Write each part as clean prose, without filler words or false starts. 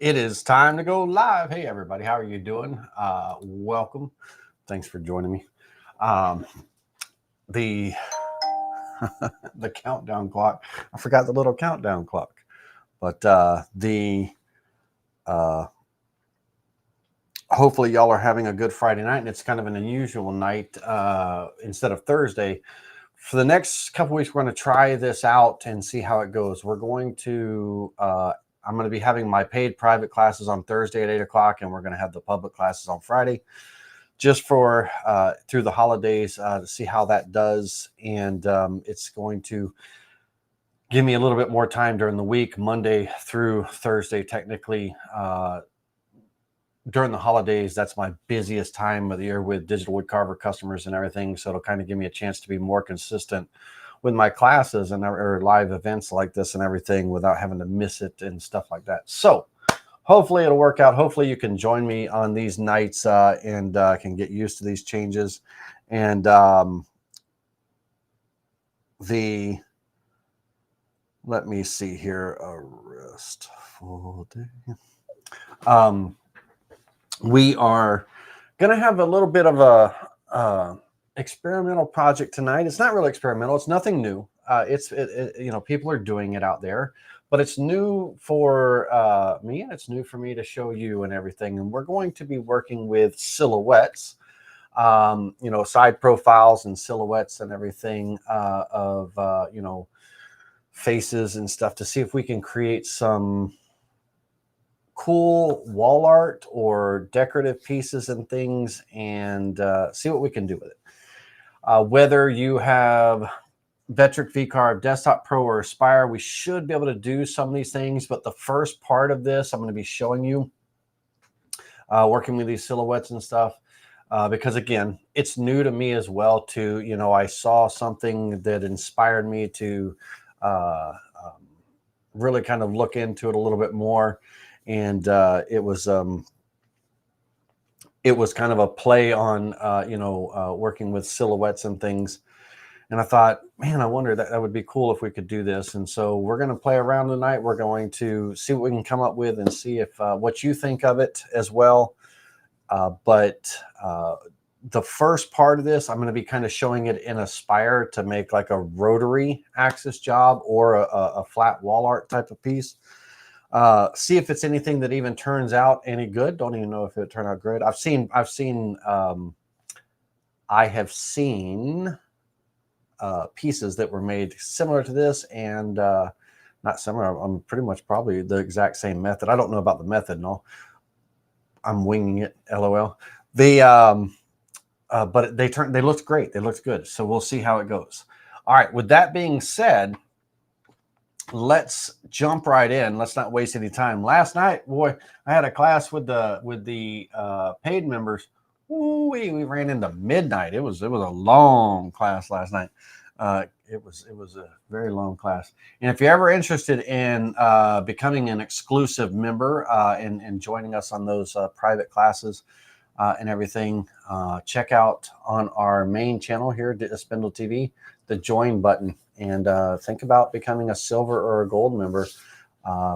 It is time to go live. Hey, everybody, how are you doing? Welcome. Thanks for joining me. Um, the the countdown clock. I forgot the little countdown clock, but uh, hopefully y'all are having a good Friday night, and it's kind of an unusual night instead of Thursday. For the next couple weeks, we're going to try this out and see how it goes. We're going to I'm going to be having my paid private classes on Thursday at 8 o'clock, and we're going to have the public classes on Friday, just for through the holidays to see how that does. And it's going to give me a little bit more time during the week, Monday through Thursday, technically. During the holidays, that's my busiest time of the year with digital woodcarver customers and everything. So it'll kind of give me a chance to be more consistent with my classes and or live events like this and everything without having to miss it and stuff like that. So hopefully it'll work out. Hopefully you can join me on these nights and can get used to these changes. And let me see here, a restful day. We are going to have a little bit of a experimental project tonight. It's not really experimental. It's nothing new. People are doing it out there, but it's new for me, and it's new for me to show you and everything. And we're going to be working with silhouettes, side profiles and silhouettes and everything of faces and stuff to see if we can create some cool wall art or decorative pieces and things, and see what we can do with it. Whether you have Vectric VCarve, Desktop Pro, or Aspire, we should be able to do some of these things. But the first part of this, I'm going to be showing you working with these silhouettes and stuff, because again, it's new to me as well too. I saw something that inspired me to really kind of look into it a little bit more. And it was kind of a play on working with silhouettes and things. And I thought, man, I wonder that would be cool if we could do this. And so we're going to play around tonight. We're going to see what we can come up with and see if what you think of it as well. But the first part of this, I'm going to be kind of showing it in Aspire to make like a rotary axis job or a flat wall art type of piece. See if it's anything that even turns out any good. Don't even know if it turned out good. I have seen pieces that were made similar to this, and not similar. I'm pretty much probably the exact same method. I don't know about the method and all. I'm winging it, LOL. But they looked great. They looked good. So we'll see how it goes. All right. With that being said, let's jump right in. Let's not waste any time. Last night, boy, I had a class with the paid members. Ooh, we ran into midnight. It was a long class last night. It was a very long class. And if you're ever interested in becoming an exclusive member and joining us on those private classes and everything, check out on our main channel here at Spindle TV the join button, and think about becoming a silver or a gold member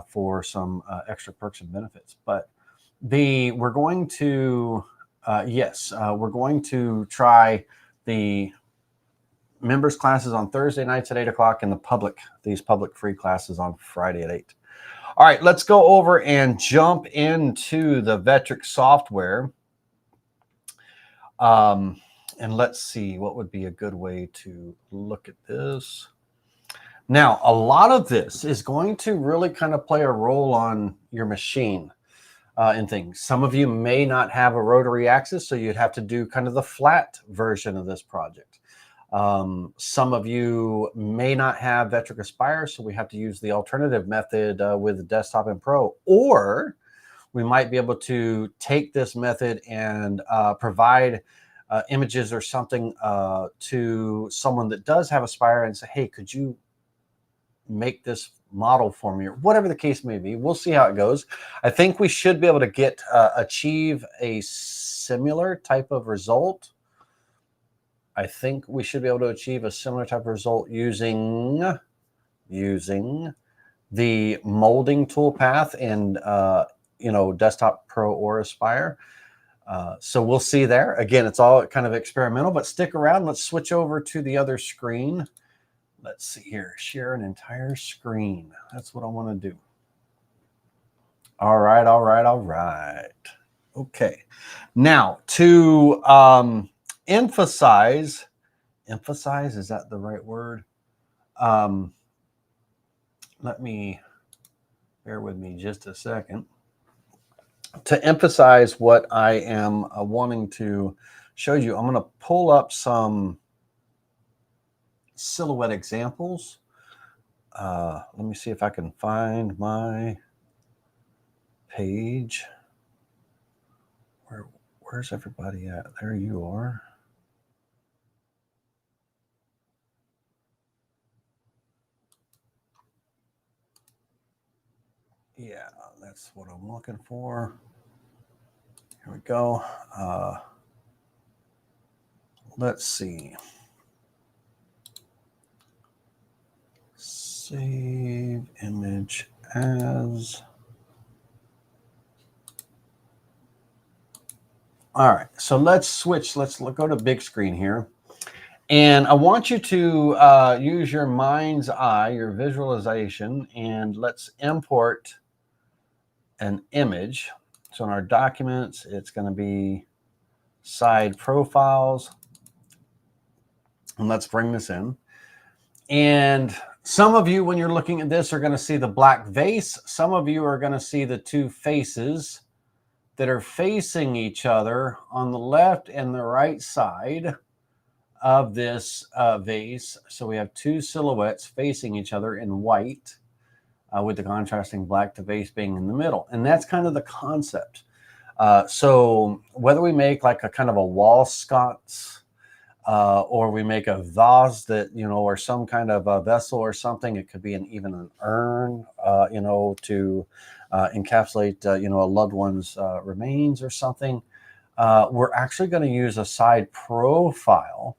for some extra perks and benefits. But we're going to try the members classes on Thursday nights at 8 o'clock and these public free classes on Friday at 8. All right, let's go over and jump into the Vectric software. And let's see, what would be a good way to look at this? Now, a lot of this is going to really kind of play a role on your machine and things. Some of you may not have a rotary axis, so you'd have to do kind of the flat version of this project. Some of you may not have Vectric Aspire, so we have to use the alternative method with the Desktop and Pro. Or we might be able to take this method and provide images or something to someone that does have Aspire and say, hey, could you make this model for me, or whatever the case may be. We'll see how it goes. I think we should be able to achieve a similar type of result. I think we should be able to achieve a similar type of result using the molding toolpath and Desktop Pro or Aspire. So we'll see there. Again, it's all kind of experimental, but stick around. Let's switch over to the other screen. Let's see here. Share an entire screen. That's what I want to do. All right, all right, all right. Okay. Now to emphasize, is that the right word? Let me, bear with me just a second. To emphasize what I am wanting to show you, I'm going to pull up some silhouette examples. Let me see if I can find my page. Where's everybody at? There you are. Yeah, that's what I'm looking for. Here we go. Let's see. Save image as. All right, so let's switch. Let's go to big screen here. And I want you to use your mind's eye, your visualization, and let's import an image. So in our documents, it's going to be side profiles. And let's bring this in. And some of you, when you're looking at this, are going to see the black vase. Some of you are going to see the two faces that are facing each other on the left and the right side of this vase. So we have two silhouettes facing each other in white with the contrasting black, the vase being in the middle. And that's kind of the concept. So whether we make like a kind of a wall sconce or we make a vase that, or some kind of a vessel or something, it could be even an urn, to encapsulate, a loved one's remains or something. We're actually going to use a side profile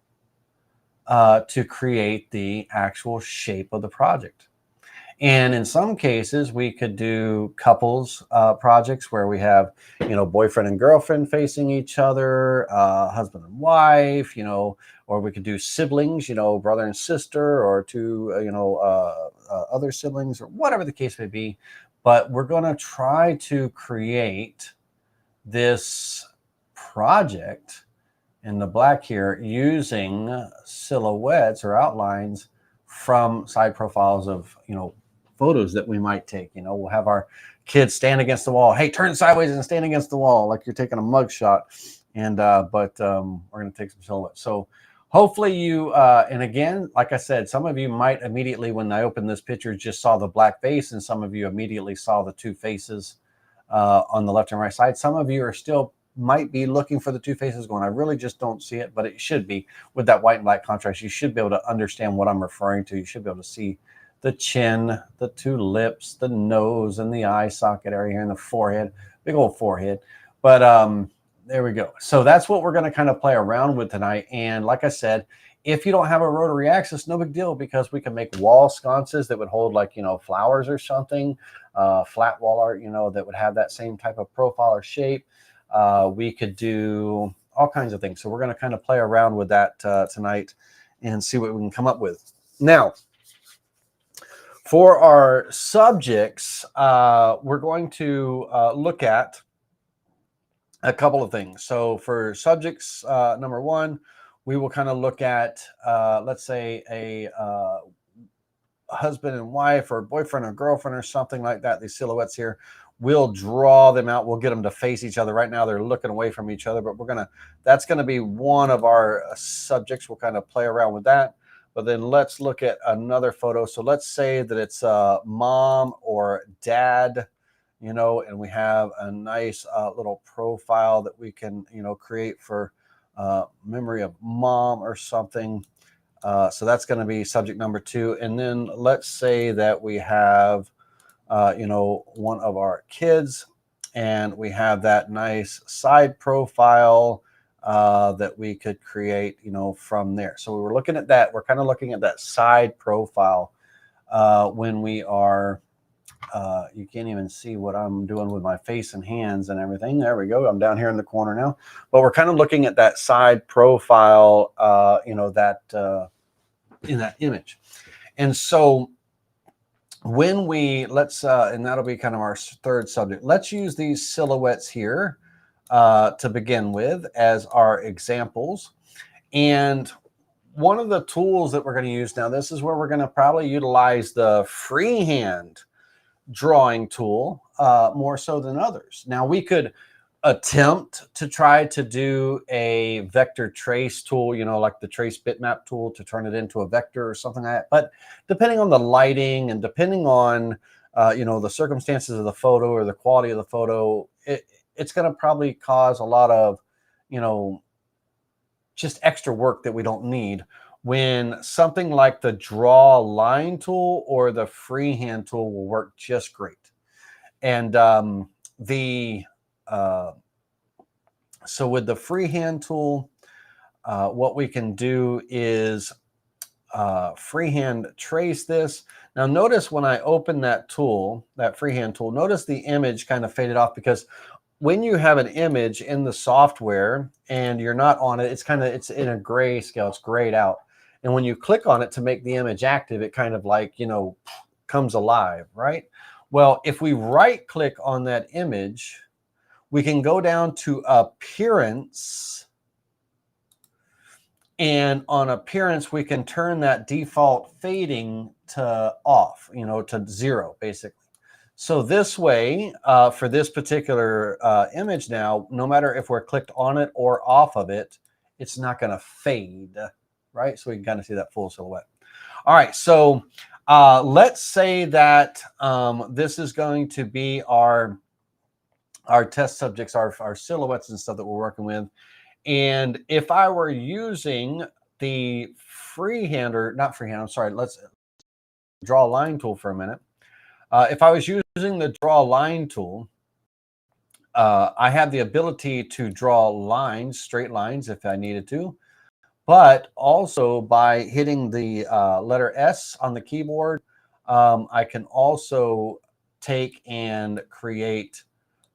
to create the actual shape of the project. And in some cases, we could do couples projects where we have, boyfriend and girlfriend facing each other, husband and wife, or we could do siblings, brother and sister, or two, other siblings, or whatever the case may be. But we're going to try to create this project in the black here using silhouettes or outlines from side profiles of, photos that we might take. We'll have our kids stand against the wall. Hey, turn sideways and stand against the wall like you're taking a mug shot. And but we're going to take some silhouettes. So hopefully you, and again, like I said, some of you might immediately, when I opened this picture, just saw the black face, and some of you immediately saw the two faces on the left and right side. Some of you are still might be looking for the two faces going, I really just don't see it, but it should be with that white and black contrast. You should be able to understand what I'm referring to. You should be able to see the chin, the two lips, the nose, and the eye socket area here, and the forehead, big old forehead. But there we go. So that's what we're going to kind of play around with tonight. And like I said, if you don't have a rotary axis, no big deal, because we can make wall sconces that would hold like, flowers or something, flat wall art, that would have that same type of profile or shape. We could do all kinds of things. So we're going to kind of play around with that tonight and see what we can come up with. Now, for our subjects, we're going to look at a couple of things. So for subjects, number one, we will kind of look at, let's say, a husband and wife or boyfriend or girlfriend or something like that. These silhouettes here, we'll draw them out. We'll get them to face each other. Right now, they're looking away from each other, but that's going to be one of our subjects. We'll kind of play around with that. But then let's look at another photo. So let's say that it's mom or dad, and we have a nice little profile that we can, create for memory of mom or something. So that's going to be subject number two. And then let's say that we have, one of our kids, and we have that nice side profile that we could create, from there. So we were looking at that. We're kind of looking at that side profile when we are You can't even see what I'm doing with my face and hands and everything. There we go. I'm down here in the corner now. But we're kind of looking at that side profile, you know, that in that image. And so when we, let's, and that'll be kind of our third subject. Let's use these silhouettes here to begin with as our examples. And one of the tools that we're going to use now, this is where we're going to probably utilize the freehand drawing tool more so than others. Now we could attempt to try to do a vector trace tool, you know, like the trace bitmap tool, to turn it into a vector or something like that. But depending on the lighting and depending on, you know, the circumstances of the photo or the quality of the photo, it's going to probably cause a lot of, you know, just extra work that we don't need, when something like the draw line tool or the freehand tool will work just great. And so with the freehand tool, what we can do is freehand trace this. Now notice when I open that tool, that freehand tool, notice the image kind of faded off, because when you have an image in the software and you're not on it, it's in a gray scale, it's grayed out. And when you click on it to make the image active, it kind of like, you know, comes alive, right? Well, if we right click on that image, we can go down to appearance, and on appearance, we can turn that default fading to off, you know, to 0 basically. So this way, for this particular image now, no matter if we're clicked on it or off of it, it's not going to fade, right? So we can kind of see that full silhouette. All right, so let's say that this is going to be our test subjects, our silhouettes and stuff that we're working with. And if I were using the freehand, or not freehand, I'm sorry, let's draw a line tool for a minute. If I was using the draw line tool, I have the ability to draw lines, straight lines if I needed to, but also by hitting the letter S on the keyboard, I can also take and create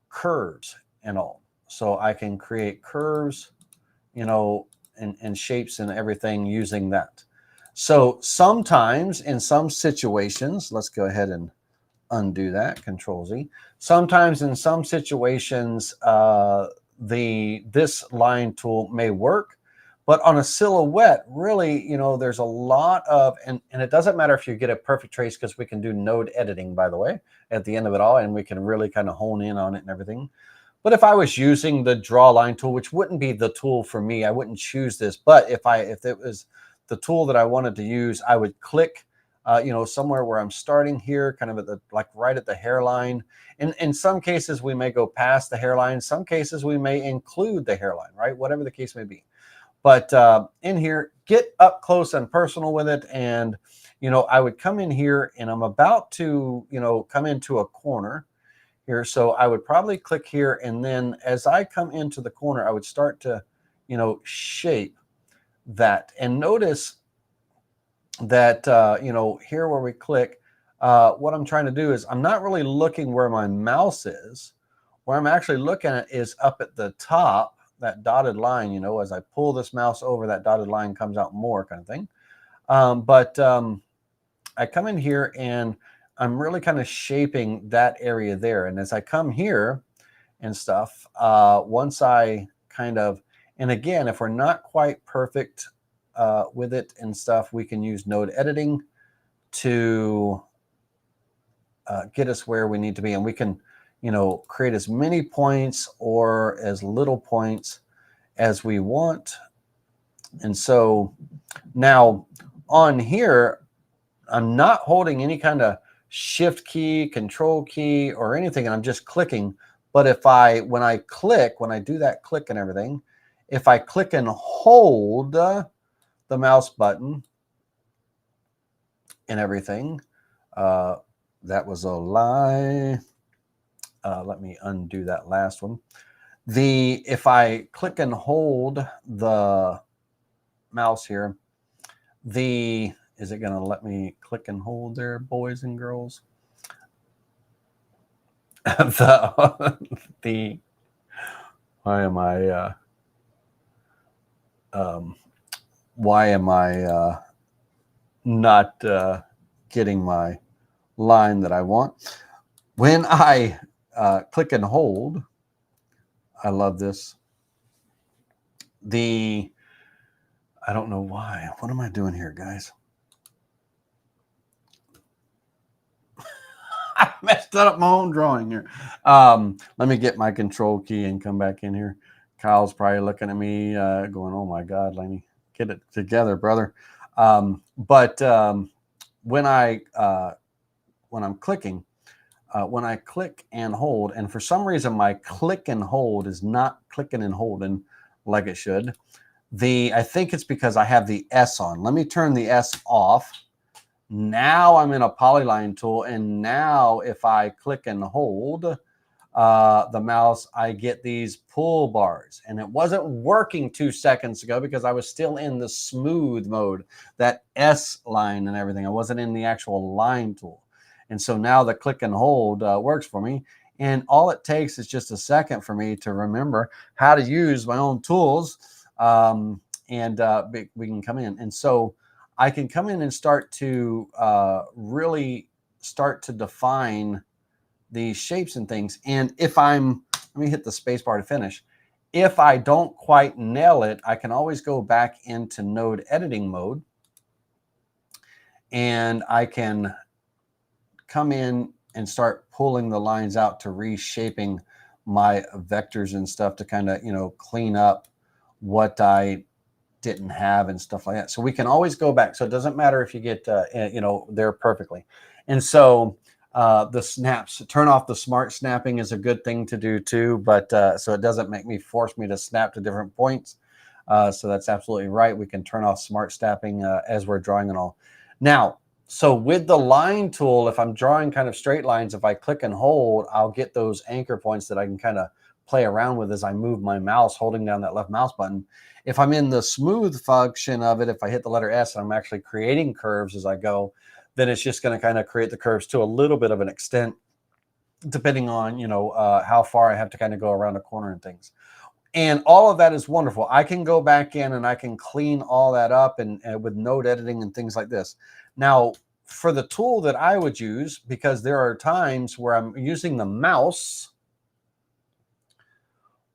curves and all. So I can create curves, you know, and shapes and everything using that. So sometimes in some situations, let's go ahead and undo that, Control Z. Sometimes in some situations, this line tool may work, but on a silhouette, really, you know, there's a lot of, and it doesn't matter if you get a perfect trace, because we can do node editing, by the way, at the end of it all, and we can really kind of hone in on it and everything. But if I was using the draw line tool, which wouldn't be the tool for me, I wouldn't choose this. But if it was the tool that I wanted to use, I would click, you know, somewhere where I'm starting here, kind of at the, like right at the hairline. And in some cases, we may go past the hairline. Some cases, we may include the hairline, right? Whatever the case may be. But in here, get up close and personal with it. And, you know, I would come in here and I'm about to, you know, come into a corner here. So I would probably click here. And then as I come into the corner, I would start to, you know, shape that. And notice that, you know, here where we click, what I'm trying to do is I'm not really looking where my mouse is. Where I'm actually looking at is up at the top, that dotted line, you know, as I pull this mouse over, that dotted line comes out more, kind of thing. I come in here and I'm really kind of shaping that area there. And as I come here and stuff, once I kind of, and again, if we're not quite perfect with it and stuff, we can use node editing to get us where we need to be. And we can, you know, create as many points or as little points as we want. And so now on here, I'm not holding any kind of shift key, control key, or anything, and I'm just clicking. But if when I do that click and everything, if I click and hold the mouse button and everything, that was a lie. Let me undo that last one. If I click and hold the mouse here, is it going to let me click and hold there, boys and girls? the why am I not getting my line that I want? When I click and hold, I love this. I don't know why. What am I doing here, guys? I messed up my own drawing here. Let me get my control key and come back in here. Kyle's probably looking at me going, oh my God, Laney, get it together, brother. But when I'm clicking, when I click and hold, and for some reason my click and hold is not clicking and holding like it should. I think it's because I have the S on. Let me turn the S off. Now I'm in a polyline tool, and now if I click and hold the mouse, I get these pull bars, and it wasn't working 2 seconds ago because I was still in the smooth mode, that S line and everything. I wasn't in the actual line tool. And so now the click and hold works for me. And all it takes is just a second for me to remember how to use my own tools. And we can come in. And so I can come in and start to really start to define these shapes and things. And if let me hit the space bar to finish. If I don't quite nail it, I can always go back into node editing mode. And I can come in and start pulling the lines out to reshaping my vectors and stuff to kind of, clean up what I didn't have and stuff like that. So we can always go back. So it doesn't matter if you get, there perfectly. And so the snaps, turn off the smart snapping is a good thing to do too, but so it doesn't force me to snap to different points. So that's absolutely right. We can turn off smart snapping as we're drawing and all. Now, so with the line tool, if I'm drawing kind of straight lines, if I click and hold, I'll get those anchor points that I can kind of play around with as I move my mouse, holding down that left mouse button. If I'm in the smooth function of it, if I hit the letter S and I'm actually creating curves as I go, then it's just going to kind of create the curves to a little bit of an extent, depending on, how far I have to kind of go around a corner and things. And all of that is wonderful. I can go back in and I can clean all that up and with node editing and things like this. Now, for the tool that I would use, because there are times where I'm using the mouse,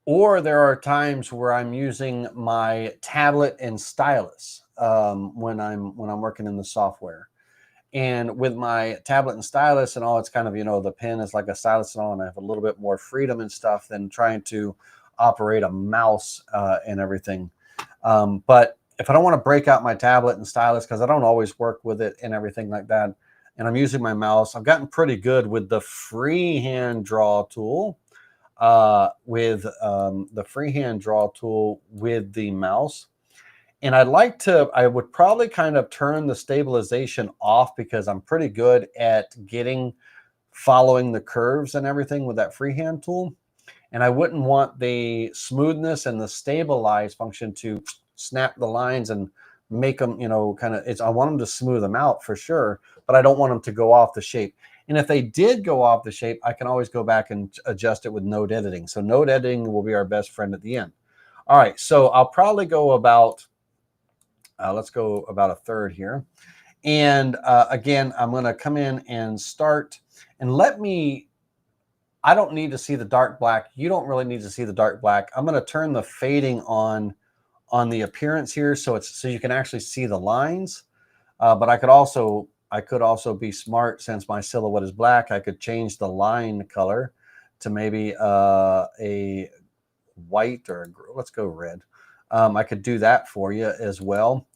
or there are times where I'm using my tablet and stylus when I'm working in the software. And with my tablet and stylus and all, it's kind of, the pen is like a stylus and all, and I have a little bit more freedom and stuff than trying to operate a mouse and everything. But if I don't want to break out my tablet and stylus, because I don't always work with it and everything like that, and I'm using my mouse, I've gotten pretty good with the freehand draw tool, with the mouse. And I would probably kind of turn the stabilization off because I'm pretty good at following the curves and everything with that freehand tool. And I wouldn't want the smoothness and the stabilize function to snap the lines and make them, I want them to smooth them out for sure, but I don't want them to go off the shape. And if they did go off the shape, I can always go back and adjust it with node editing. So node editing will be our best friend at the end. All right, so I'll probably go about, let's go about a third here. And again, I'm going to come in and start and I don't need to see the dark black. You don't really need to see the dark black. I'm going to turn the fading on the appearance here so you can actually see the lines. But I could also be smart, since my silhouette is black. I could change the line color to maybe a white, or let's go red. I could do that for you as well.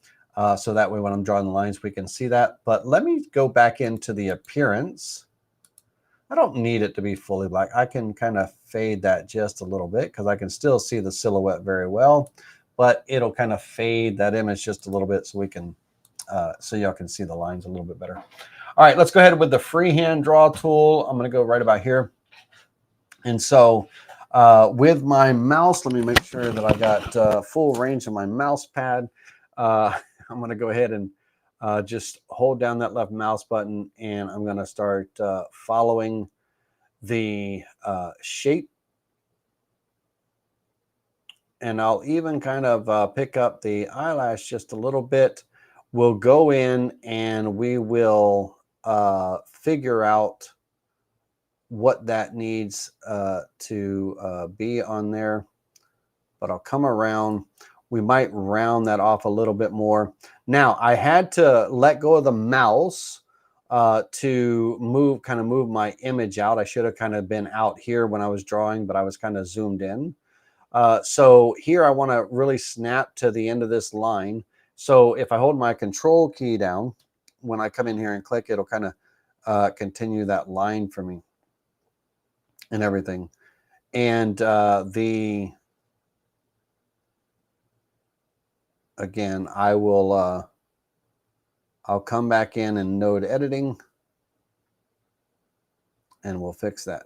So that way when I'm drawing the lines, we can see that. But let me go back into the appearance. I don't need it to be fully black. I can kind of fade that just a little bit because I can still see the silhouette very well, but it'll kind of fade that image just a little bit so we can, so y'all can see the lines a little bit better. All right, let's go ahead with the freehand draw tool. I'm going to go right about here. And so with my mouse, let me make sure that I got full range of my mouse pad. I'm going to go ahead and just hold down that left mouse button, and I'm going to start following the shape. And I'll even kind of pick up the eyelash just a little bit. We'll go in and we will figure out what that needs to be on there. But I'll come around. We might round that off a little bit more. Now, I had to let go of the mouse to move my image out. I should have kind of been out here when I was drawing, but I was kind of zoomed in. So here I want to really snap to the end of this line. So if I hold my control key down, when I come in here and click, it'll kind of continue that line for me and everything. And again, I will, I'll come back in and node editing and we'll fix that.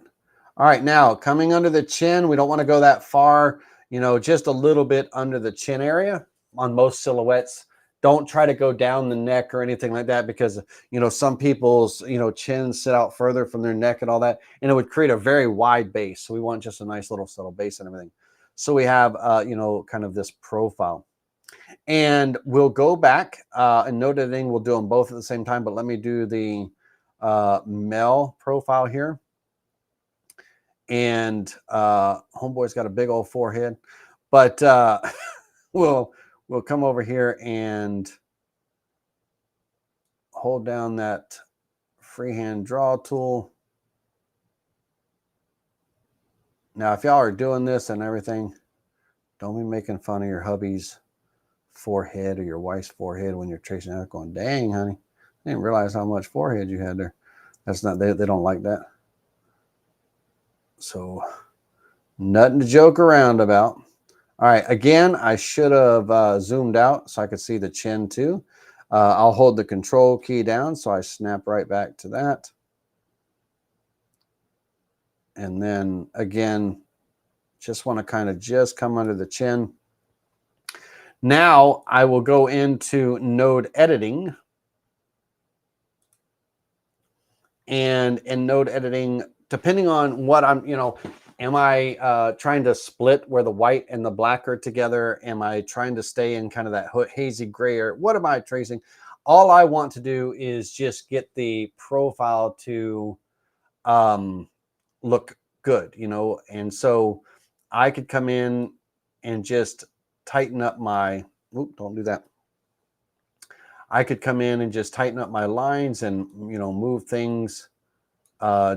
All right, now coming under the chin, we don't want to go that far, you know, just a little bit under the chin area on most silhouettes. Don't try to go down the neck or anything like that because, you know, some people's, you know, chins sit out further from their neck and all that, and it would create a very wide base. So we want just a nice little subtle base and everything. So we have, you know, kind of this profile. And we'll go back and node editing. We'll do them both at the same time, but let me do the male profile here. And homeboy's got a big old forehead, but we'll come over here and hold down that freehand draw tool. Now, if y'all are doing this and everything, don't be making fun of your hubby's forehead or your wife's forehead when you're tracing out going, dang, honey, I didn't realize how much forehead you had there. That's not, they don't like that. So nothing to joke around about. All right, again, I should have zoomed out so I could see the chin too. I'll hold the control key down so I snap right back to that. And then again, just want to kind of just come under the chin. Now I will go into node editing. And in node editing, depending on what I'm, you know, am I trying to split where the white and the black are together? Am I trying to stay in kind of that hazy gray, or what am I tracing? All I want to do is just get the profile to look good, you know, and so I could come in and just tighten up my, don't do that. I could come in and just tighten up my lines and, you know, move things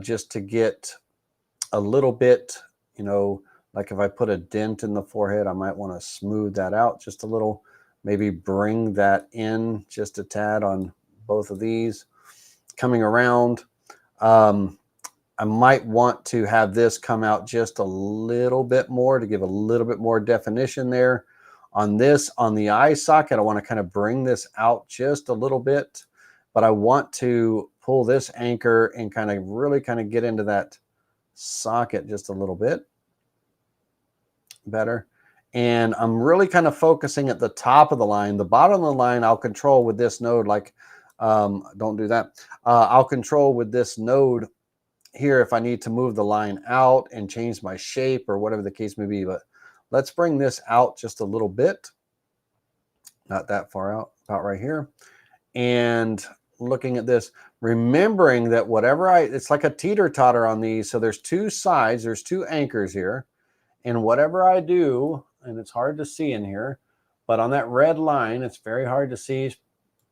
just to get a little bit, you know, like if I put a dent in the forehead, I might want to smooth that out just a little, maybe bring that in just a tad on both of these. Coming around, I might want to have this come out just a little bit more to give a little bit more definition there. On this, on the eye socket, I want to kind of bring this out just a little bit, but I want to pull this anchor and kind of really kind of get into that socket just a little bit better. And I'm really kind of focusing at the top of the line. The bottom of the line I'll control with this node, like don't do that. I'll control with this node here if I need to move the line out and change my shape or whatever the case may be. But let's bring this out just a little bit, not that far out, about right here. And looking at this, remembering that whatever it's like a teeter-totter on these. So there's two sides, there's two anchors here. And whatever I do, and it's hard to see in here, but on that red line, it's very hard to see.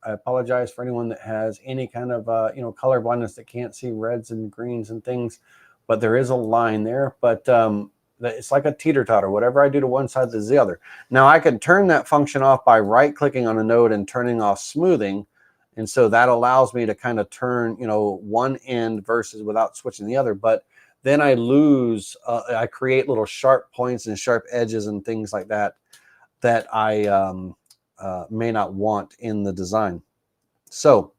I apologize for anyone that has any kind of, you know, color blindness that can't see reds and greens and things, but there is a line there. But it's like a teeter-totter. Whatever I do to one side is the other. Now I can turn that function off by right-clicking on a node and turning off smoothing. And so that allows me to kind of turn, you know, one end versus without switching the other. But then I lose, I create little sharp points and sharp edges and things like that that I may not want in the design. So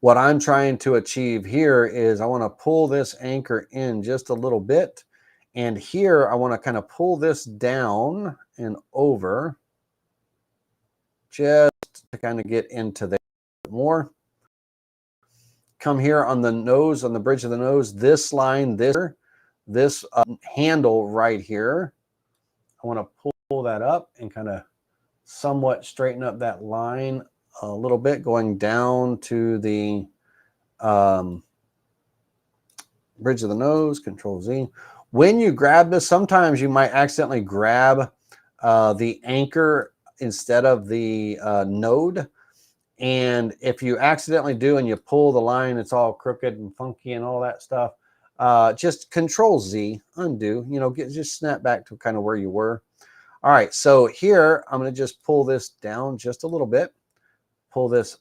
what I'm trying to achieve here is I want to pull this anchor in just a little bit. And here I want to kind of pull this down and over just to kind of get into there more. come here on the nose, on the bridge of the nose, this line, this handle right here, I want to pull that up and kind of somewhat straighten up that line a little bit, going down to the bridge of the nose, Control Z. When you grab this, sometimes you might accidentally grab the anchor instead of the node. And if you accidentally do and you pull the line, it's all crooked and funky and all that stuff. Just Control Z, undo, just snap back to kind of where you were. All right, so here I'm going to just pull this down just a little bit, pull this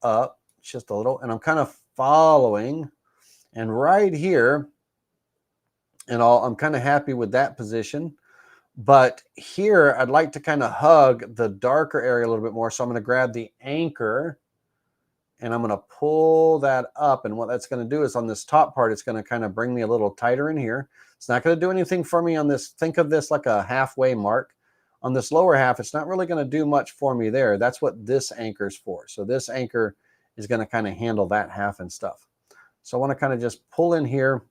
up just a little, and I'm kind of following. And right here, I'm kind of happy with that position. But here, I'd like to kind of hug the darker area a little bit more. So I'm going to grab the anchor and I'm going to pull that up. And what that's going to do is on this top part, it's going to kind of bring me a little tighter in here. It's not going to do anything for me on this. Think of this like a halfway mark. On this lower half, it's not really going to do much for me there. That's what this anchor is for. So this anchor is going to kind of handle that half and stuff. So I want to kind of just pull in here,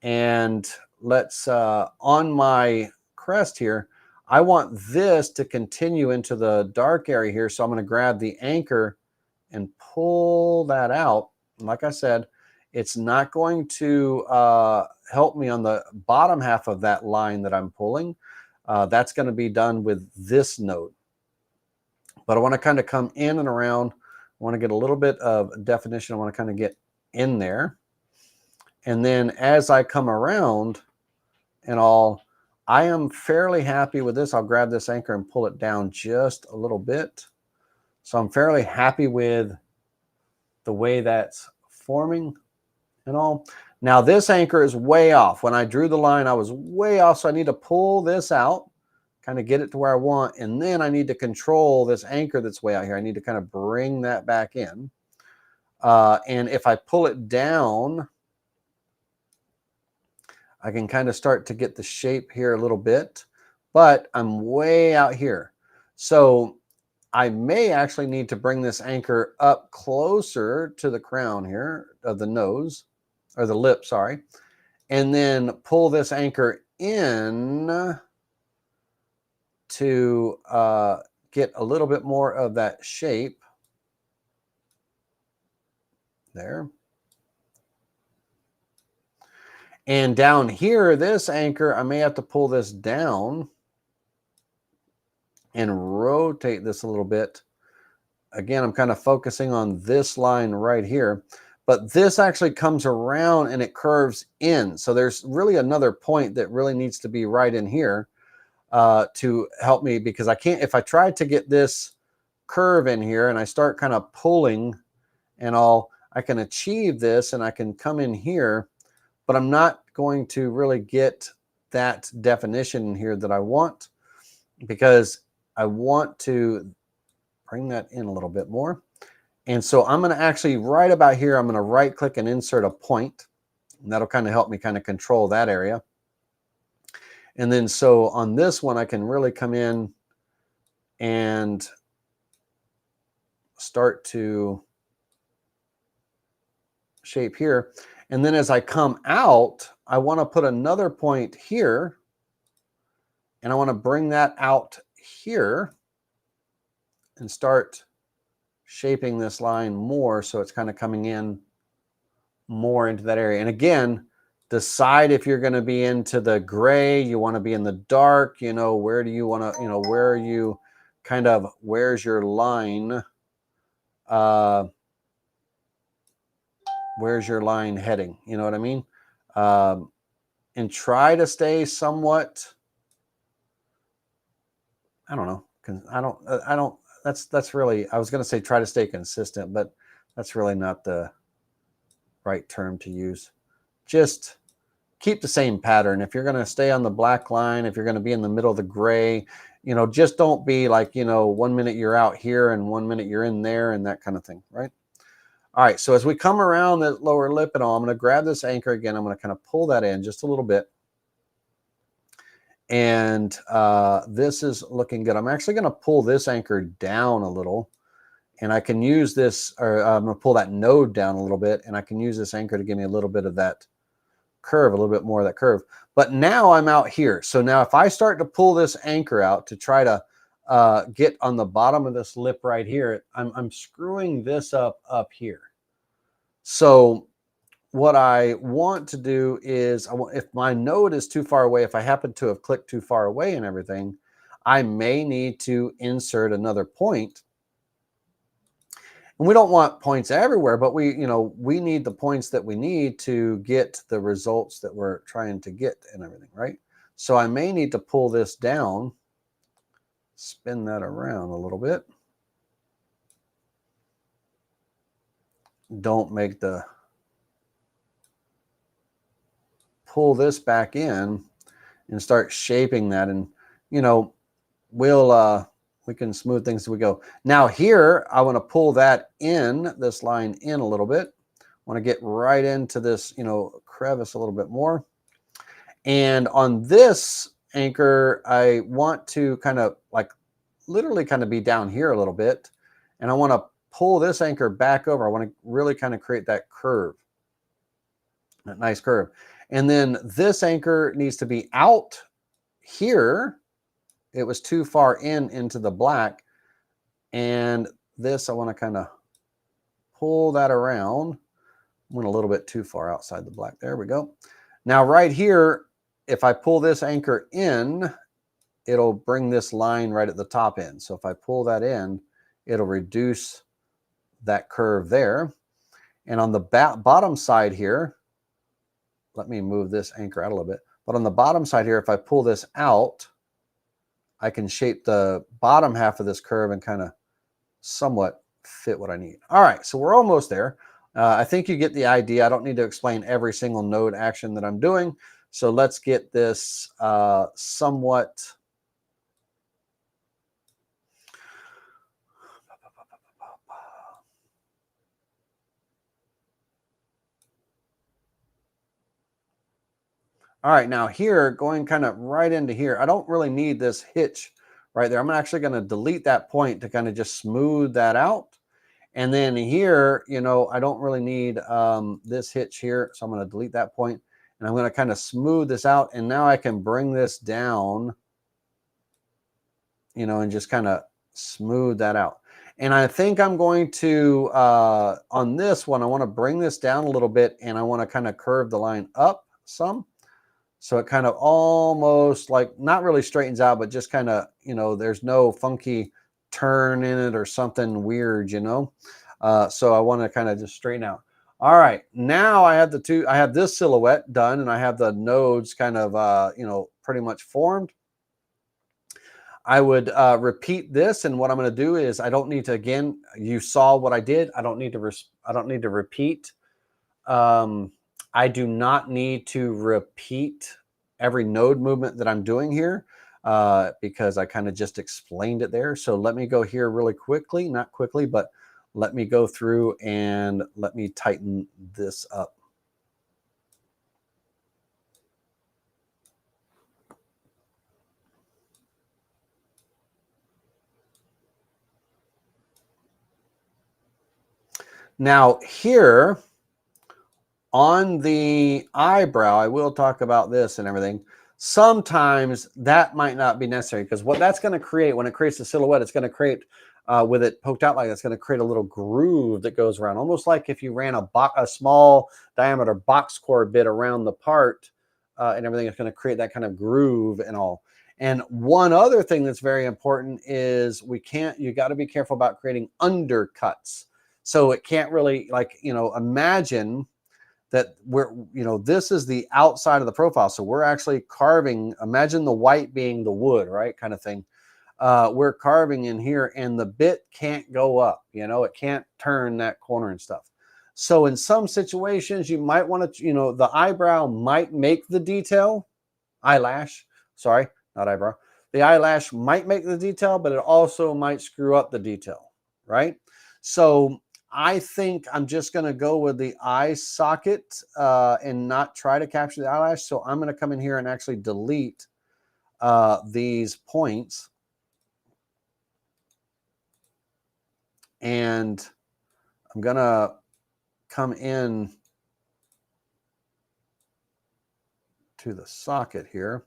and let's, on my crest here, I want this to continue into the dark area here. So I'm going to grab the anchor and pull that out. And like I said, it's not going to help me on the bottom half of that line that I'm pulling. That's going to be done with this node. But I want to kind of come in and around. I want to get a little bit of definition. I want to kind of get in there. And then as I come around and I am fairly happy with this. I'll grab this anchor and pull it down just a little bit. So I'm fairly happy with the way that's forming and all. Now this anchor is way off. When I drew the line, I was way off. So I need to pull this out, kind of get it to where I want. And then I need to control this anchor that's way out here. I need to kind of bring that back in. And if I pull it down, I can kind of start to get the shape here a little bit, but I'm way out here. So I may actually need to bring this anchor up closer to the crown here of the nose, or the lip, sorry, and then pull this anchor in to get a little bit more of that shape there. And down here, this anchor, I may have to pull this down and rotate this a little bit. Again, I'm kind of focusing on this line right here, but this actually comes around and it curves in. So there's really another point that really needs to be right in here to help me, because I can't, if I try to get this curve in here and I start kind of pulling and I can achieve this and I can come in here, but I'm not going to really get that definition here that I want, because I want to bring that in a little bit more. And so I'm going to actually, right about here, I'm going to right click and insert a point, and that'll kind of help me kind of control that area. And then so on this one, I can really come in and start to shape here. And then as I come out, I want to put another point here, and I want to bring that out here and start shaping this line more so it's kind of coming in more into that area. And again, decide if you're going to be into the gray, you want to be in the dark, where do you want to, where are you kind of, where's your line? Where's your line heading? You know what I mean? And try to stay somewhat, I don't know. That's really, I was going to say try to stay consistent, but that's really not the right term to use. Just keep the same pattern. If you're going to stay on the black line, if you're going to be in the middle of the gray, just don't be like, 1 minute you're out here and 1 minute you're in there and that kind of thing, right? All right, so as we come around the lower lip and all, I'm going to grab this anchor again. I'm going to kind of pull that in just a little bit. And this is looking good. I'm actually going to pull this anchor down a little And I can use this, or I'm going to pull that node down a little bit, and I can use this anchor to give me a little bit of that curve, a little bit more of that curve. But now I'm out here. So now if I start to pull this anchor out to try to get on the bottom of this lip right here, I'm screwing this up here. So what I want to do is, if my node is too far away, if I happen to have clicked too far away and everything, I may need to insert another point. And we don't want points everywhere, but we need the points that we need to get the results that we're trying to get and everything, right? So I may need to pull this down, spin that around a little bit. Don't make the, pull this back in and start shaping that. And, we can smooth things as we go. Now here, I want to pull that in, this line in a little bit. I want to get right into this, crevice a little bit more. And on this anchor, I want to kind of literally kind of be down here a little bit. And I want to pull this anchor back over. I want to really kind of create that curve, that nice curve. And then this anchor needs to be out here. It was too far into the black. And this, I want to kind of pull that around. Went a little bit too far outside the black. There we go. Now right here, if I pull this anchor in, it'll bring this line right at the top end. So if I pull that in, it'll reduce that curve there. And on the bottom side here, let me move this anchor out a little bit. But on the bottom side here, if I pull this out, I can shape the bottom half of this curve and kind of somewhat fit what I need. All right, so we're almost there. I think you get the idea. I don't need to explain every single node action that I'm doing. So let's get this somewhat. All right, now here, going kind of right into here, I don't really need this hitch right there. I'm actually going to delete that point to kind of just smooth that out. And then here, I don't really need this hitch here. So I'm going to delete that point, and I'm going to kind of smooth this out. And now I can bring this down, and just kind of smooth that out. And I think I'm going to, on this one, I want to bring this down a little bit, and I want to kind of curve the line up some. So it kind of almost not really straightens out, but just kind of, there's no funky turn in it or something weird, so I want to kind of just straighten out. All right, now I have I have this silhouette done, and I have the nodes kind of, pretty much formed. I would repeat this, and what I'm going to do is I don't need to, again, you saw what I did. I don't need to repeat. I do not need to repeat every node movement that I'm doing here because I kind of just explained it there. So let me go here really quickly, not quickly, but let me go through and let me tighten this up. Now here, on the eyebrow, I will talk about this and everything. Sometimes that might not be necessary, because what that's going to create when it creates a silhouette, it's going to create, with it poked out like that, it's going to create a little groove that goes around, almost like if you ran a small diameter box cord bit around the part and everything. It's going to create that kind of groove and all. And one other thing that's very important is you got to be careful about creating undercuts. So it can't really, imagine that this is the outside of the profile. So we're actually carving, imagine the white being the wood, right? Kind of thing. We're carving in here, and the bit can't go up, it can't turn that corner and stuff. So in some situations, you might want to, the eyebrow might make the detail, eyelash, sorry, not eyebrow. The eyelash might make the detail, but it also might screw up the detail, right? So I think I'm just going to go with the eye socket and not try to capture the eyelash. So I'm going to come in here and actually delete these points. And I'm going to come in to the socket here.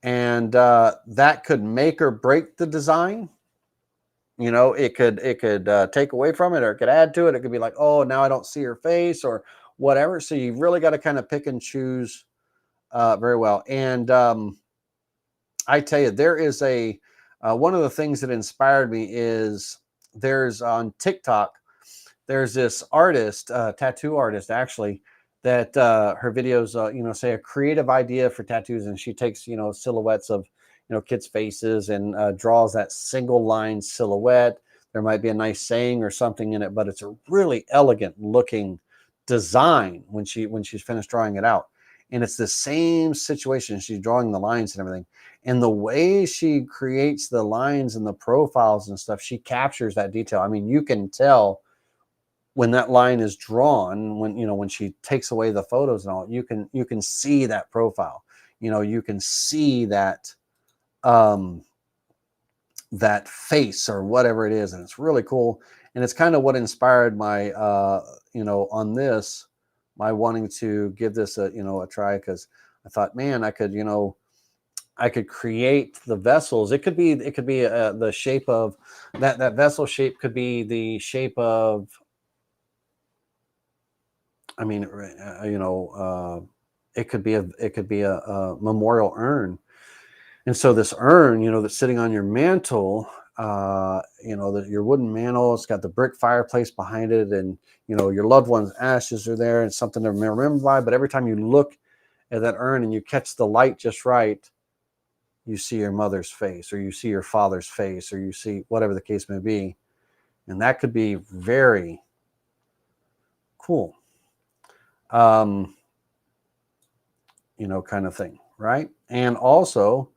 And that could make or break the design. You know, it could take away from it, or it could add to it. It could be like, oh, now I don't see her face or whatever. So you really got to kind of pick and choose very well. And I tell you, there is a one of the things that inspired me is there's on TikTok, there's this artist, tattoo artist actually, that her videos, you know, say a creative idea for tattoos, and she takes, you know, silhouettes of, you know, kids' faces and draws that single line silhouette. There might be a nice saying or something in it, but it's a really elegant looking design when she's finished drawing it out. And it's the same situation. She's drawing the lines and everything. And the way she creates the lines and the profiles and stuff, she captures that detail. I mean, you can tell when that line is drawn, when, you know, when she takes away the photos and all, you can see that profile. You know, you can see that that face or whatever it is, and it's really cool. And it's kind of what inspired my you know, on this, my wanting to give this a, you know, a try, because I thought, man, I could, you know, I could create the vessels. It could be the shape of that vessel shape could be the shape of, I mean, you know, it could be a memorial urn. And so this urn, you know, that's sitting on your mantle, you know, your wooden mantle, it's got the brick fireplace behind it, and, you know, your loved one's ashes are there, and something to remember by. But every time you look at that urn and you catch the light just right, you see your mother's face, or you see your father's face, or you see whatever the case may be. And that could be very cool, you know, kind of thing, right? And also,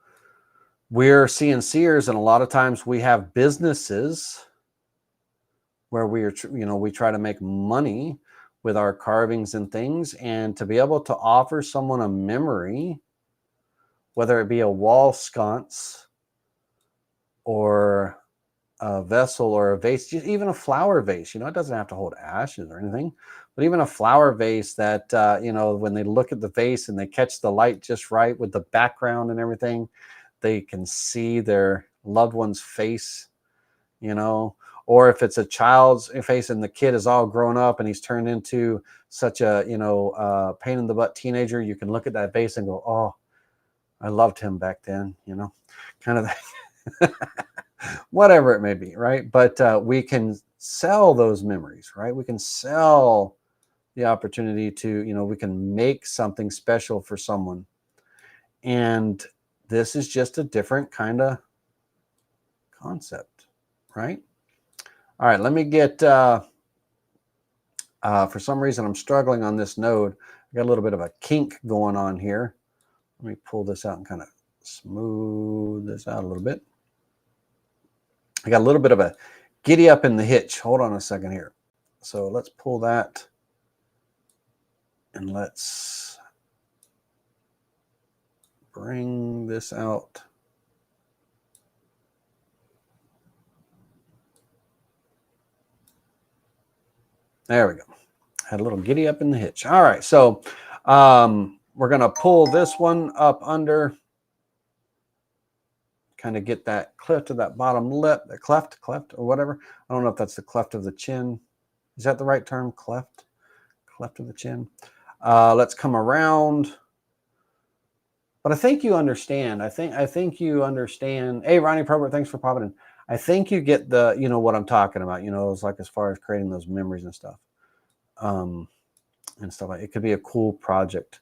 we're CNCers, and a lot of times we have businesses where we are, you know, we try to make money with our carvings and things, and to be able to offer someone a memory, whether it be a wall sconce or a vessel or a vase, even a flower vase, you know, it doesn't have to hold ashes or anything, but even a flower vase that, you know, when they look at the vase and they catch the light just right with the background and everything, they can see their loved one's face, you know. Or if it's a child's face and the kid is all grown up and he's turned into such a, you know, pain in the butt teenager, you can look at that face and go, oh, I loved him back then, you know, kind of whatever it may be, right? But we can sell those memories, right? We can sell the opportunity to, you know, we can make something special for someone. And this is just a different kind of concept, right? All right, let me get, for some reason, I'm struggling on this node. I got a little bit of a kink going on here. Let me pull this out and kind of smooth this out a little bit. I got a little bit of a giddy up in the hitch. Hold on a second here. So let's pull that and let's bring this out. There we go. Had a little giddy up in the hitch. All right, so we're going to pull this one up under, kind of get that cleft of that bottom lip, the cleft or whatever. I don't know if that's the cleft of the chin. Is that the right term? Cleft of the chin. Let's come around. But I think you understand. I think you understand. Hey, Ronnie Probert, thanks for popping in. I think you get the, you know, what I'm talking about. You know, it's like as far as creating those memories and stuff, and stuff like it could be a cool project.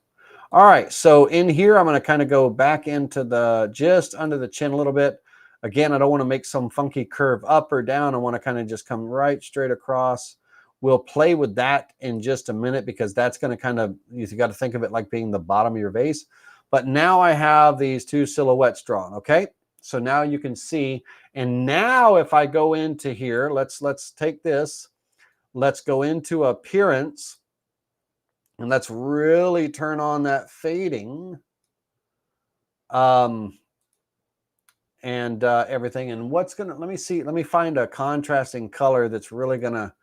All right, so in here, I'm going to kind of go back into the just under the chin a little bit. Again, I don't want to make some funky curve up or down. I want to kind of just come right straight across. We'll play with that in just a minute, because that's going to kind of, you got to think of it like being the bottom of your vase. But now I have these two silhouettes drawn, okay? So now you can see, and now if I go into here, let's take this, let's go into appearance, and let's really turn on that fading. and everything. And what's gonna, let me find a contrasting color that's really gonna,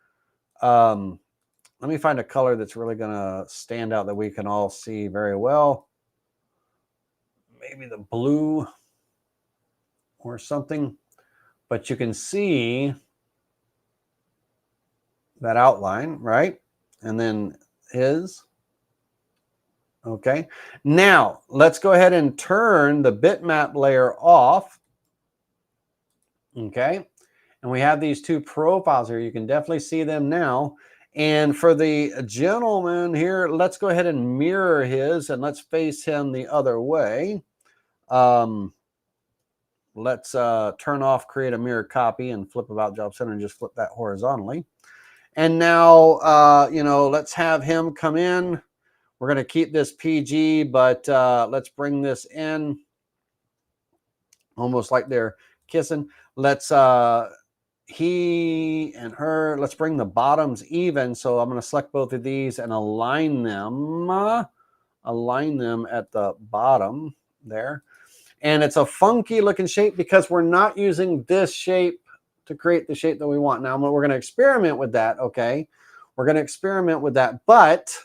let me find a color that's really gonna stand out that we can all see very well. Maybe the blue or something, but you can see that outline, right? And then his. Okay, now let's go ahead and turn the bitmap layer off. Okay, and we have these two profiles here. You can definitely see them now. And for the gentleman here, let's go ahead and mirror his, and let's face him the other way. Let's turn off create a mirror copy and flip about job center and just flip that horizontally. And now, you know, let's have him come in. We're going to keep this PG, but let's bring this in almost like they're kissing. Let's he and her, let's bring the bottoms even. So I'm going to select both of these and align them at the bottom there. And it's a funky looking shape because we're not using this shape to create the shape that we want. Now we're going to experiment with that. Okay, we're going to experiment with that, but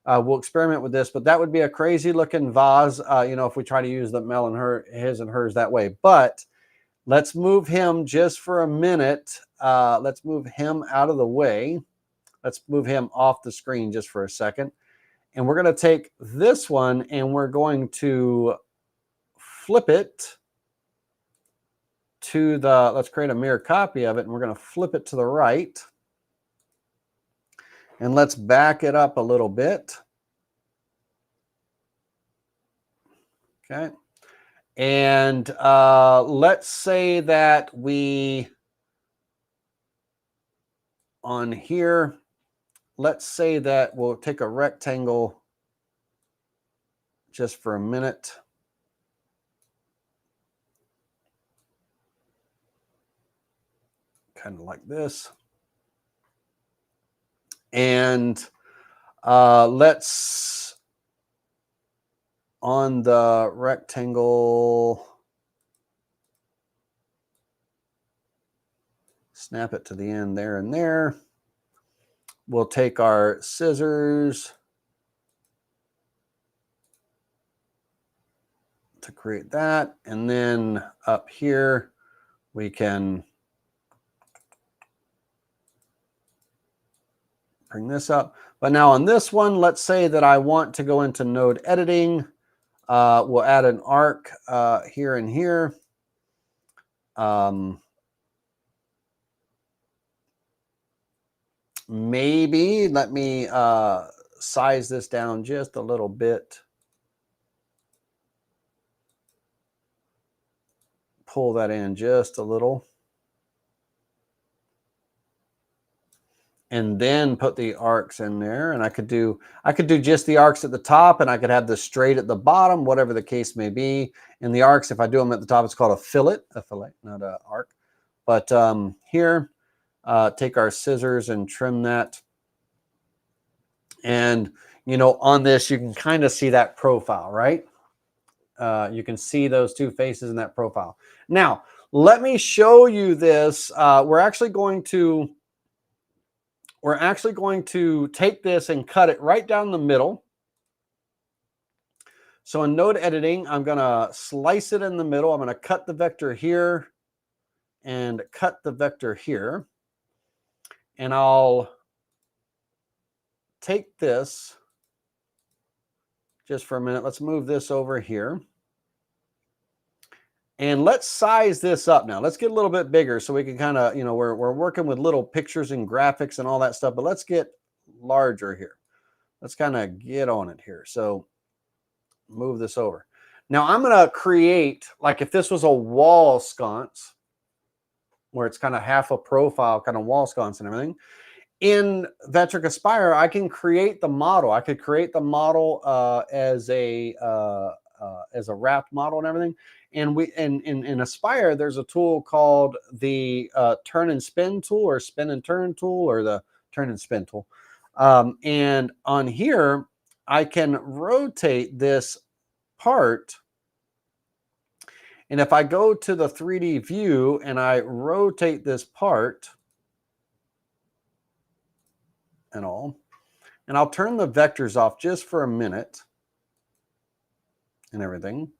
we'll experiment with this. But that would be a crazy looking vase, you know, if we try to use the Mel and her, his and hers that way. But let's move him just for a minute. Let's move him out of the way. Let's move him off the screen just for a second. And we're going to take this one and we're going to flip it to the, let's create a mirror copy of it. And we're going to flip it to the right. And let's back it up a little bit. Okay. And let's say that we, on here, let's say that we'll take a rectangle just for a minute. Kind of like this. And let's, on the rectangle, snap it to the end there and there. We'll take our scissors to create that. And then up here, we can bring this up. But now on this one, let's say that I want to go into node editing. We'll add an arc here and here. Maybe let me size this down just a little bit. Pull that in just a little. And then put the arcs in there. And I could do just the arcs at the top, and I could have the straight at the bottom, whatever the case may be. And the arcs, if I do them at the top, it's called a fillet, not an arc. But here, take our scissors and trim that. And, you know, on this, you can kind of see that profile, right? You can see those two faces in that profile. Now, let me show you this. We're actually going to take this and cut it right down the middle. So in node editing, I'm going to slice it in the middle. I'm going to cut the vector here and cut the vector here. And I'll take this just for a minute. Let's move this over here. And let's size this up now. Let's get a little bit bigger so we can kind of, you know, we're working with little pictures and graphics and all that stuff, but let's get larger here. Let's kind of get on it here. So move this over. Now I'm going to create, like if this was a wall sconce, where it's kind of half a profile, kind of wall sconce and everything. In Vectric Aspire, I can create the model. I could create the model as a wrapped model and everything. And in Aspire, there's a tool called the turn and spin tool, or spin and turn tool, or the turn and spin tool. And on here, I can rotate this part, And if I go to the 3D view and I rotate this part and all, and I'll turn the vectors off just for a minute and everything.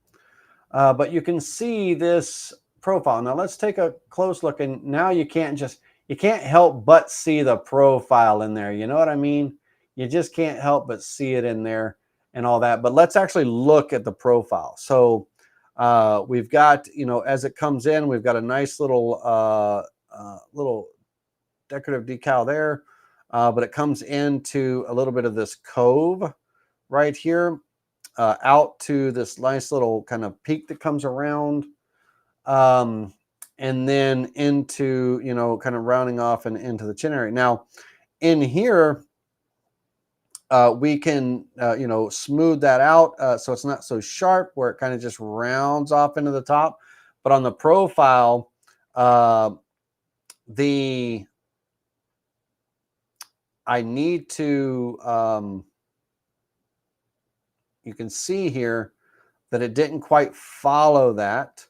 But you can see this profile. Now let's take a close look, and now you can't help but see the profile in there. You know what I mean? You just can't help but see it in there and all that. But let's actually look at the profile. So we've got, you know, as it comes in, we've got a nice little decorative decal there, but it comes into a little bit of this cove right here, out to this nice little kind of peak that comes around, and then into, you know, kind of rounding off and into the chin area. Now in here, we can, you know, smooth that out so it's not so sharp, where it kind of just rounds off into the top. But on the profile, I need to, you can see here that it didn't quite follow that.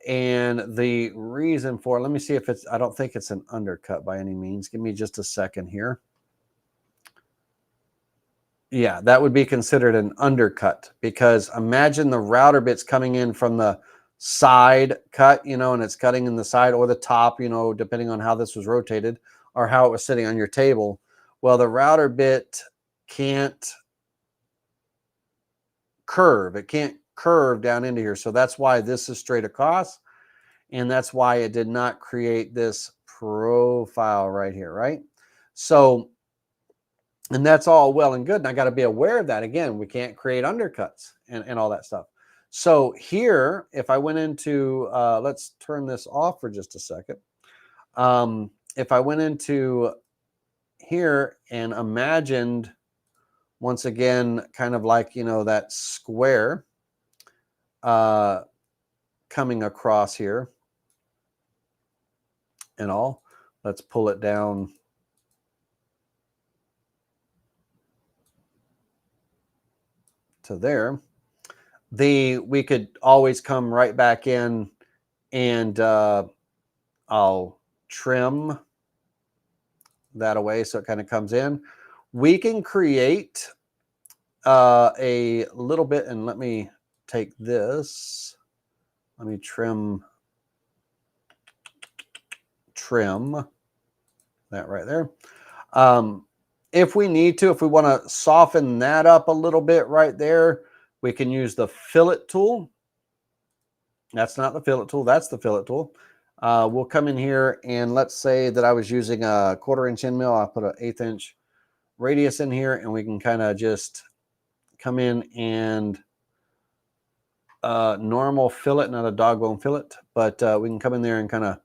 And the reason for, let me see if it's, I don't think it's an undercut by any means. Give me just a second here. Yeah, that would be considered an undercut, because imagine the router bits coming in from the side cut, you know, and it's cutting in the side or the top, you know, depending on how this was rotated or how it was sitting on your table. Well, the router bit can't curve. It can't curve down into here. So that's why this is straight across. And that's why it did not create this profile right here, right? So, and that's all well and good. And I got to be aware of that. Again, we can't create undercuts and all that stuff. So here, if I went into, let's turn this off for just a second. If I went into here and imagined, once again, kind of like, you know, that square coming across here and all, let's pull it down to there. We could always come right back in and I'll trim that away so it kind of comes in. We can create a little bit, and let me take this, let me trim that right there. If we need to, if we want to soften that up a little bit right there, we can use the fillet tool. That's not the fillet tool, that's the fillet tool. We'll come in here, and let's say that I was using a 1/4 inch end mill. I'll put an 1/8 inch radius in here, and we can kind of just come in and normal fillet, not a dog bone fillet, but we can come in there and kind of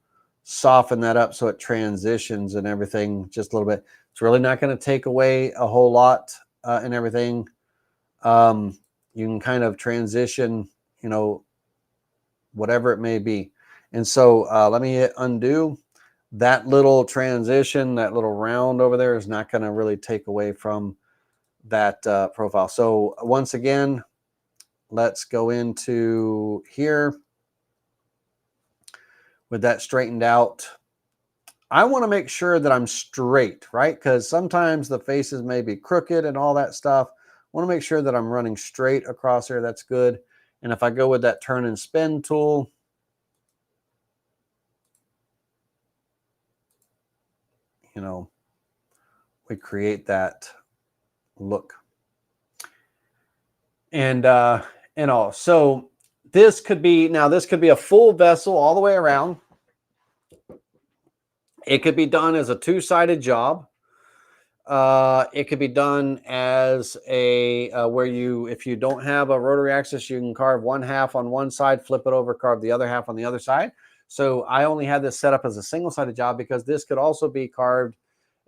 soften that up so it transitions and everything just a little bit. It's really not going to take away a whole lot and everything. You can kind of transition, you know, whatever it may be. And so let me hit undo. That little transition, that little round over there is not going to really take away from that profile. So once again, let's go into here with that straightened out. I want to make sure that I'm straight, right? Because sometimes the faces may be crooked and all that stuff. I want to make sure that I'm running straight across here. That's good. And if I go with that turn and spin tool, you know, we create that look. And all. So this could be, now this could be a full vessel all the way around. It could be done as a two-sided job. It could be done as a where you, if you don't have a rotary axis, you can carve one half on one side, flip it over, carve the other half on the other side. So I only had this set up as a single-sided job because this could also be carved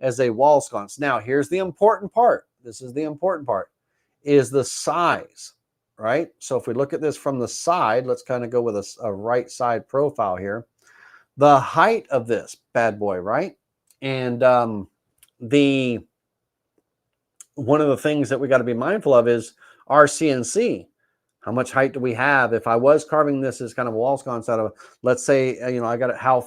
as a wall sconce. Now, here's the important part. This is the important part, is the size, right? So if we look at this from the side, let's kind of go with a right side profile here. The height of this bad boy, right? And one of the things that we got to be mindful of is our CNC. How much height do we have? If I was carving this as kind of a wall sconce out of, let's say, I got it, how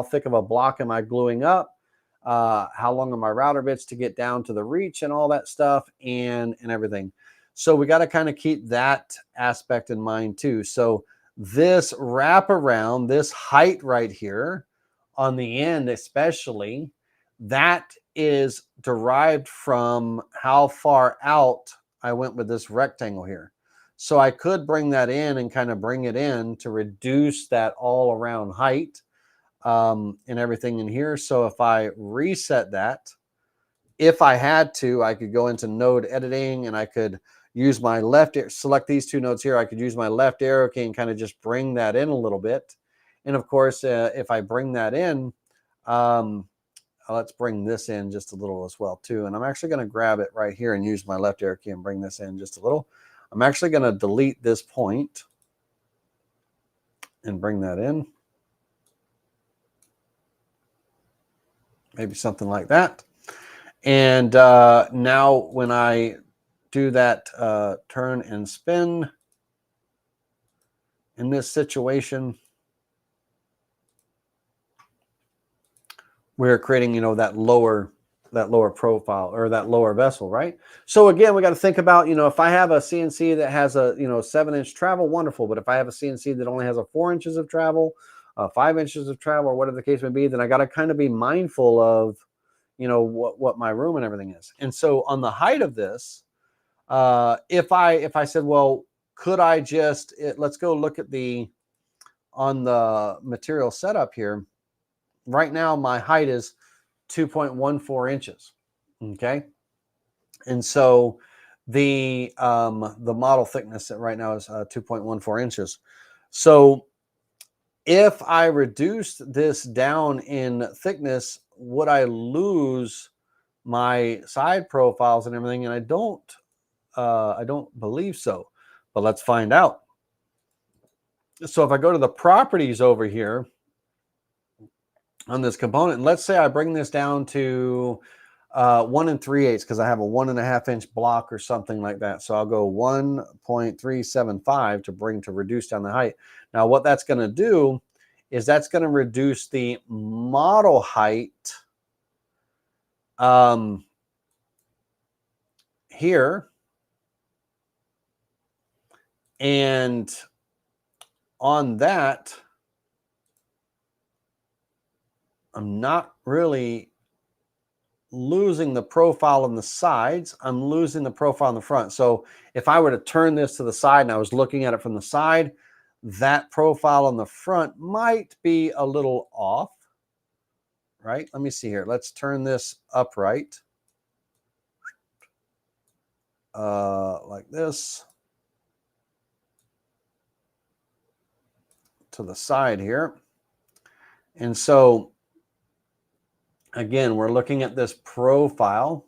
thick of a block am I gluing up? How long are my router bits to get down to the reach and all that stuff and everything. So we got to kind of keep that aspect in mind too. So this wraparound, this height right here on the end, especially, that is derived from how far out I went with this rectangle here. So I could bring that in and kind of bring it in to reduce that all around height and everything in here. So if I reset that, if I had to, I could go into node editing and I could use my left, select these two nodes here. I could use my left arrow key and kind of just bring that in a little bit. And of course, if I bring that in, let's bring this in just a little as well too. And I'm actually going to grab it right here and use my left arrow key and bring this in just a little. I'm actually going to delete this point and bring that in. Maybe something like that. And now when I do that turn and spin in this situation, we're creating, that lower profile or that lower vessel, right? So again, we got to think about, if I have a CNC that has a, 7-inch travel, wonderful. But if I have a CNC that only has a 4 inches of travel, 5 inches of travel, or whatever the case may be, then I got to kind of be mindful of, what my room and everything is. And so on the height of this, if I said, well, could I just, let's go look at on the material setup here. Right now, my height is 2.14 inches. Okay. And so the model thickness right now is 2.14 inches. So if I reduced this down in thickness, would I lose my side profiles and everything? And I don't believe so, but let's find out. So if I go to the properties over here on this component, and let's say I bring this down to 1 3/8 because I have a 1.5 inch block or something like that. So I'll go 1.375 to reduce down the height. Now what that's going to do is that's going to reduce the model height here, and on that, I'm not really losing the profile on the sides. I'm losing the profile in the front. So if I were to turn this to the side and I was looking at it from the side, that profile on the front might be a little off, right? Let me see here. Let's turn this upright like this to the side here. And so again, we're looking at this profile.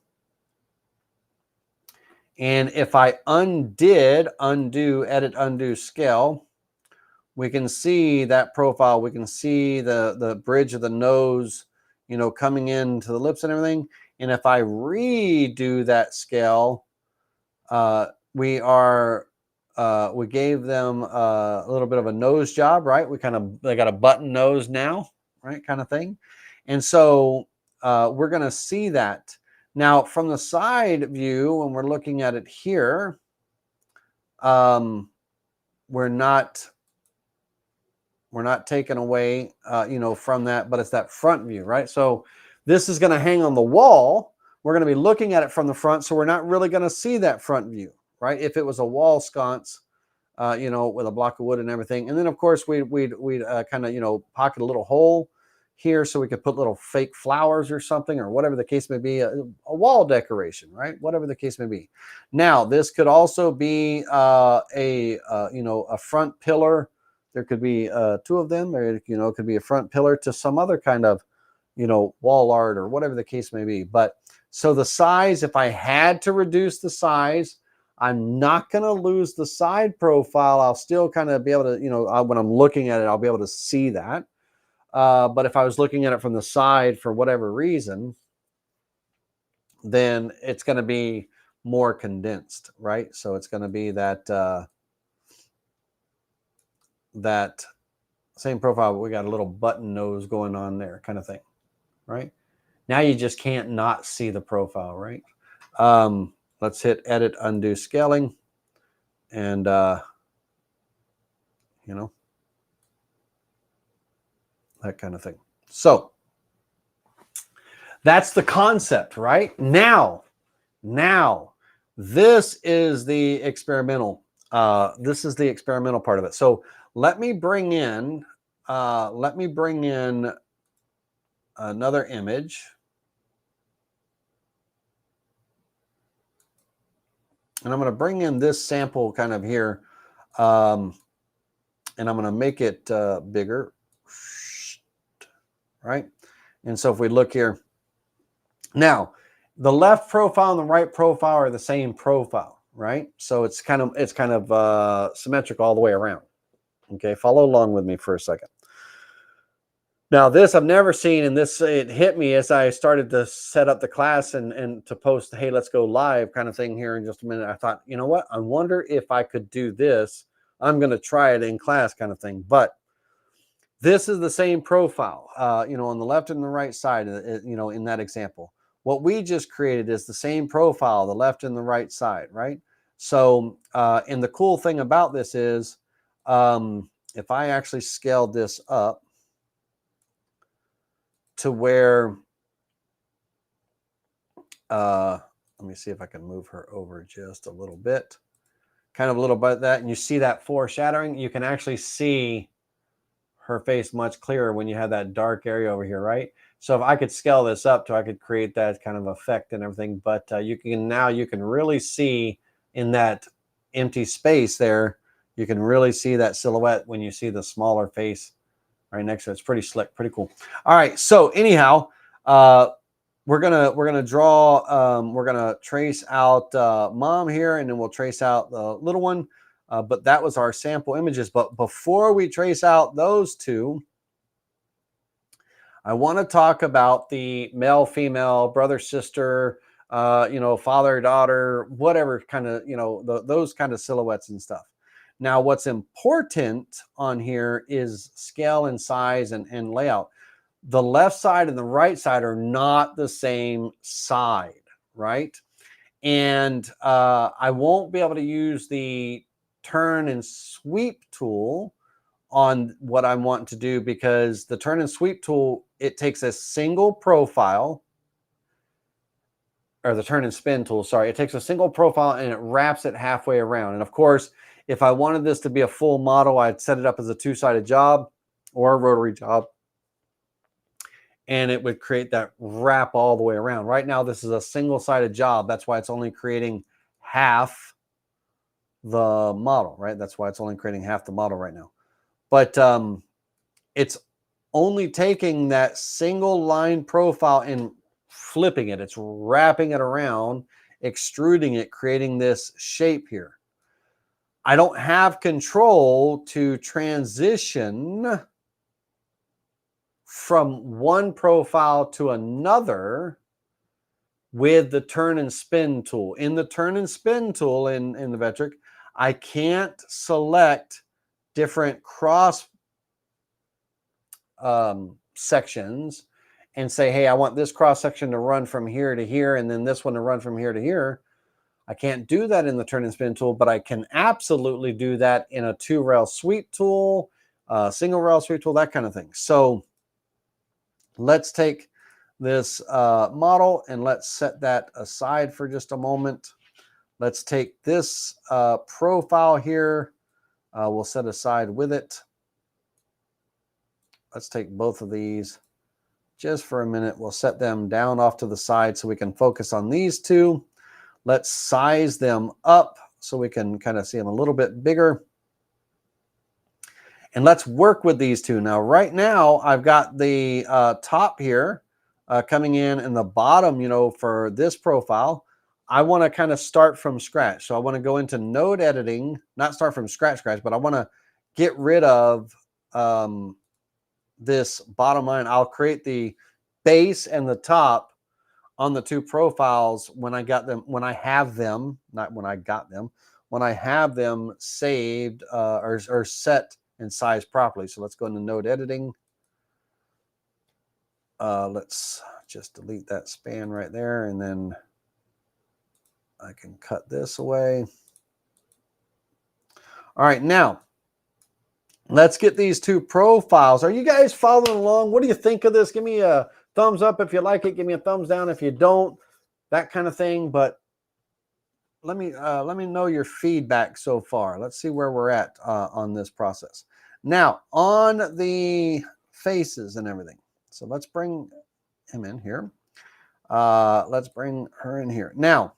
And if I edit, undo, scale, we can see that profile. We can see the bridge of the nose, coming into the lips and everything. And if I redo that scale, we gave them a little bit of a nose job, right? They got a button nose now, right? Kind of thing. And so we're going to see that. Now, from the side view, when we're looking at it here, we're not taken away, from that, but it's that front view, right? So this is going to hang on the wall. We're going to be looking at it from the front, so we're not really going to see that front view, right? If it was a wall sconce, with a block of wood and everything. And then, of course, we'd kind of, pocket a little hole here so we could put little fake flowers or something, or whatever the case may be, a wall decoration, right? Whatever the case may be. Now, this could also be a front pillar. There could be 2 of them. There, it could be a front pillar to some other kind of, wall art or whatever the case may be. But so the size, if I had to reduce the size, I'm not going to lose the side profile. I'll still kind of be able to, when I'm looking at it, I'll be able to see that. But if I was looking at it from the side for whatever reason, then it's going to be more condensed, right? So it's going to be that that same profile, but we got a little button nose going on there kind of thing, right? Now you just can't not see the profile, right? Let's hit edit, undo scaling, and you know, that kind of thing. So that's the concept, right? Now, this is the experimental. This is the experimental part of it. So let me bring in another image. And I'm going to bring in this sample kind of here. And I'm going to make it bigger. Right? And so if we look here, now the left profile and the right profile are the same profile, right? So it's kind of symmetric all the way around. Okay, follow along with me for a second. Now this I've never seen, and this it hit me as I started to set up the class and to post, hey, let's go live kind of thing here in just a minute. I thought, you know what? I wonder if I could do this. I'm going to try it in class kind of thing. But this is the same profile, you know, on the left and the right side, you know, in that example. What we just created is the same profile, the left and the right side, right? So, and the cool thing about this is, if I actually scaled this up to where, let me see if I can move her over just a little bit, kind of a little bit that, and you see that foreshadowing, you can actually see her face much clearer when you have that dark area over here, right? So if I could scale this up to, I could create that kind of effect and everything, but you can really see in that empty space there, you can really see that silhouette when you see the smaller face right next to it. It's pretty slick, pretty cool. All right, so anyhow, we're gonna draw, we're gonna trace out mom here, and then we'll trace out the little one. But that was our sample images. But before we trace out those two, I want to talk about the male, female, brother, sister, you know, father, daughter, whatever kind of, you know, those kind of silhouettes and stuff. Now, what's important on here is scale and size and layout. The left side and the right side are not the same side, right? And I won't be able to use the turn and sweep tool on what I want to do, because the turn and sweep tool, it takes a single profile, or the turn and spin tool, sorry, it takes a single profile and it wraps it halfway around. And of course, if I wanted this to be a full model, I'd set it up as a two-sided job or a rotary job, and it would create that wrap all the way around. Right now, this is a single-sided job. That's why it's only creating half the model, right? That's why it's only creating half the model right now. But it's only taking that single line profile and flipping it. It's wrapping it around, extruding it, creating this shape here. I don't have control to transition from one profile to another with the turn and spin tool. In the turn and spin tool in the Vectric, I can't select different cross sections and say, hey, I want this cross section to run from here to here, and then this one to run from here to here. I can't do that in the turn and spin tool, but I can absolutely do that in a two-rail sweep tool, single rail sweep tool, that kind of thing. So let's take this model and let's set that aside for just a moment. Let's take this profile here. We'll set aside with it. Let's take both of these just for a minute. We'll set them down off to the side so we can focus on these two. Let's size them up so we can kind of see them a little bit bigger. And let's work with these two. Now, right now, I've got the top here coming in, and the bottom, you know, for this profile. I want to kind of start from scratch. So I want to go into node editing, not start from scratch, but I want to get rid of this bottom line. I'll create the base and the top on the two profiles when I got them, when I have them, not when I got them, when I have them saved or set and size properly. So let's go into node editing. Let's just delete that span right there, and then I can cut this away. All right, now let's get these two profiles. Are you guys following along? What do you think of this? Give me a thumbs up if you like it. Give me a thumbs down if you don't. That kind of thing. But let me know your feedback so far. Let's see where we're at on this process. Now, on the faces and everything. So let's bring him in here. Let's bring her in here. Now,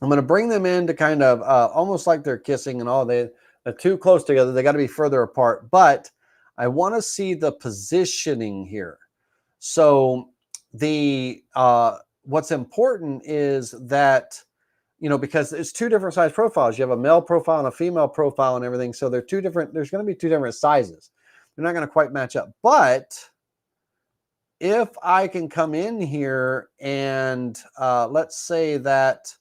I'm going to bring them in to kind of almost like they're kissing and all. They're too close together. They got to be further apart. But I want to see the positioning here. So the what's important is that, because it's two different size profiles. You have a male profile and a female profile and everything. So they're two different. There's going to be two different sizes. They're not going to quite match up. But if I can come in here and let's say that,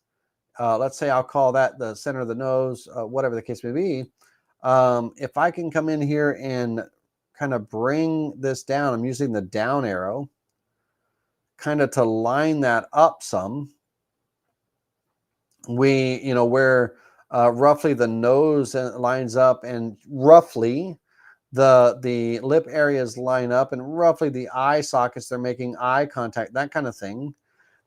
let's say I'll call that the center of the nose, whatever the case may be. If I can come in here and kind of bring this down, I'm using the down arrow kind of to line that up some. Where roughly the nose lines up and roughly the lip areas line up and roughly the eye sockets, they're making eye contact, that kind of thing.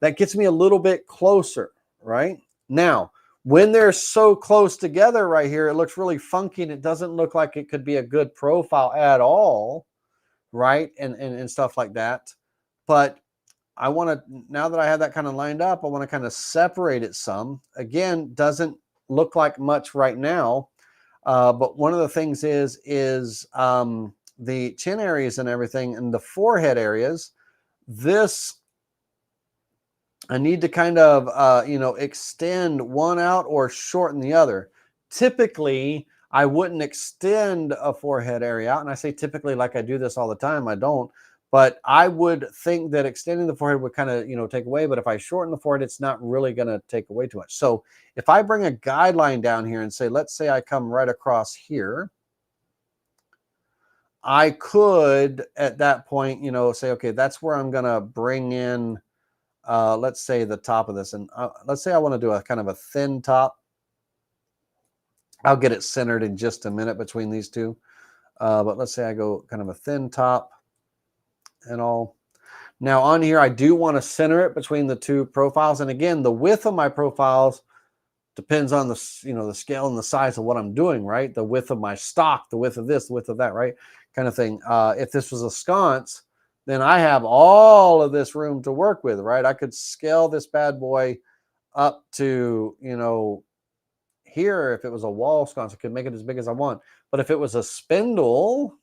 That gets me a little bit closer, right? Now, when they're so close together right here, it looks really funky and it doesn't look like it could be a good profile at all, right? And stuff like that. But I want to, now that I have that kind of lined up, I want to kind of separate it some. Again, doesn't look like much right now. But one of the things is the chin areas and everything and the forehead areas, this, I need to kind of, extend one out or shorten the other. Typically, I wouldn't extend a forehead area out. And I say typically like I do this all the time. I don't. But I would think that extending the forehead would kind of, take away. But if I shorten the forehead, it's not really going to take away too much. So if I bring a guideline down here and say, let's say I come right across here, I could at that point, say, okay, that's where I'm going to bring in, let's say the top of this. And let's say I want to do a kind of a thin top. I'll get it centered in just a minute between these two. But let's say I go kind of a thin top and all. Now on here, I do want to center it between the two profiles. And again, the width of my profiles depends on the scale and the size of what I'm doing, right? The width of my stock, the width of this, the width of that, right? Kind of thing. If this was a sconce, then I have all of this room to work with, right? I could scale this bad boy up to, here. If it was a wall sconce, I could make it as big as I want. But if it was a spindle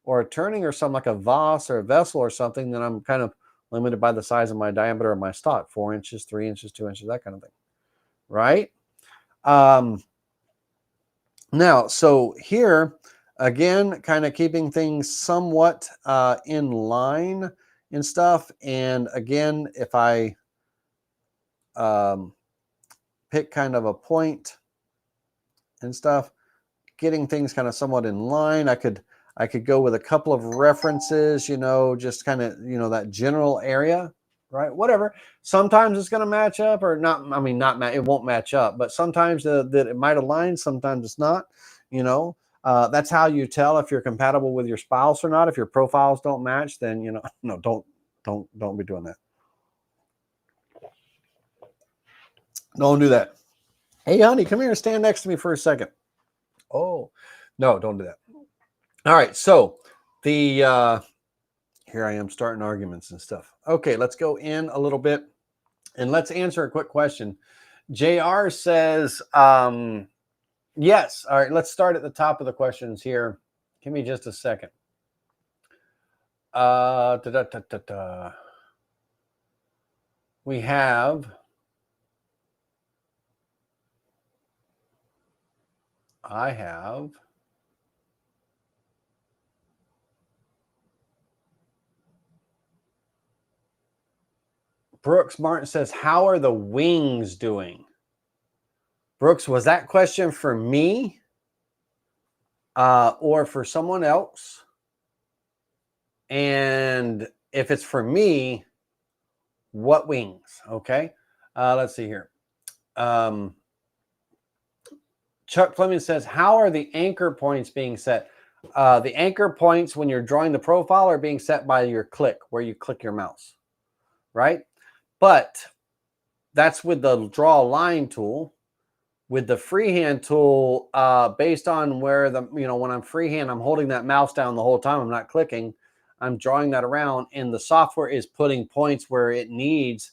or a turning or something like a vase or a vessel or something, then I'm kind of limited by the size of my diameter of my stock, 4 inches, 3 inches, 2 inches, that kind of thing, right? Now, so here, again, kind of keeping things somewhat in line and stuff. And again, if I pick kind of a point and stuff, getting things kind of somewhat in line, I could go with a couple of references, just kind of, that general area, right? Whatever. Sometimes it's going to match up or not. I mean, it won't match up, but sometimes that it might align. Sometimes it's not, that's how you tell if you're compatible with your spouse or not. If your profiles don't match, then, no, don't be doing that. Don't do that. Hey, honey, come here and stand next to me for a second. Oh, no, don't do that. All right, so the here I am starting arguments and stuff. Okay, let's go in a little bit and let's answer a quick question. JR says, yes. All right, let's start at the top of the questions here. Give me just a second. We have Brooks Martin says, how are the wings doing? Brooks, was that question for me? or for someone else. And if it's for me, what wings? Okay. Let's see here. Chuck Fleming says, how are the anchor points being set? The anchor points when you're drawing the profile are being set by your click, where you click your mouse, right? But that's with the draw line tool. With the freehand tool, based on where when I'm freehand, I'm holding that mouse down the whole time. I'm not clicking. I'm drawing that around, and the software is putting points where it needs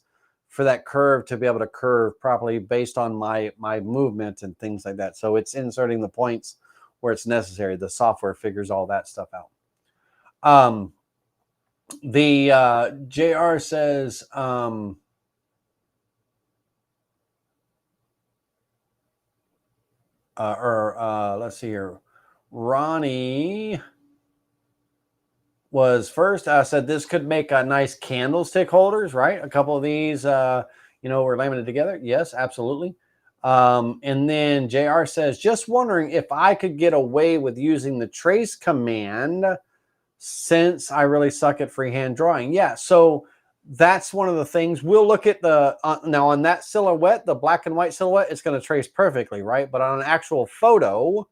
for that curve to be able to curve properly based on my movement and things like that. So it's inserting the points where it's necessary. The software figures all that stuff out. The JR says, let's see here. Ronnie was first. Said this could make a nice candlestick holders, right? A couple of these, were laminated together. Yes, absolutely. And then JR says, just wondering if I could get away with using the trace command since I really suck at freehand drawing. Yeah, so that's one of the things. We'll look at the now on that silhouette, the black and white silhouette, it's going to trace perfectly, right? But on an actual photo,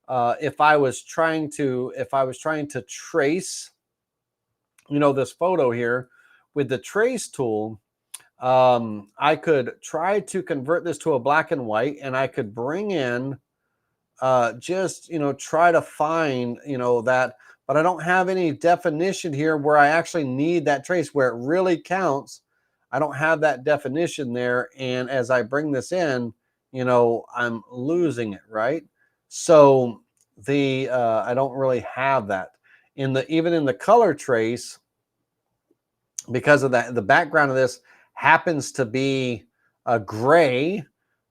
if I was trying to trace, this photo here with the trace tool, I could try to convert this to a black and white, and I could bring in try to find that, but I don't have any definition here where I actually need that trace where it really counts. I don't have that definition there, and as I bring this in, I'm losing it, right? So I don't really have that even in the color trace, because of that. The background of this happens to be a gray,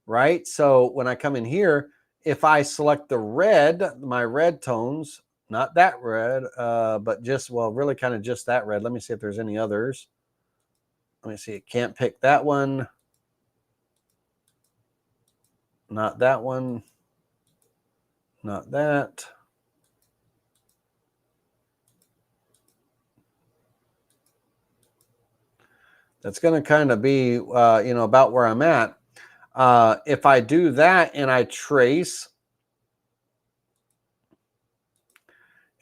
right? So when I come in here, if I select the red, my red tones, not that red, but really kind of just that red. Let me see if there's any others. Let me see. It can't pick that one. Not that one. Not that. That's going to kind of be, about where I'm at. If I do that and I trace,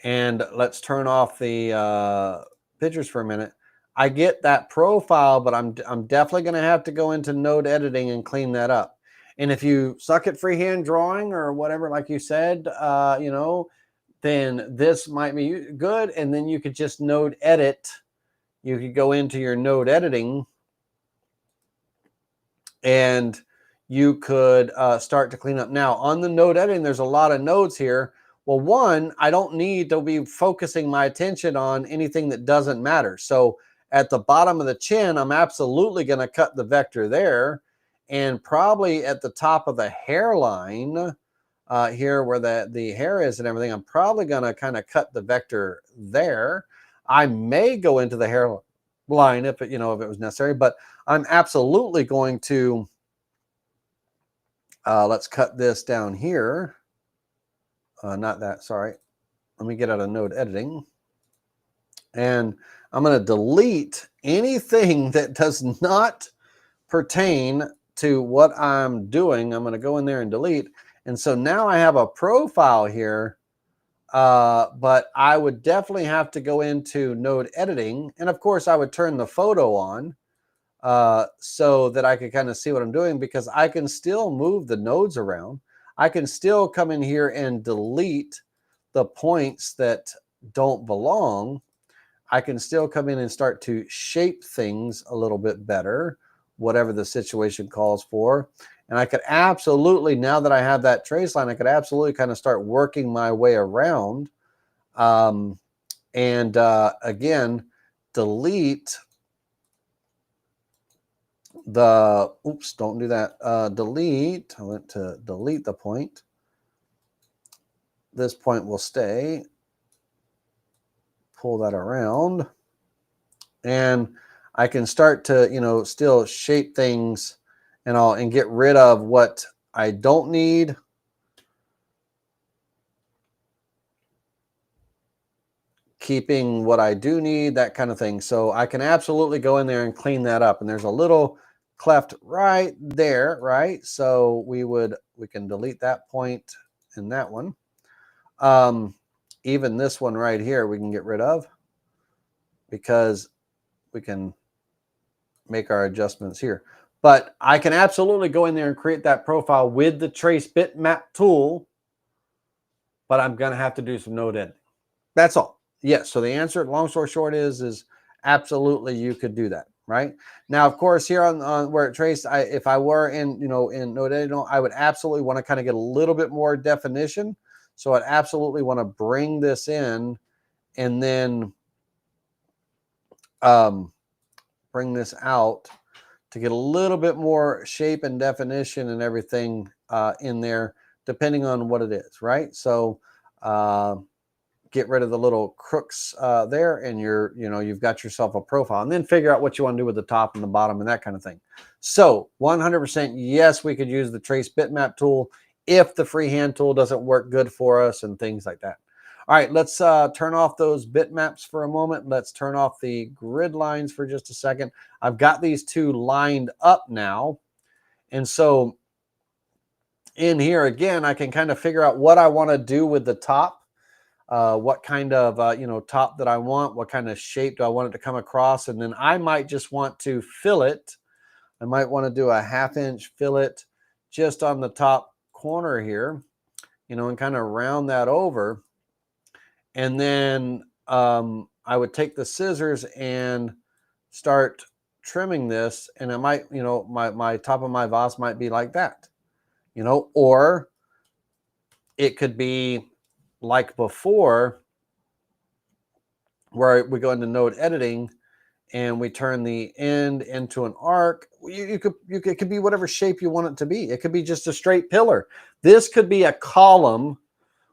and let's turn off the pictures for a minute, I get that profile, but I'm definitely going to have to go into node editing and clean that up. And if you suck at freehand drawing or whatever, like you said, then this might be good. And then you could just node edit. You could go into your node editing, and you could start to clean up. Now, on the node editing, there's a lot of nodes here. Well, one, I don't need to be focusing my attention on anything that doesn't matter. So at the bottom of the chin, I'm absolutely going to cut the vector there. And probably at the top of the hairline, here where the hair is and everything, I'm probably going to kind of cut the vector there. I may go into the hairline if it was necessary, but I'm absolutely going to, let's cut this down here. Not that, sorry. Let me get out of node editing. And I'm going to delete anything that does not pertain to what I'm doing. I'm going to go in there and delete. And so now I have a profile here, but I would definitely have to go into node editing. And of course, I would turn the photo on so that I could kind of see what I'm doing, because I can still move the nodes around. I can still come in here and delete the points that don't belong. I can still come in and start to shape things a little bit better, whatever the situation calls for. And I could absolutely, now that I have that trace line, I could absolutely kind of start working my way around. Again, delete the, oops, don't do that. Delete, I went to delete the point. This point will stay. Pull that around. And I can start to, still shape things and get rid of what I don't need. keeping what I do need, that kind of thing. So I can absolutely go in there and clean that up. And there's a little cleft right there, right? So we can delete that point in that one. Even this one right here, we can get rid of, because we can make our adjustments here. But I can absolutely go in there and create that profile with the Trace Bitmap tool, but I'm going to have to do some node editing. That's all. Yes. So the answer, long story short, is absolutely you could do that, right? Now, of course, here on where it traced, if I were in node editing, I would absolutely want to kind of get a little bit more definition. So I'd absolutely want to bring this in and then bring this out to get a little bit more shape and definition and everything in there, depending on what it is, right? So get rid of the little crooks there, and you've got yourself a profile, and then figure out what you want to do with the top and the bottom and that kind of thing. So 100% yes, we could use the Trace Bitmap tool if the freehand tool doesn't work good for us and things like that. All right, let's turn off those bitmaps for a moment. Let's turn off the grid lines for just a second. I've got these two lined up now. And so in here, again, I can kind of figure out what I want to do with the top, what kind of, top that I want, what kind of shape do I want it to come across. And then I might just want to fillet. I might want to do a 1/2 inch fillet just on the top corner here, and kind of round that over. And then I would take the scissors and start trimming this, and it might, my top of my vase might be like that, or it could be like before, where we go into node editing and we turn the end into an arc. It could be whatever shape you want it to be. It could be just a straight pillar. This could be a column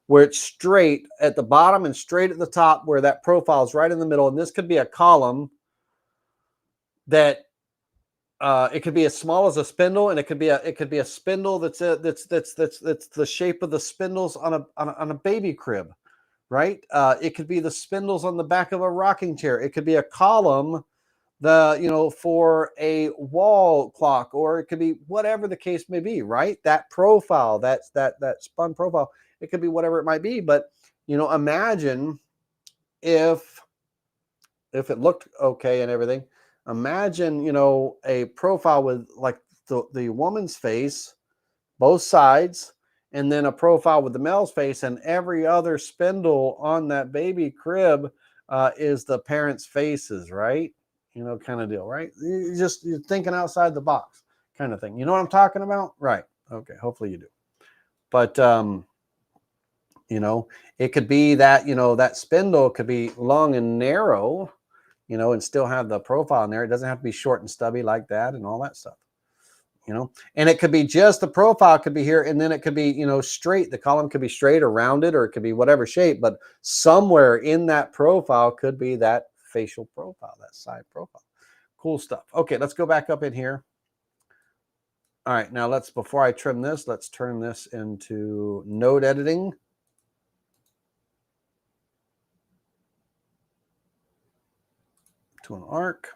where it's straight at the bottom and straight at the top, where that profile is right in the middle. And this could be a column that it could be as small as a spindle, and it could be a spindle that's the shape of the spindles on a baby crib, right? It could be the spindles on the back of a rocking chair. It could be a column for a wall clock, or it could be whatever the case may be, right? That profile, that spun profile, it could be whatever it might be. But imagine if it looked okay and everything. Imagine a profile with like the woman's face, both sides, and then a profile with the male's face, and every other spindle on that baby crib is the parents' faces, right? Kind of deal, right? You're thinking outside the box kind of thing. You know what I'm talking about? Right. Okay. Hopefully you do. But, it could be that, that spindle could be long and narrow, and still have the profile in there. It doesn't have to be short and stubby like that and all that stuff, and it could be just the profile could be here, and then it could be, straight. The column could be straight or rounded, or it could be whatever shape, but somewhere in that profile could be that facial profile, that side profile. Cool stuff. Okay, let's go back up in here. All right, now before I trim this, let's turn this into node editing. To an arc.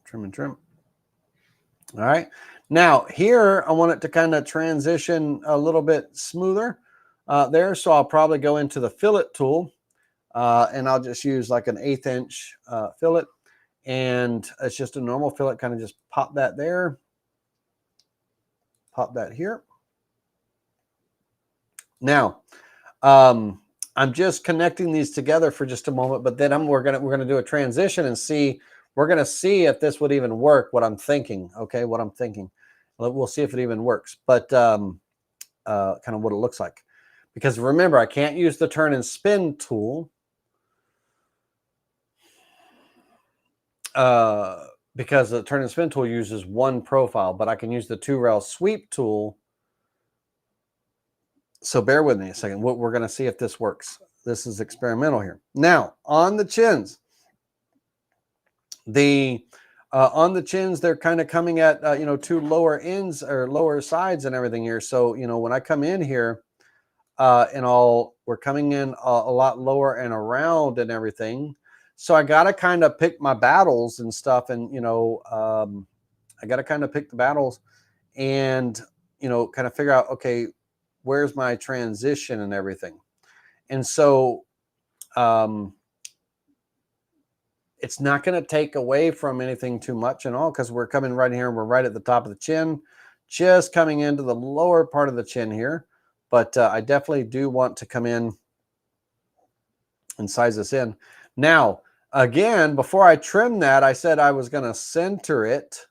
Trim and trim. All right. Now here, I want it to kind of transition a little bit smoother there. So I'll probably go into the fillet tool and I'll just use like an 1/8 inch fillet. And it's just a normal fillet, kind of just pop that there. Pop that here. Now, I'm just connecting these together for just a moment, but then we're gonna do a transition and see. We're gonna see if this would even work. What I'm thinking, okay, what I'm thinking. We'll see if it even works, but kind of what it looks like. Because remember, I can't use the turn and spin tool because the turn and spin tool uses one profile, but I can use the 2-rail sweep tool. So bear with me a second. We're going to see if this works. This is experimental here. Now, on the chins, they're kind of coming at, two lower ends or lower sides and everything here. So, when I come in here, we're coming in a lot lower and around and everything. So I got to kind of pick my battles and stuff. And, I got to kind of pick the battles and, kind of figure out, okay, where's my transition and everything. And so, it's not going to take away from anything too much and all, because we're coming right here and we're right at the top of the chin, just coming into the lower part of the chin here. But I definitely do want to come in and size this in. Now, again, before I trim that, I said I was going to center it.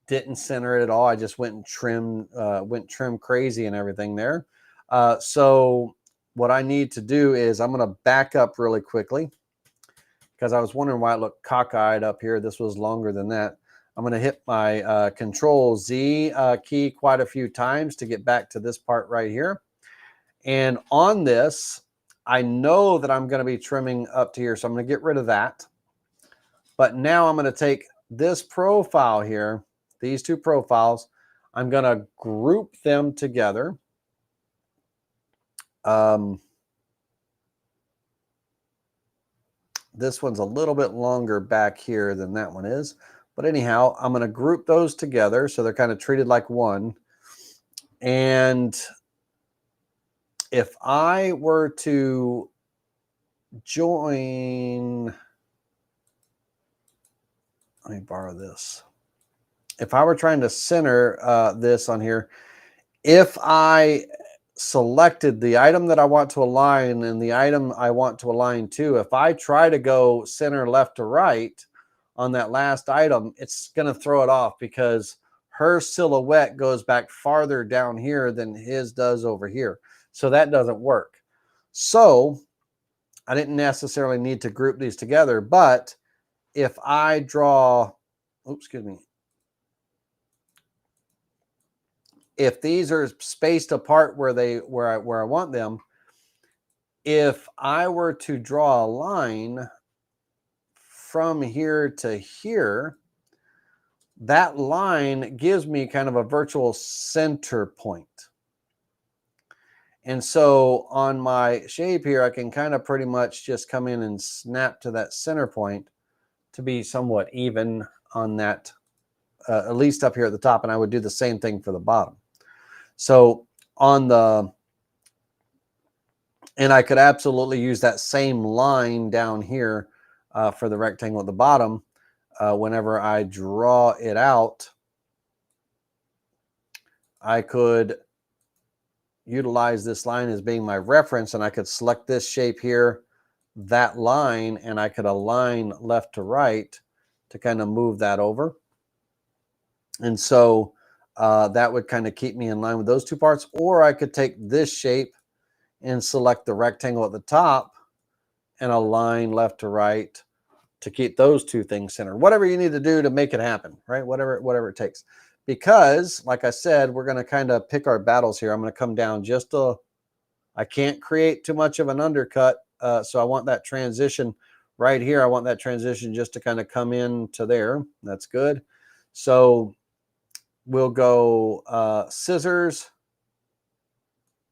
Didn't center it at all. I just went and trim crazy and everything there. So what I need to do is I'm going to back up really quickly, because I was wondering why it looked cockeyed up here. This was longer than that. I'm going to hit my Control Z key quite a few times to get back to this part right here. And on this, I know that I'm going to be trimming up to here, so I'm going to get rid of that. But now I'm going to take this profile here, these two profiles, I'm going to group them together. This one's a little bit longer back here than that one is. But anyhow, I'm going to group those together so they're kind of treated like one. And if I were to join, let me borrow this. If I were trying to center this on here, if I selected the item that I want to align and the item I want to align to, if I try to go center left to right on that last item, it's going to throw it off, because her silhouette goes back farther down here than his does over here. So that doesn't work. So I didn't necessarily need to group these together, but if I draw, if these are spaced apart where I want them, if I were to draw a line from here to here, that line gives me kind of a virtual center point. And so on my shape here, I can kind of pretty much just come in and snap to that center point to be somewhat even on that, at least up here at the top. And I would do the same thing for the bottom. So on the, and I could absolutely use that same line down here for the rectangle at the bottom. Whenever I draw it out, I could utilize this line as being my reference, and I could select this shape here, that line, and I could align left to right to kind of move that over. And so that would kind of keep me in line with those two parts. Or I could take this shape and select the rectangle at the top and align left to right to keep those two things centered. Whatever you need to do to make it happen, right? Whatever it takes. Because, like I said, we're going to kind of pick our battles here. I'm going to come down just I can't create too much of an undercut. So I want that transition right here. I want that transition just to kind of come into there. That's good. So we'll go scissors,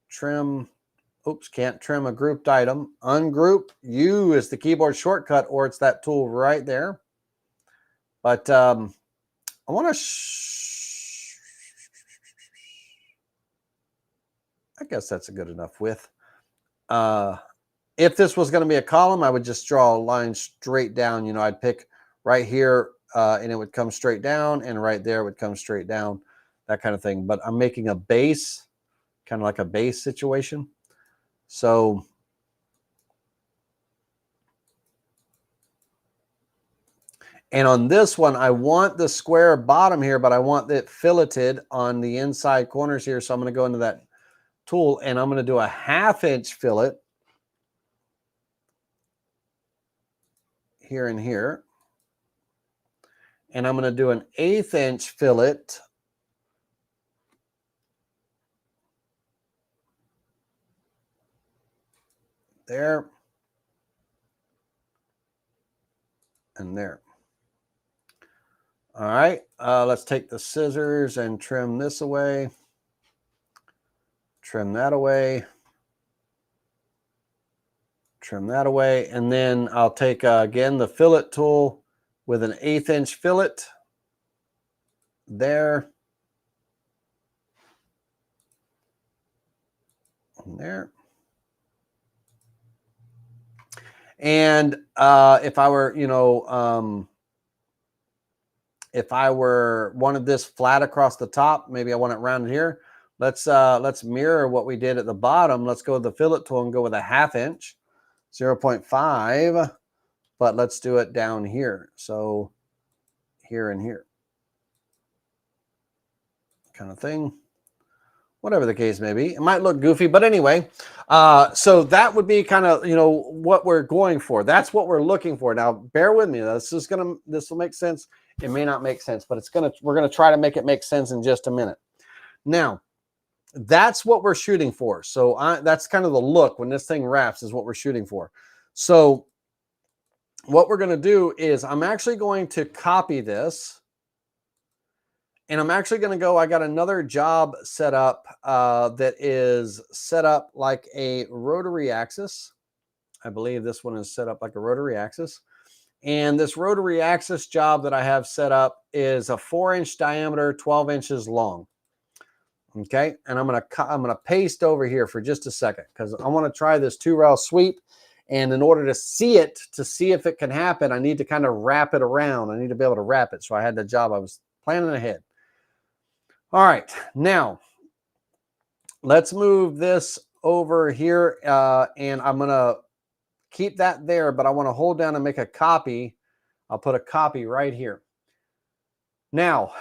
trim. Oops, can't trim a grouped item. Ungroup. U is the keyboard shortcut, or it's that tool right there. But I want to, I guess that's a good enough width. If this was going to be a column, I would just draw a line straight down. You know, I'd pick right here and it would come straight down, and right there would come straight down, that kind of thing. But I'm making a base, kind of like a base situation. So and on this one, I want the square bottom here, but I want it filleted on the inside corners here. So I'm going to go into that tool and I'm going to do a 1/2 inch fillet here and here. And I'm going to do an 1/8 inch fillet there and there. All right, let's take the scissors and trim this away. Trim that away. Trim that away. And then I'll take, again, the fillet tool with an 1/8 inch fillet there. And there. And if I were, if I wanted this flat across the top, maybe I want it rounded here. Let's mirror what we did at the bottom. Let's go with the fillet tool and go with a 1/2 inch, 0.5, but let's do it down here. So here and here, kind of thing. Whatever the case may be, it might look goofy, but anyway, so that would be kind of, what we're going for. That's what we're looking for. Now, bear with me. This will make sense. It may not make sense, but we're gonna try to make it make sense in just a minute. Now, that's what we're shooting for. So that's kind of the look when this thing wraps is what we're shooting for. So what we're gonna do is I'm actually going to copy this. And I'm actually going to go, I got another job set up that is set up like a rotary axis. I believe this one is set up like a rotary axis. And this rotary axis job that I have set up is a 4-inch diameter, 12 inches long. Okay. And I'm going to paste over here for just a second because I want to try this 2-rail sweep. And in order to see it, to see if it can happen, I need to kind of wrap it around. I need to be able to wrap it. So I had the job, I was planning ahead. All right, now let's move this over here, and I'm gonna keep that there, but I want to hold down and make a copy. I'll put a copy right here. Now,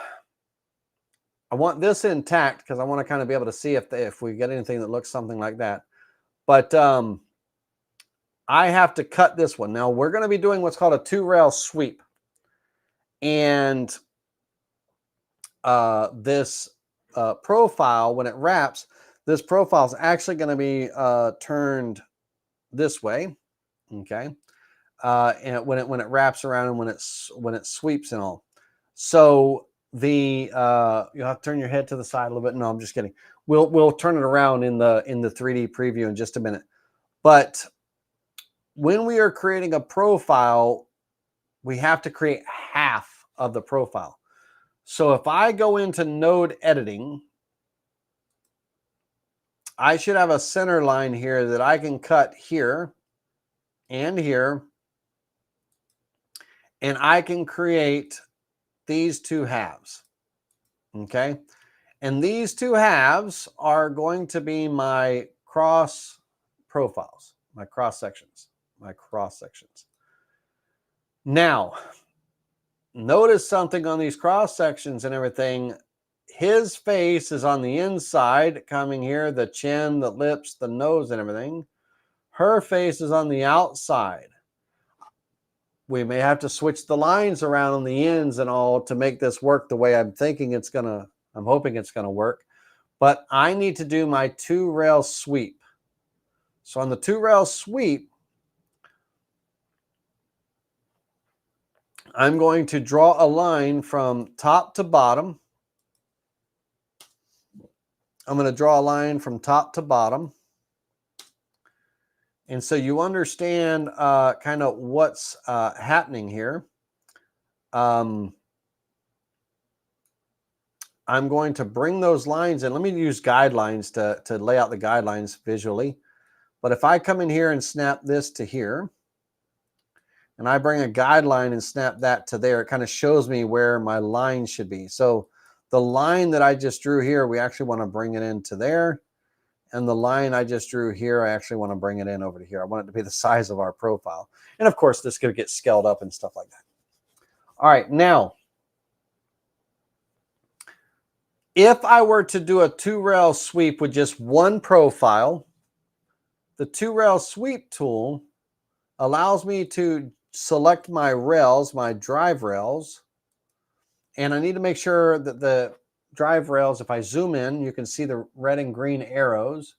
I want this intact because I want to kind of be able to see if we get anything that looks something like that. But I have to cut this one. Now, we're going to be doing what's called a 2-rail sweep. And this profile, when it wraps, this profile is actually going to be turned this way, okay? And when it wraps around and when it sweeps and all. So you'll have to turn your head to the side a little bit. No, I'm just kidding. We'll turn it around in the 3D preview in just a minute. But when we are creating a profile, we have to create half of the profile. So if I go into node editing, I should have a center line here that I can cut here and here. And I can create these 2 halves. Okay. And these 2 halves are going to be my cross profiles, my cross sections. Now, notice something on these cross sections and everything. His face is on the inside, coming here, the chin, the lips, the nose, and everything. Her face is on the outside. We may have to switch the lines around on the ends and all to make this work the way I'm hoping it's gonna work. But I need to do my 2-rail sweep. So on the 2-rail sweep, I'm going to draw a line from top to bottom. I'm going to draw a line from top to bottom. And so you understand kind of what's happening here. I'm going to bring those lines in. Let me use guidelines to lay out the guidelines visually. But if I come in here and snap this to here, and I bring a guideline and snap that to there, it kind of shows me where my line should be. So the line that I just drew here, we actually want to bring it into there. And the line I just drew here, I actually want to bring it in over to here. I want it to be the size of our profile. And of course, this could get scaled up and stuff like that. All right, now, if I were to do a 2-rail sweep with just one profile, the 2-rail sweep tool allows me to select my rails, my drive rails, and I need to make sure that the drive rails, if I zoom in, you can see the red and green arrows.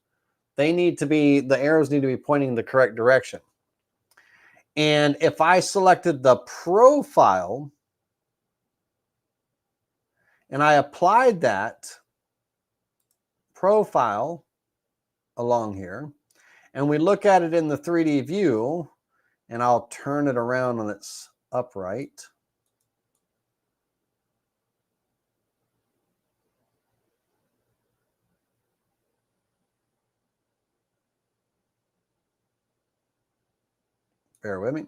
The arrows need to be pointing in the correct direction. And if I selected the profile and I applied that profile along here, and we look at it in the 3D view, and I'll turn it around on its upright. Bear with me.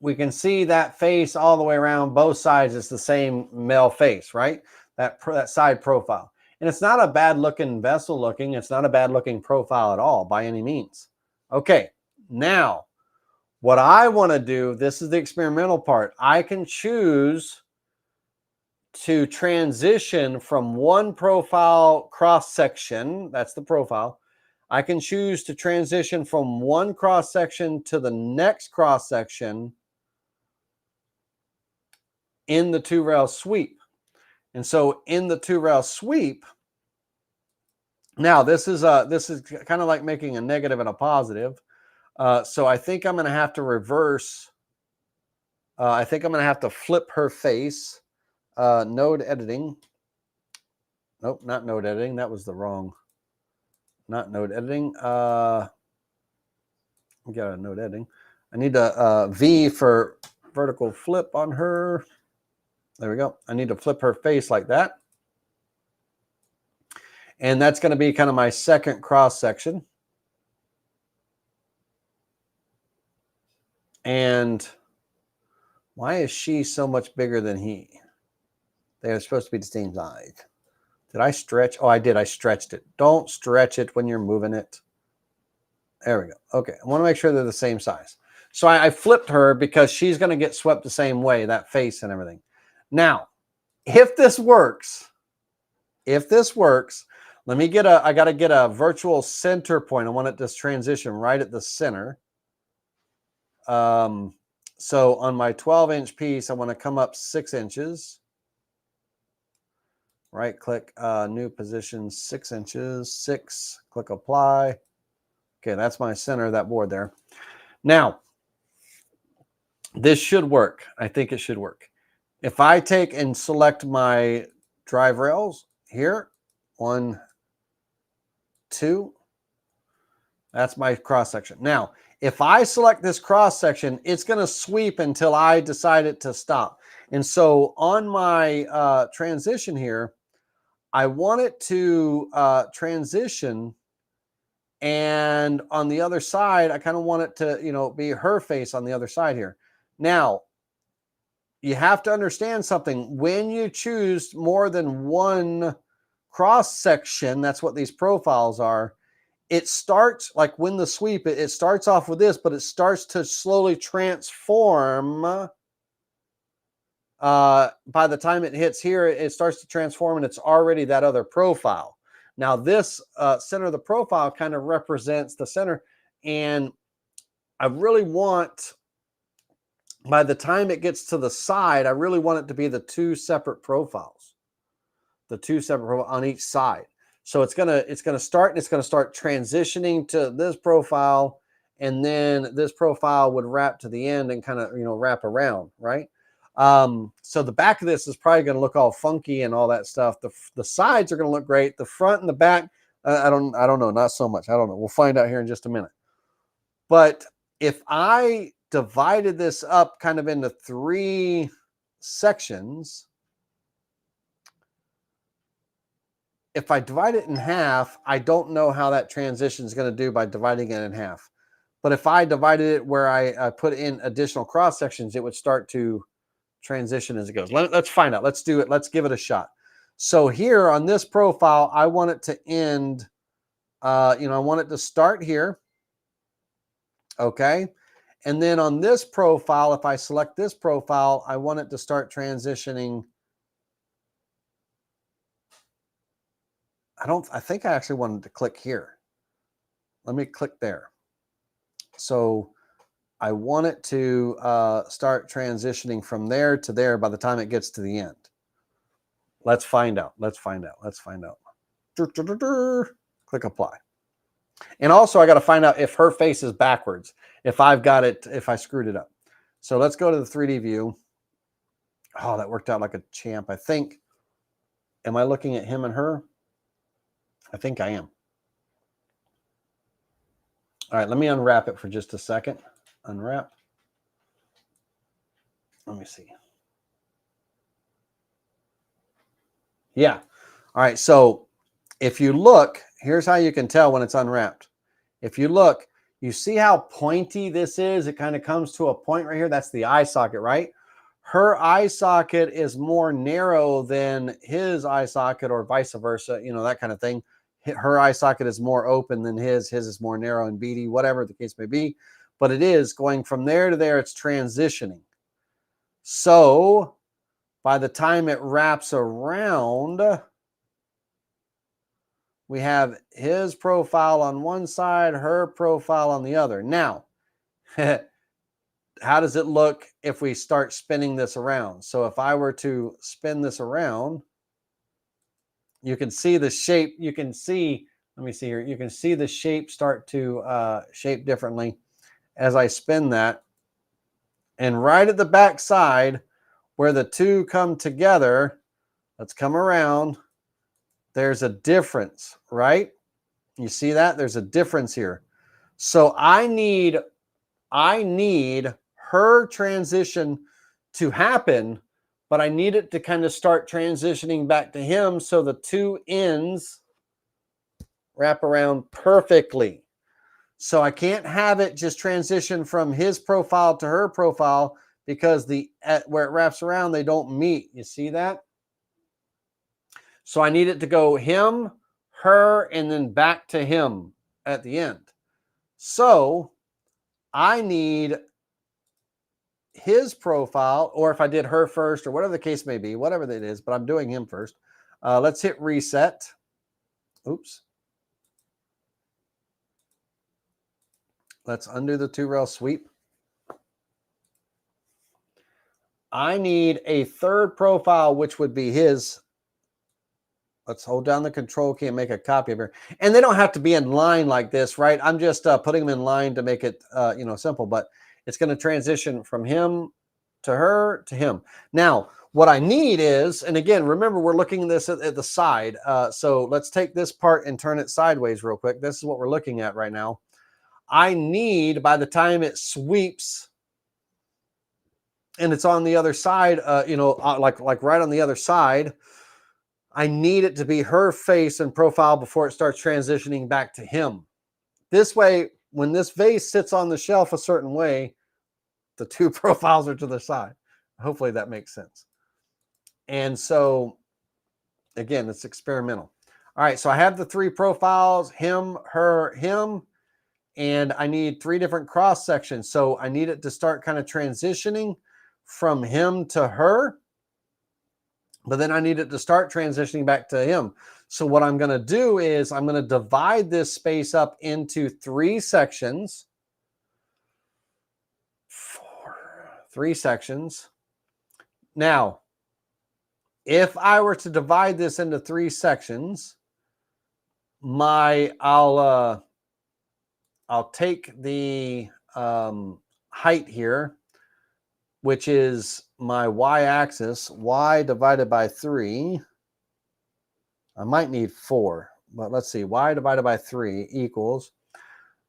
We can see that face all the way around both sides. It's the same male face, right? That side profile. And it's not a bad looking vessel looking. It's not a bad looking profile at all by any means. Okay, now what I want to do, this is the experimental part. I can choose to transition from one profile cross section. That's the profile. I can choose to transition from one cross section to the next cross section in the 2-rail sweep. And so in the 2-rail sweep, now this is kind of like making a negative and a positive. So I think I'm going to have to reverse. I think I'm going to have to flip her face. Node editing. Nope, not node editing. That was the wrong. Not node editing. We got a node editing. I need a V for vertical flip on her. There we go. I need to flip her face like that. And that's going to be kind of my second cross section. And why is she so much bigger than he? They are supposed to be the same size. Did I stretch? Oh, I did. I stretched it. Don't stretch it when you're moving it. There we go. Okay. I want to make sure they're the same size. So I flipped her because she's going to get swept the same way, that face and everything. Now, if this works, let me get I got to get a virtual center point. I want it to transition right at the center. So on my 12-inch piece, I want to come up 6 inches. Right click, new position, 6 inches, 6, click apply. Okay, that's my center of that board there. Now, this should work. I think it should work. If I take and select my drive rails here, 1, 2, that's my cross section. Now, if I select this cross section, it's going to sweep until I decide it to stop. And so on my transition here, I want it to transition, and on the other side, I kind of want it to, be her face on the other side here. Now, you have to understand something. When you choose more than one cross section, that's what these profiles are. It starts like when the sweep, it starts off with this, but it starts to slowly transform. By the time it hits here, it starts to transform, and it's already that other profile. Now, this center of the profile kind of represents the center, and I really want, by the time it gets to the side, I really want it to be the 2 separate profiles, on each side. So it's gonna start, and it's gonna start transitioning to this profile, and then this profile would wrap to the end and kind of wrap around, right? So the back of this is probably going to look all funky and all that stuff. The sides are going to look great. The front and the back, I don't know, not so much. I don't know. We'll find out here in just a minute. But if I divided this up kind of into 3 sections, if I divide it in half, I don't know how that transition is going to do by dividing it in half. But if I divided it where I put in additional cross sections, it would start to transition as it goes. Let's find out. Let's do it. Let's give it a shot. So here on this profile, I want it to end, I want it to start here. Okay. And then on this profile, if I select this profile, I want it to start transitioning. I think I actually wanted to click here. Let me click there. So I want it to start transitioning from there to there by the time it gets to the end. Let's find out. Click apply. And also I got to find out if her face is backwards, if I screwed it up. So let's go to the 3D view. Oh, that worked out like a champ, I think. Am I looking at him and her? I think I am. All right, let me unwrap it for just a second. Unwrap. Let me see. Yeah. All right, so if you look, here's how you can tell when it's unwrapped. If you look, you see how pointy this is? It kind of comes to a point right here. That's the eye socket, right? Her eye socket is more narrow than his eye socket, or vice versa, you know, that kind of thing. Her eye socket is more open than his. His is more narrow and beady, whatever the case may be. But it is going from there to there, it's transitioning. So by the time it wraps around, we have his profile on one side, her profile on the other. Now, how does it look if we start spinning this around? So if I were to spin this around, you can see the shape. You can see, let me see here. You can see the shape start to shape differently as I spin that. And right at the back side where the two come together, let's come around. There's a difference, right? You see that? There's a difference here. So I need her transition to happen, but I need it to kind of start transitioning back to him so the two ends wrap around perfectly. So I can't have it just transition from his profile to her profile, because where it wraps around, they don't meet. You see that? So I need it to go him, her, and then back to him at the end. So I need his profile, or if I did her first, or whatever the case may be, whatever that is, but I'm doing him first. Let's hit reset. Oops. Let's undo the 2-rail sweep. I need a third profile, which would be his. Let's hold down the control key and make a copy of her. And they don't have to be in line like this, right? I'm just putting them in line to make it, simple, but it's going to transition from him to her to him. Now, what I need is, and again, remember, we're looking at this at the side. So let's take this part and turn it sideways real quick. This is what we're looking at right now. I need, by the time it sweeps and it's on the other side, like right on the other side, I need it to be her face and profile before it starts transitioning back to him. This way, when this vase sits on the shelf a certain way, the two profiles are to the side. Hopefully that makes sense. And so, again, it's experimental. All right, so I have the three profiles, him, her, him, and I need 3 different cross sections. So I need it to start kind of transitioning from him to her, but then I need it to start transitioning back to him. So what I'm going to do is I'm going to divide this space up into 3 sections. 3 sections. Now, if I were to divide this into 3 sections, I'll take the height here, which is my y-axis, y divided by 3. I might need 4, but let's see. Y divided by 3 equals.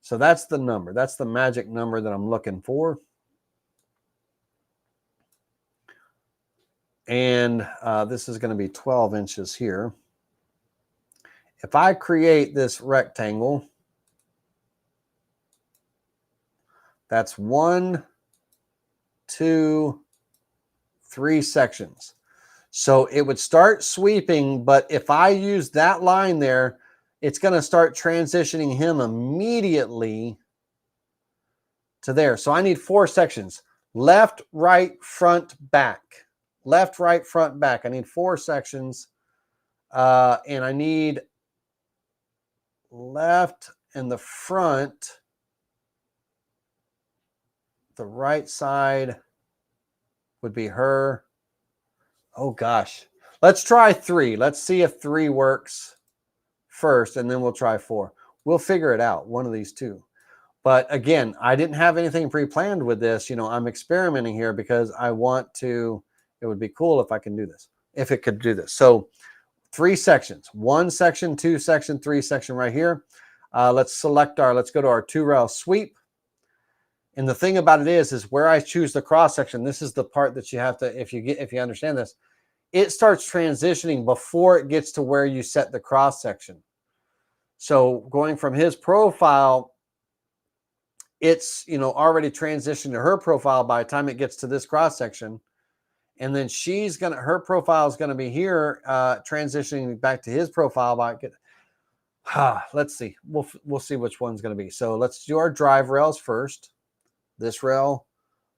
So that's the number. That's the magic number that I'm looking for. And this is going to be 12 inches here. If I create this rectangle, that's 1, 2, 3 sections. So it would start sweeping, but if I use that line there, it's going to start transitioning him immediately to there. So I need 4 sections. Left, right, front, back. Left, right, front, back. I need 4 sections. And I need left in the front. The right side would be her. Oh, gosh. Let's try 3. Let's see if 3 works first, and then we'll try 4. We'll figure it out, one of these two. But again, I didn't have anything pre-planned with this. I'm experimenting here because I want to, it would be cool if I can do this, if it could do this. So 3 sections, 1 section, 2 section, 3 section right here. Let's go to our 2-rail sweep. And the thing about it is where I choose the cross section, this is the part that you have to, if you understand this, it starts transitioning before it gets to where you set the cross section. So going from his profile, it's, already transitioned to her profile by the time it gets to this cross section. And then her profile is going to be here, transitioning back to his profile by let's see. We'll see which one's going to be. So let's do our drive rails first. This rail,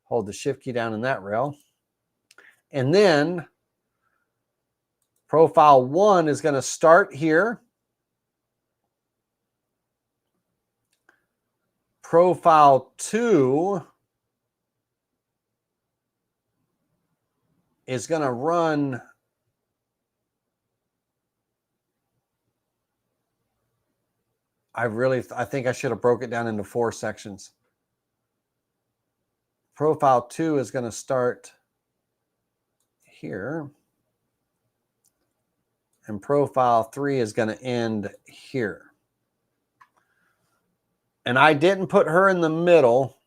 hold the shift key down in that rail. And then profile 1 is going to start here. Profile 2 is going to run I think I should have broke it down into 4 sections. Profile 2 is going to start here. And profile 3 is going to end here. And I didn't put her in the middle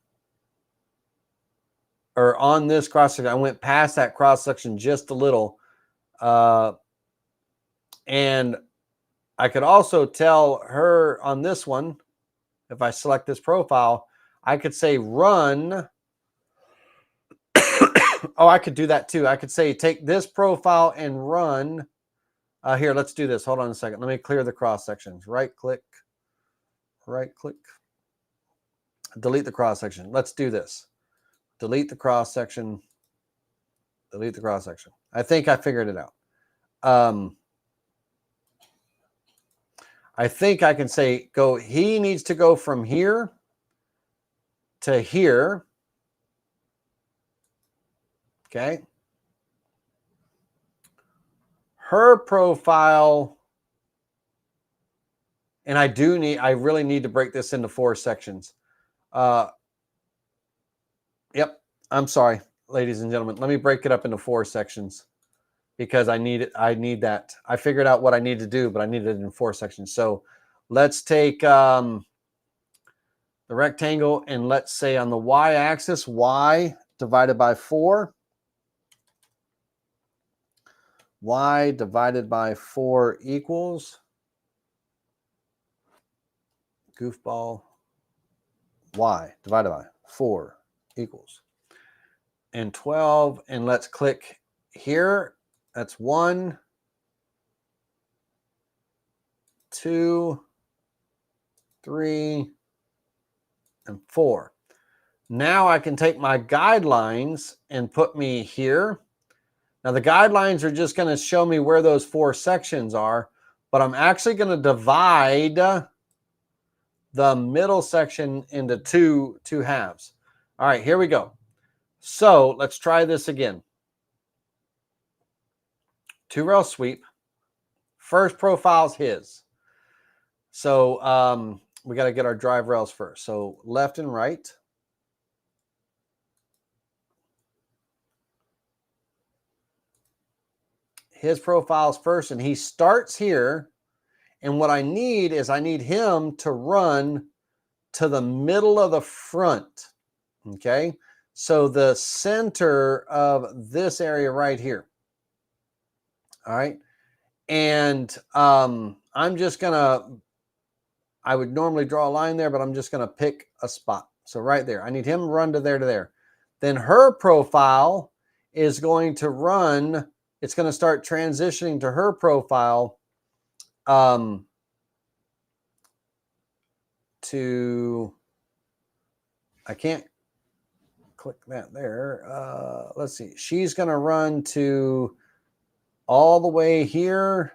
or on this cross section. I went past that cross section just a little. And I could also tell her on this one, if I select this profile, I could say run. Oh, I could do that too. I could say take this profile and run. Here, let's do this. Hold on a second. Let me clear the cross sections. Right click, delete the cross section. Let's do this. Delete the cross section. Delete the cross section. I think I figured it out. I think I can say he needs to go from here to here. Okay. Her profile, and I really need to break this into 4 sections. Yep. I'm sorry, ladies and gentlemen. Let me break it up into 4 sections because I need that. I figured out what I need to do, but I need it in 4 sections. So let's take the rectangle and let's say on the y-axis, y divided by 4. Y divided by 4 equals goofball. Y divided by 4 equals. And 12, and let's click here. That's 1, 2, 3, and 4. Now I can take my guidelines and put me here. Now the guidelines are just going to show me where those 4 sections are, but I'm actually going to divide the middle section into two halves. All right, here we go. So let's try this again. 2-rail sweep. First profile's his. So we got to get our drive rails first. So left and right. His profile's first, and he starts here. And what I need is I need him to run to the middle of the front. Okay. So the center of this area right here. All right. And I'm just going to, I would normally draw a line there, but I'm just going to pick a spot. So right there, I need him to run to there. Then her profile is going to run. It's going to start transitioning to her profile I can't click that there. Let's see. She's going to run to all the way here.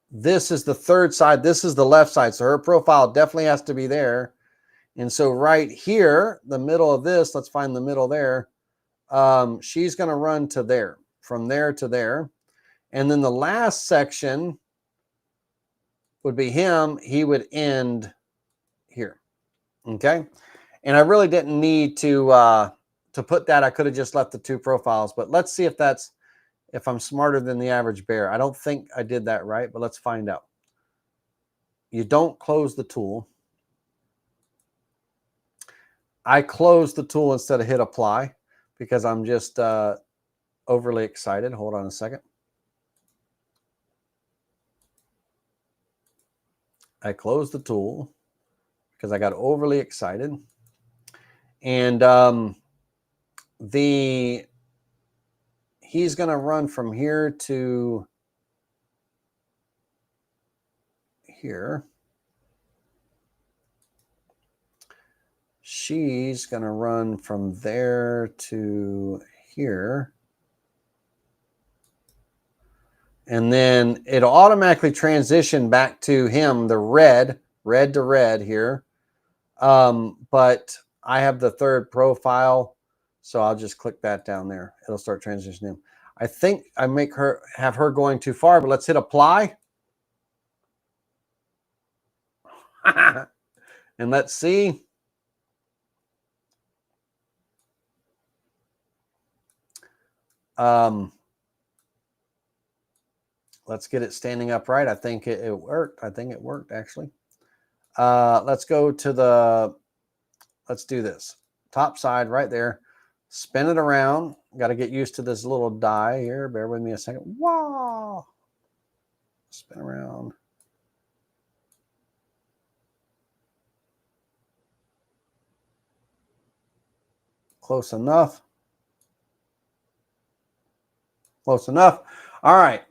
This is the third side. This is the left side. So her profile definitely has to be there. And so right here, the middle of this, let's find the middle there. She's going to run to there, from there to there. And then the last section would be him. He would end here. Okay. And I really didn't need to put that. I could have just left the 2 profiles, but let's see if I'm smarter than the average bear. I don't think I did that right, but let's find out. you don't close the tool. I close the tool instead of hit apply because I'm just overly excited. Hold on a second. I closed the tool because I got overly excited. And he's going to run from here to here. She's going to run from there to here. And then it'll automatically transition back to him, the red to red here. But I have the third profile, so I'll just click that down there. It'll start transitioning him. I think I have her going too far, but let's hit apply. And let's see. Let's get it standing upright. I think it worked. I think it worked, actually. Let's go to let's do this. Top side right there. Spin it around. Got to get used to this little die here. Bear with me a second. Wow. Spin around. Close enough. Close enough. All right.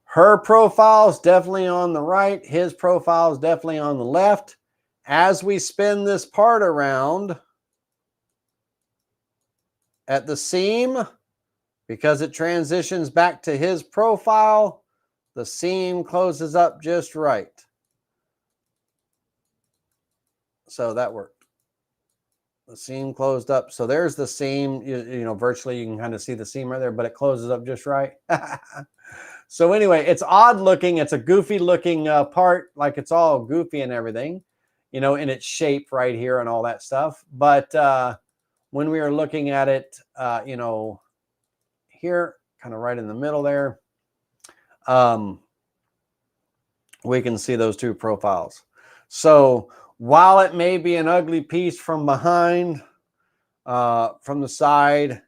Her profile is definitely on the right. His profile is definitely on the left. As we spin this part around at the seam, because it transitions back to his profile, the seam closes up just right. So that worked. The seam closed up. So there's the seam. You know, virtually you can kind of see the seam right there, but it closes up just right. So anyway, it's odd looking. It's a goofy looking part, like it's all goofy and everything, you know, in its shape right here and all that stuff. But when we are looking at it, you know, here, kind of right in the middle there, we can see those two profiles. So while it may be an ugly piece from behind, from the side,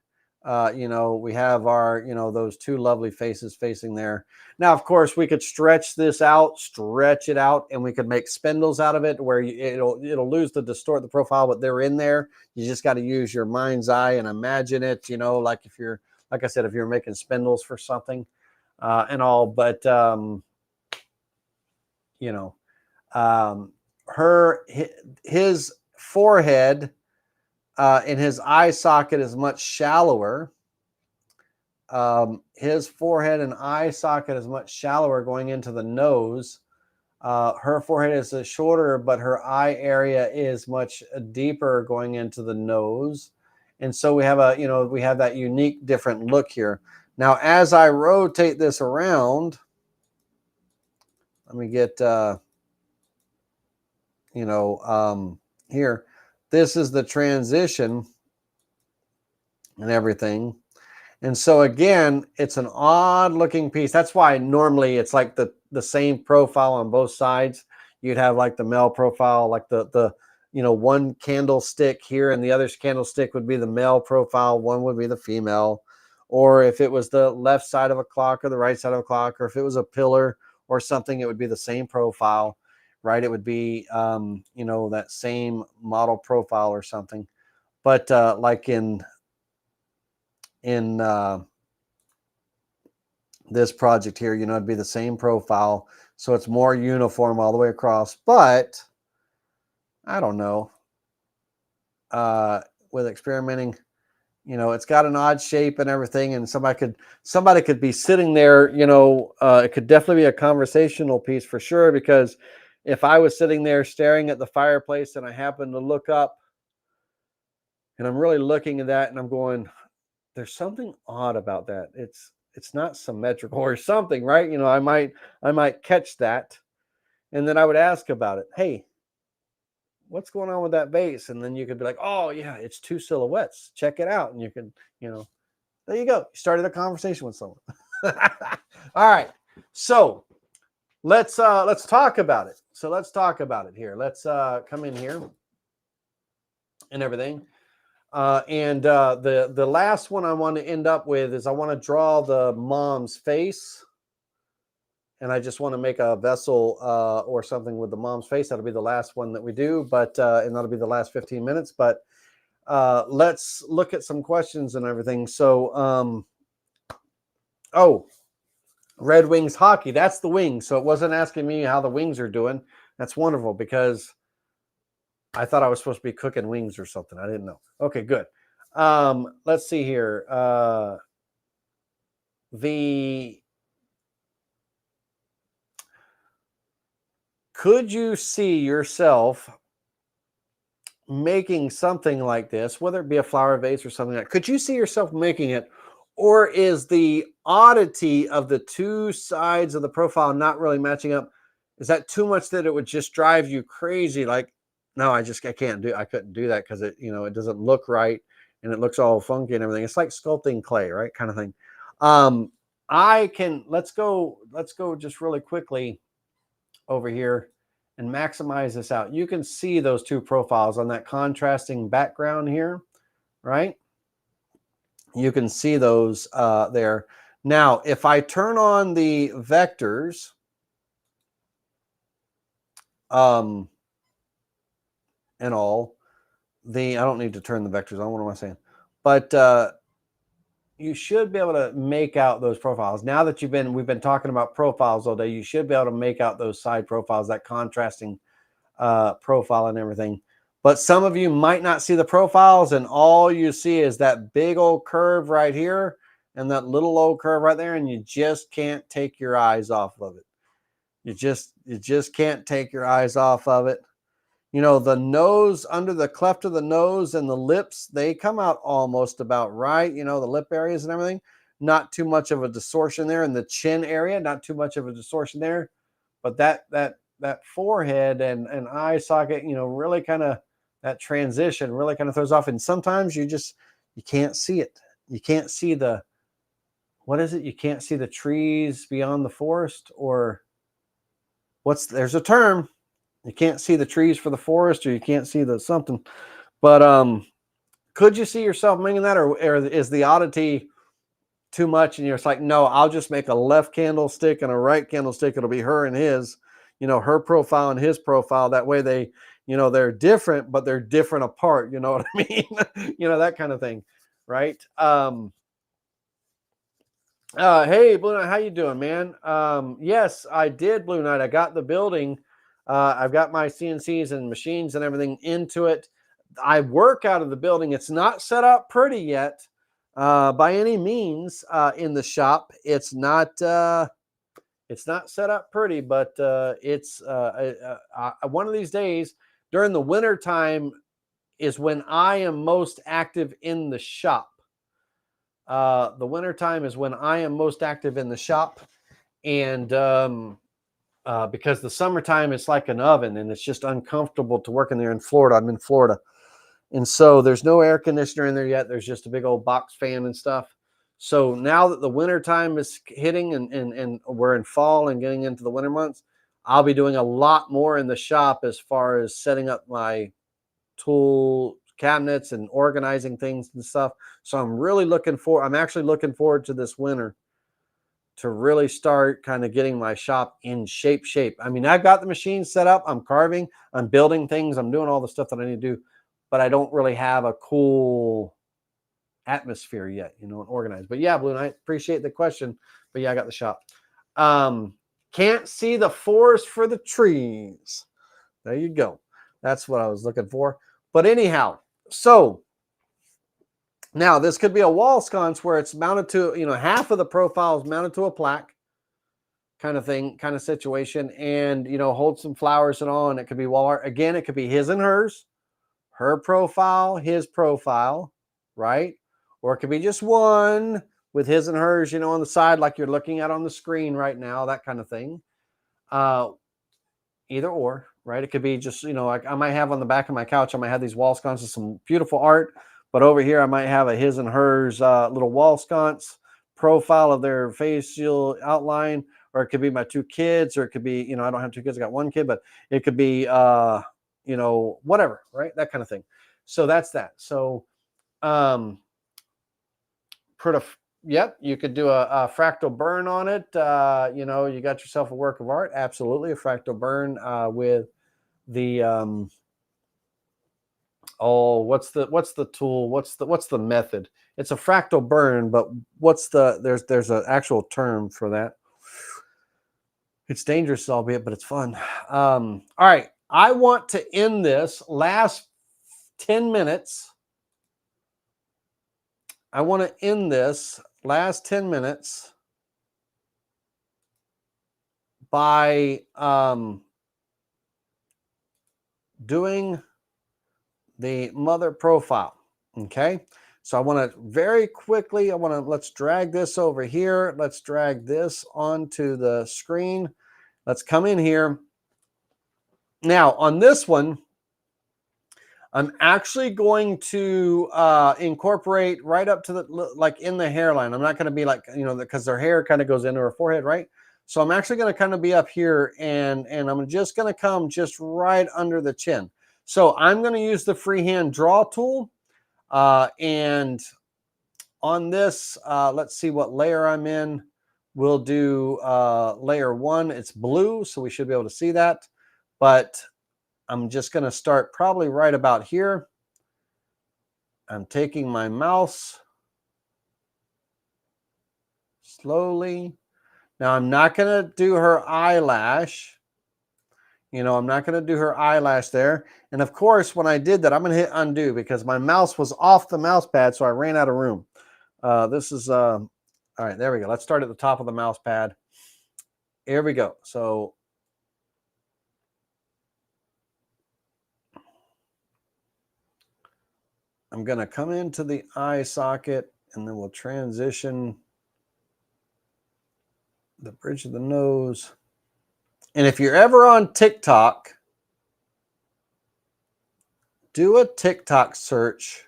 you know, we have our, you know, those two lovely faces facing there. Now, of course, we could stretch this out, stretch it out, and we could make spindles out of it where it'll lose distort the profile, but they're in there. You just got to use your mind's eye and imagine it, you know, like if you're, like I said, if you're making spindles for something and all, but, you know, his forehead and his eye socket is much shallower. His forehead and eye socket is much shallower going into the nose. Her forehead is shorter, but her eye area is much deeper going into the nose. And so we have we have that unique different look here. Now, as I rotate this around, let me get, here, this is the transition and everything. And so again, it's an odd looking piece. That's why normally it's like the same profile on both sides. You'd have like the male profile, like the one candlestick here, and the other candlestick would be the male profile, one would be the female. Or if it was the left side of a clock or the right side of a clock, or if it was a pillar or something, it would be the same profile, right? It would be that same model profile or something. But like in this project here, it'd be the same profile, so it's more uniform all the way across. But I don't know, with experimenting, it's got an odd shape and everything, and somebody could be sitting there, it could definitely be a conversational piece for sure, because if I was sitting there staring at the fireplace and I happen to look up and I'm really looking at that and I'm going, there's something odd about that. It's not symmetrical or something, right? I might catch that, and then I would ask about it. Hey, what's going on with that vase? And then you could be like, oh yeah, it's two silhouettes. Check it out. And you can, there you go. You started a conversation with someone. All right. So let's talk about it. So let's talk about it here. Let's come in here and everything. The last one I want to end up with is I want to draw the mom's face, and I just want to make a vessel or something with the mom's face. That'll be the last one that we do, but and that'll be the last 15 minutes. But let's look at some questions and everything. So, oh, Red Wings hockey. That's the Wings. So it wasn't asking me how the Wings are doing. That's wonderful because I thought I was supposed to be cooking wings or something. I didn't know. Okay, good. Let's see here. Could you see yourself making something like this, whether it be a flower vase or something like that? Could you see yourself making it? Or is the oddity of the two sides of the profile not really matching up? Is that too much that it would just drive you crazy? Like, no, I couldn't do that because it doesn't look right and it looks all funky and everything. It's like sculpting clay, right? Kind of thing. Let's go just really quickly over here and maximize this out. You can see those two profiles on that contrasting background here, right? You can see those there. Now, if I turn on the vectors, and all, I don't need to turn the vectors on. What am I saying? But you should be able to make out those profiles. Now that we've been talking about profiles all day, you should be able to make out those side profiles, that contrasting profile and everything. But some of you might not see the profiles, and all you see is that big old curve right here and that little old curve right there, and you just can't take your eyes off of it. You just can't take your eyes off of it. The nose, under the cleft of the nose and the lips, they come out almost about right. The lip areas and everything, not too much of a distortion there. In the chin area, not too much of a distortion there. But that forehead and eye socket, really kind of, that transition really kind of throws off. And sometimes you can't see it. You can't see what is it? You can't see the trees beyond the forest, or there's a term. You can't see the trees for the forest, or you can't see the something. But could you see yourself making that, or is the oddity too much and you're just like, no, I'll just make a left candlestick and a right candlestick. It'll be her and his, her profile and his profile. That way they're different, but they're different apart. You know what I mean? That kind of thing. Right. Hey, Blue Knight, how you doing, man? Yes, I did, Blue Knight. I got the building. I've got my CNCs and machines and everything into it. I work out of the building. It's not set up pretty yet, by any means. In the shop, it's not set up pretty, but it's one of these days during the winter time is when I am most active in the shop. The winter time is when I am most active in the shop, and because the summertime it's like an oven and it's just uncomfortable to work in there in Florida. I'm in Florida, and so there's no air conditioner in there yet. There's just a big old box fan and stuff. So now that the winter time is hitting and we're in fall and getting into the winter months, I'll be doing a lot more in the shop as far as setting up my tool cabinets and organizing things and stuff. So I'm actually looking forward to this winter to really start kind of getting my shop in shape. I mean, I've got the machine set up. I'm carving, I'm building things. I'm doing all the stuff that I need to do, but I don't really have a cool atmosphere yet, and organized. But yeah, Blue Knight, appreciate the question. But yeah, I got the shop. Can't see the forest for the trees. There you go. That's what I was looking for. But anyhow, so now this could be a wall sconce where it's mounted to, half of the profile is mounted to a plaque kind of thing, kind of situation, and, hold some flowers and all. And it could be wall art. Again, it could be his and hers, her profile, his profile, right? Or it could be just one with his and hers, on the side, like you're looking at on the screen right now, that kind of thing. Either or, right? It could be just, like I might have on the back of my couch, I might have these wall sconces, some beautiful art, but over here I might have a his and hers little wall sconce profile of their facial outline, or it could be my 2 kids, or it could be, you know, I don't have 2 kids, I got 1 kid, but it could be, you know, whatever, right? That kind of thing. So that's that. So, yep, you could do a fractal burn on it. You know, you got yourself a work of art. Absolutely, a fractal burn with the oh, what's the tool? What's the method? It's a fractal burn, but what's the there's an actual term for that. It's dangerous, albeit, but it's fun. All right, I want to end this last 10 minutes. I want to end this last 10 minutes by doing the mother profile. Okay, so I want to very quickly, let's drag this over here. Let's drag this onto the screen. Let's come in here. Now on this one, I'm actually going to incorporate right up to the, like in the hairline. I'm not going to be like, you know, because their hair kind of goes into her forehead, right? So I'm actually going to kind of be up here, and I'm just going to come just right under the chin. So I'm going to use the freehand draw tool. And on this, let's see what layer I'm in. We'll do layer 1. It's blue, so we should be able to see that. But I'm just going to start probably right about here. I'm taking my mouse slowly. Now, I'm not going to do her eyelash. You know, I'm not going to do her eyelash there. And of course, when I did that, I'm going to hit undo because my mouse was off the mouse pad, so I ran out of room. This is, all right, there we go. Let's start at the top of the mouse pad. Here we go. So I'm going to come into the eye socket, and then we'll transition the bridge of the nose. And if you're ever on TikTok, do a TikTok search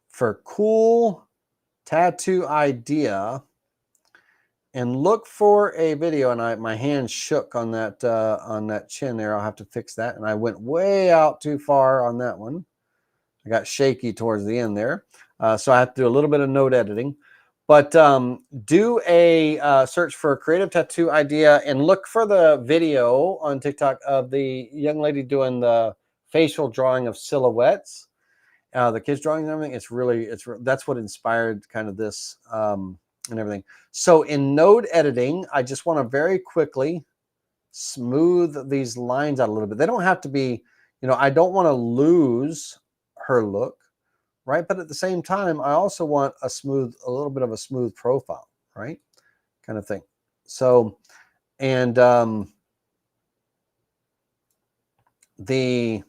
for cool tattoo idea and look for a video. And my hand shook on that chin there. I'll have to fix that. And I went way out too far on that one. I got shaky towards the end there. So I have to do a little bit of note editing. But do a search for a creative tattoo idea and look for the video on TikTok of the young lady doing the facial drawing of silhouettes, the kids drawing and everything. That's what inspired kind of this and everything. So in node editing, I just want to very quickly smooth these lines out a little bit. They don't have to be, you know, I don't want to lose her look. Right, but at the same time, I also want a little bit of a smooth profile, right, kind of thing. So, and the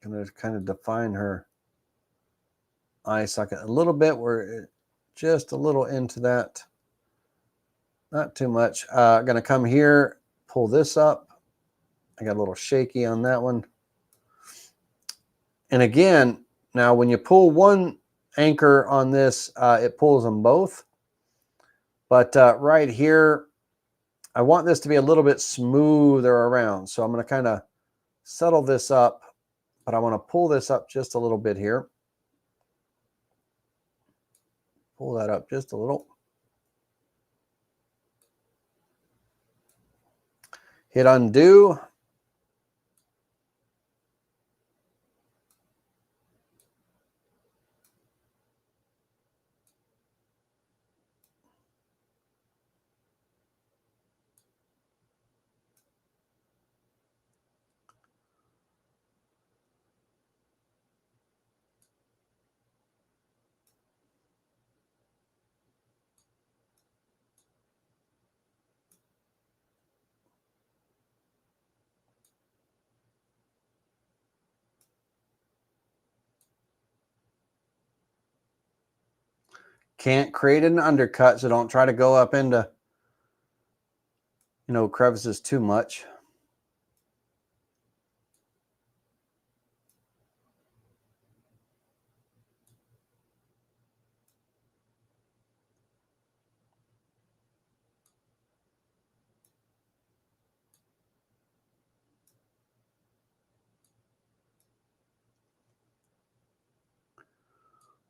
going to kind of define her eye socket a little bit, where just a little into that. Not too much. Going to come here, pull this up. I got a little shaky on that one. And again, now when you pull one anchor on this, it pulls them both. But right here, I want this to be a little bit smoother around. So I'm going to kind of settle this up, but I want to pull this up just a little bit here. Pull that up just a little. Hit undo. Can't create an undercut, so don't try to go up into, you know, crevices too much.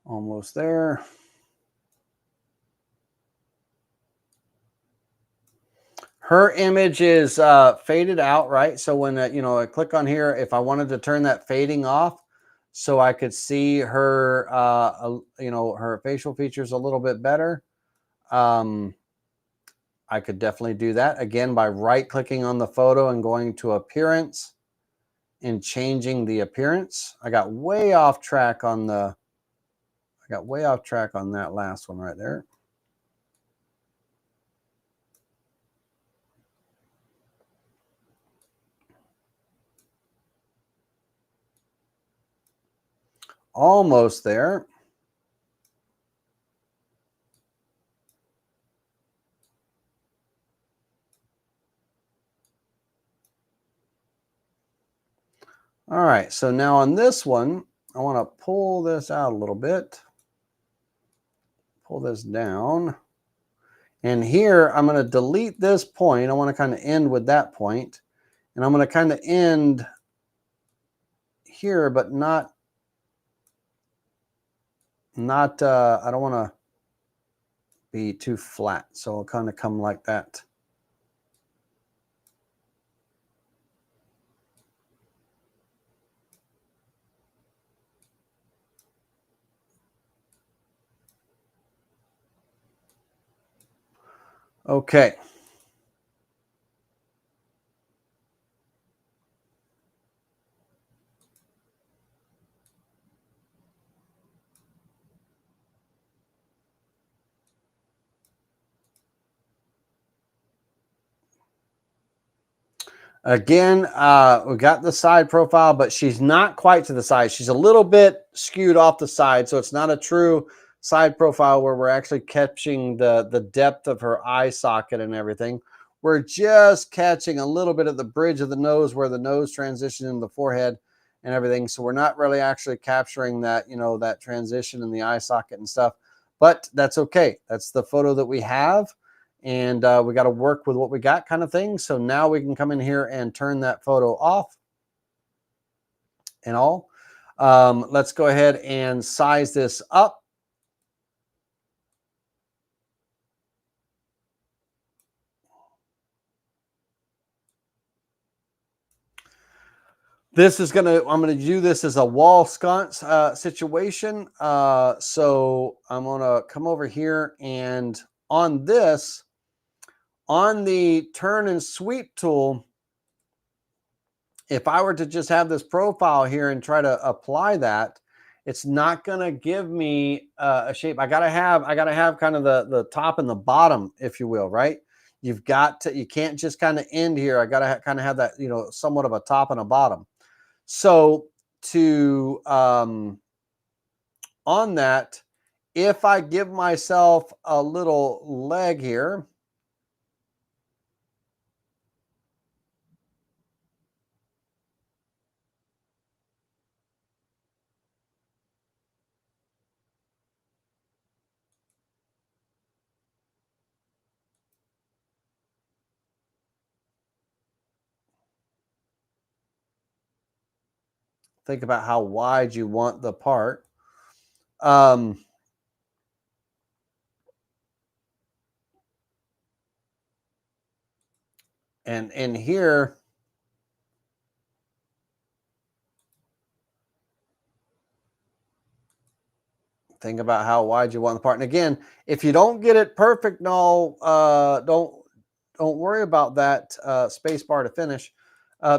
Almost there. Her image is faded out, right? So when I click on here, if I wanted to turn that fading off, so I could see her, her facial features a little bit better, I could definitely do that again by right-clicking on the photo and going to Appearance and changing the appearance. I got way off track on that last one right there. Almost there. All right, so now on this one, I want to pull this out a little bit. Pull this down. And here, I'm going to delete this point. I want to kind of end with that point. And I'm going to kind of end here, but not I don't want to be too flat. So I'll kind of come like that. Okay. Again, we got the side profile, but she's not quite to the side. She's a little bit skewed off the side, so it's not a true side profile where we're actually catching the depth of her eye socket and everything. We're just catching a little bit of the bridge of the nose where the nose transitions into the forehead and everything. So we're not really actually capturing that, that transition in the eye socket and stuff, but that's okay. That's the photo that we have. And we got to work with what we got kind of thing. So now we can come in here and turn that photo off and all. Let's go ahead and size this up. This is I'm going to do this as a wall sconce situation. So I'm going to come over here and on this, on the turn and sweep tool, if I were to just have this profile here and try to apply that, it's not going to give me a shape. I got to have kind of the top and the bottom, if you will, right? You can't just kind of end here. I got to kind of have that, somewhat of a top and a bottom. So to, on that, if I give myself a little leg here, think about how wide you want the part. And in here, think about how wide you want the part. And again, if you don't get it perfect, no, don't worry about that space bar to finish.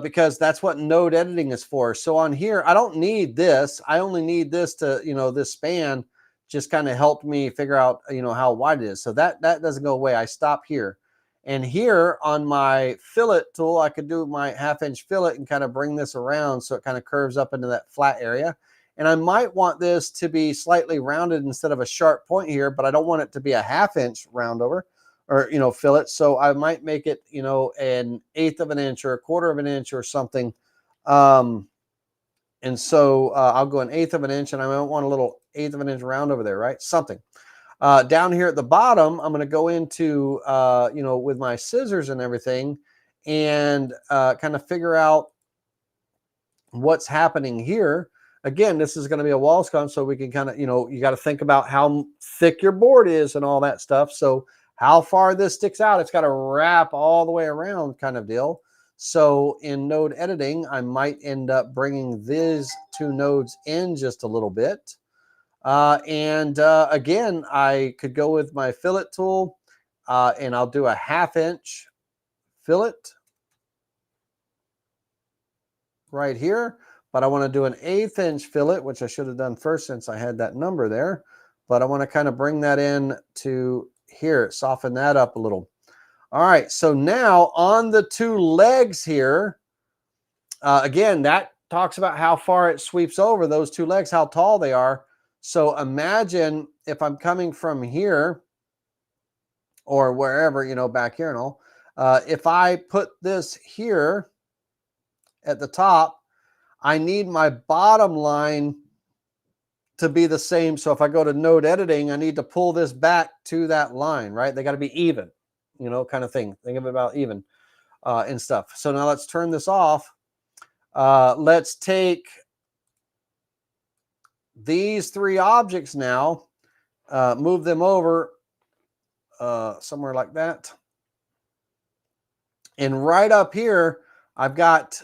Because that's what node editing is for. So on here, I don't need this. I only need this to, this span just kind of helped me figure out, how wide it is. So that doesn't go away. I stop here. And here on my fillet tool, I could do my 1/2-inch fillet and kind of bring this around so it kind of curves up into that flat area. And I might want this to be slightly rounded instead of a sharp point here, but I don't want it to be a 1/2-inch round over or fillet. So I might make it an 1/8 of an inch or 1/4 of an inch or something. And so I'll go 1/8 of an inch, and I might want a little 1/8 of an inch round over there, right? Something. Down here at the bottom, I'm going to go into with my scissors and everything, and kind of figure out what's happening here. again, this is going to be a wall sconce, so we can kind of, you got to think about how thick your board is and all that stuff. So how far this sticks out, it's got to wrap all the way around kind of deal. So in node editing, I might end up bringing these two nodes in just a little bit. Again, I could go with my fillet tool, and I'll do a 1/2 inch fillet right here. But I want to do an 1/8 inch fillet, which I should have done first since I had that number there. But I want to kind of bring that in to here, soften that up a little. All right, so now on the two legs here, again, that talks about how far it sweeps over those two legs, how tall they are. So imagine if I'm coming from here or wherever, back here and all, if I put this here at the top, I need my bottom line to be the same. So if I go to node editing, I need to pull this back to that line, right? They got to be even, kind of thing. Think of it about even and stuff. So now let's turn this off. Let's take these three objects now, move them over somewhere like that. And right up here, I've got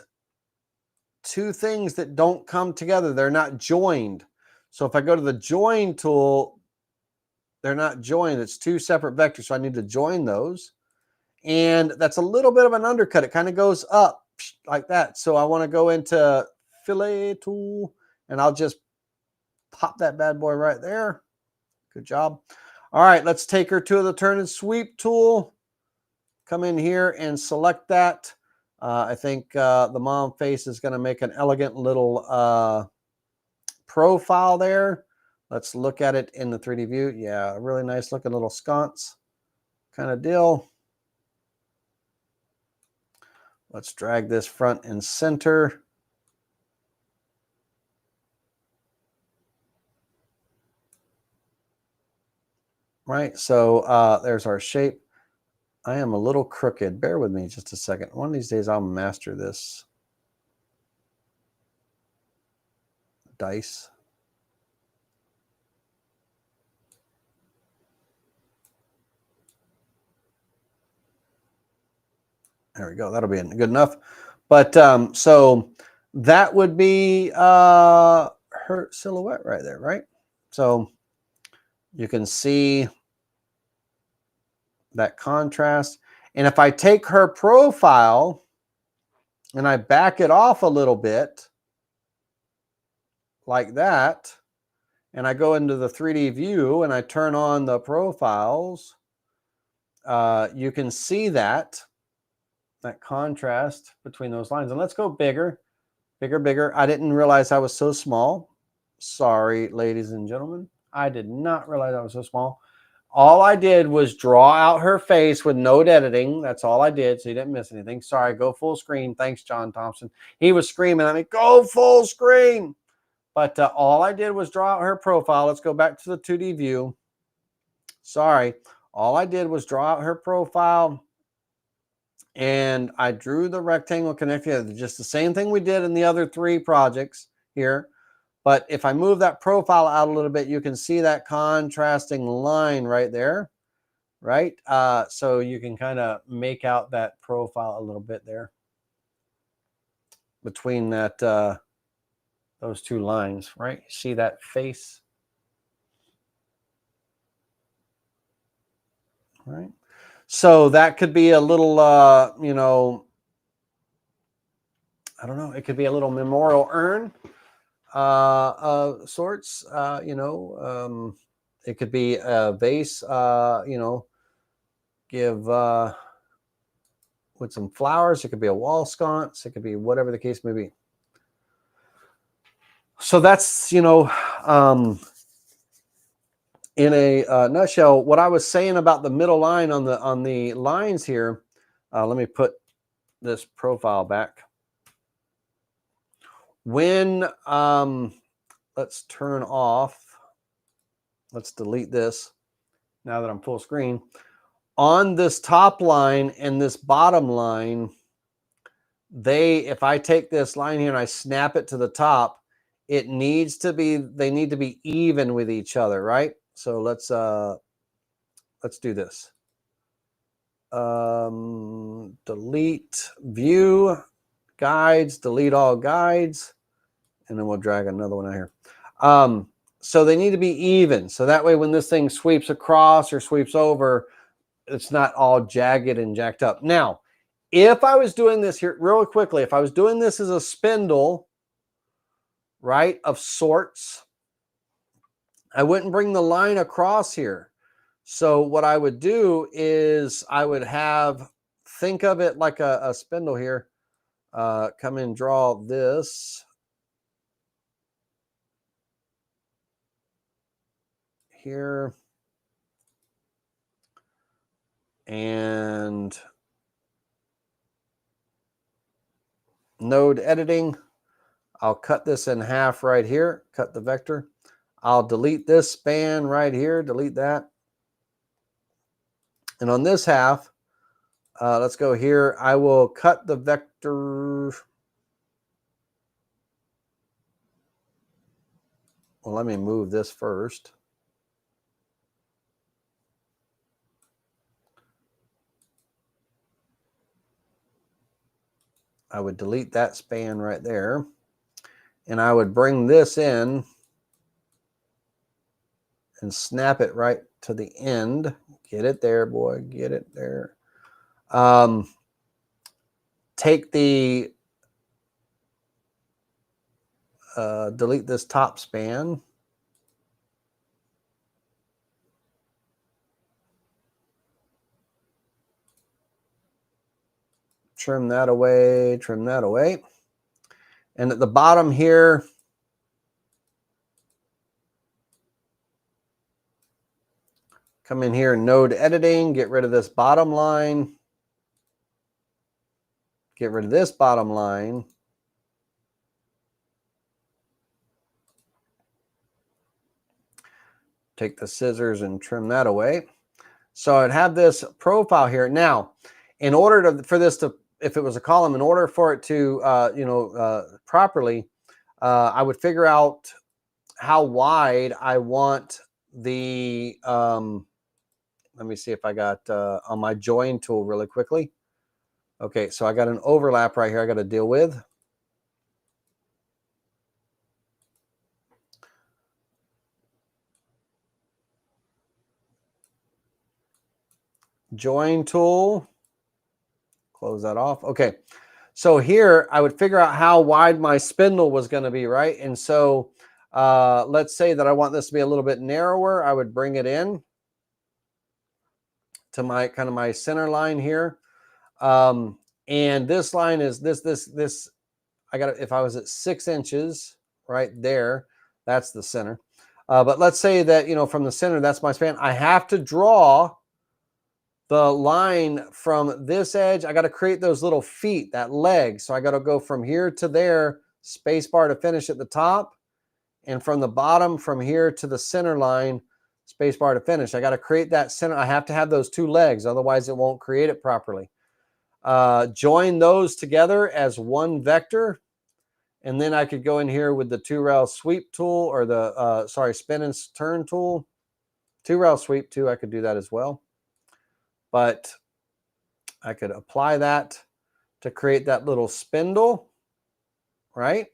two things that don't come together. They're not joined. So if I go to the join tool, they're not joined. It's two separate vectors. So I need to join those. And that's a little bit of an undercut. It kind of goes up like that. So I want to go into fillet tool, and I'll just pop that bad boy right there. Good job. All right, let's take her to the turn and sweep tool. Come in here and select that. I think the mom face is going to make an elegant little profile there. Let's look at it in the 3D view. Yeah, really nice looking little sconce kind of deal. Let's drag this front and center. Right, so there's our shape. I am a little crooked. Bear with me just a second. One of these days I'll master this dice. There we go. That'll be good enough. But so that would be her silhouette right there, right? So you can see that contrast. And if I take her profile and I back it off a little bit like that, and I go into the 3D view and I turn on the profiles, you can see that contrast between those lines. And let's go bigger, bigger, bigger. I didn't realize I was so small. Sorry, ladies and gentlemen. I did not realize I was so small. All I did was draw out her face with node editing. That's all I did, so you didn't miss anything. Sorry, go full screen. Thanks, John Thompson. He was screaming at me, go full screen. But all I did was draw out her profile. Let's go back to the 2D view. Sorry. All I did was draw out her profile, and I drew the rectangle connecting. Just the same thing we did in the other three projects here. But if I move that profile out a little bit, you can see that contrasting line right there, right? So you can kind of make out that profile a little bit there between that those two lines, right? See that face, right? So that could be a little, I don't know. It could be a little memorial urn. Sorts, it could be a vase, give with some flowers. It could be a wall sconce. It could be whatever the case may be. So that's, in a nutshell, what I was saying about the middle line on the lines here. Let me put this profile back. When let's turn off, let's delete this now that I'm full screen. On this top line and this bottom line, if I take this line here and I snap it to the top, they need to be even with each other, right? So let's do this. Delete view guides, delete all guides, and then we'll drag another one out here. So they need to be even. So that way when this thing sweeps across or sweeps over, it's not all jagged and jacked up. Now, if I was doing this here real quickly, if I was doing this as a spindle, right, of sorts, I wouldn't bring the line across here. So what I would do is I would think of it like a spindle here. Come and draw this here. And node editing. I'll cut this in half right here, cut the vector. I'll delete this span right here, delete that. And on this half, let's go here. I will cut the vector. Well, let me move this first. I would delete that span right there. And I would bring this in and snap it right to the end. Get it there, boy. Get it there. Take the, delete this top span. Trim that away, trim that away. And at the bottom here, come in here, node editing, get rid of this bottom line. Get rid of this bottom line. Take the scissors and trim that away. So I'd have this profile here. Now, in order for this to, if it was a column, in order for it to, properly, I would figure out how wide I want the, let me see if I got on my join tool really quickly. Okay, so I got an overlap right here I got to deal with. Join tool, close that off. Okay, so here I would figure out how wide my spindle was going to be, right? And so let's say that I want this to be a little bit narrower. I would bring it in to my kind of my center line here. And this line is this. I got, if I was at 6 inches right there, that's the center. But let's say that, from the center, that's my span. I have to draw the line from this edge. I got to create those little feet, that leg. So I got to go from here to there, space bar to finish at the top. And from the bottom, from here to the center line, space bar to finish. I got to create that center. I have to have those two legs. Otherwise, it won't create it properly. Join those together as one vector. And then I could go in here with the 2-rail sweep tool, or the, spin and turn tool. 2-rail sweep too, I could do that as well. But I could apply that to create that little spindle, right?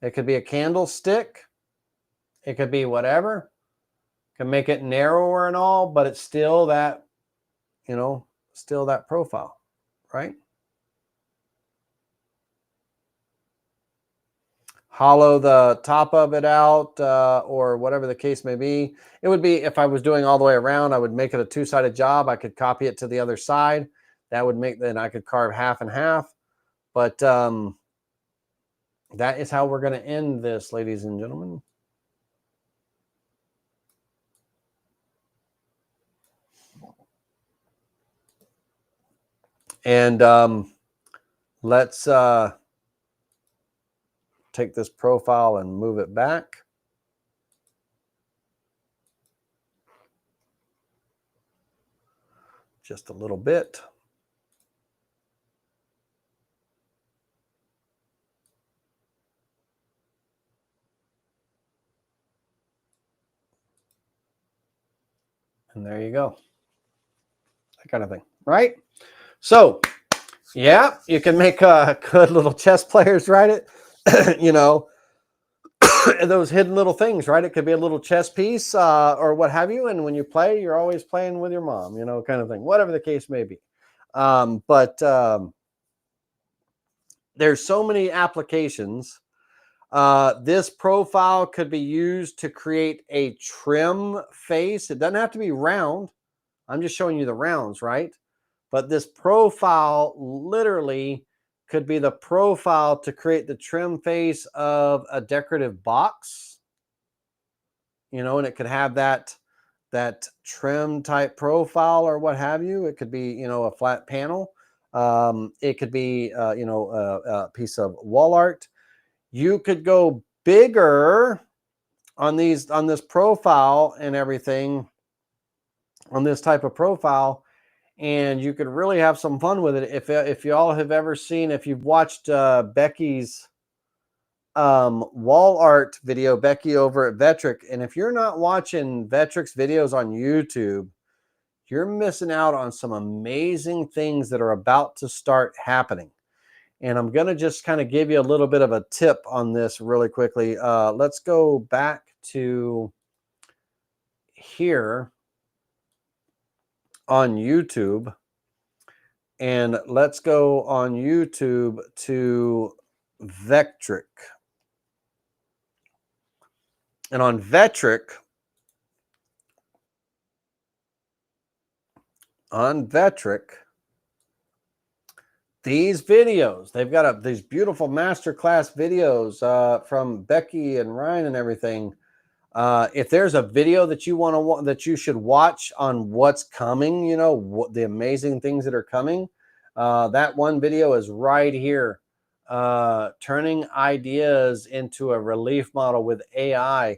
It could be a candlestick. It could be whatever. Can make it narrower and all, but it's still that, still that profile, right? Hollow the top of it out, or whatever the case may be. It would be, if I was doing all the way around, I would make it a 2-sided job. I could copy it to the other side. That would make, then I could carve half and half. But that is how we're going to end this, ladies and gentlemen. And let's take this profile and move it back. Just a little bit. And there you go. That kind of thing, right? So, yeah, you can make good little chess players, right? It, you know, those hidden little things, right? It could be a little chess piece or what have you. And when you play, you're always playing with your mom, you know, kind of thing, whatever the case may be. But there's so many applications. This profile could be used to create a trim face. It doesn't have to be round. I'm just showing you the rounds, right? But this profile literally could be the profile to create the trim face of a decorative box, you know, and it could have that trim type profile or what have you. It could be, you know, a flat panel. It could be, you know, a piece of wall art. You could go bigger on this profile and everything, on this type of profile, and you could really have some fun with it. If you all have ever seen, if you've watched Becky's wall art video, Becky over at Vectric, and if you're not watching Vectric's videos on YouTube, you're missing out on some amazing things that are about to start happening. And I'm going to just kind of give you a little bit of a tip on this really quickly. Let's go back to here on YouTube. And let's go on YouTube to Vectric. And on Vectric, these videos, they've got these beautiful masterclass videos from Becky and Ryan and everything. If there's a video that that you should watch on what's coming, you know, the amazing things that are coming, that one video is right here. Turning ideas into a relief model with AI.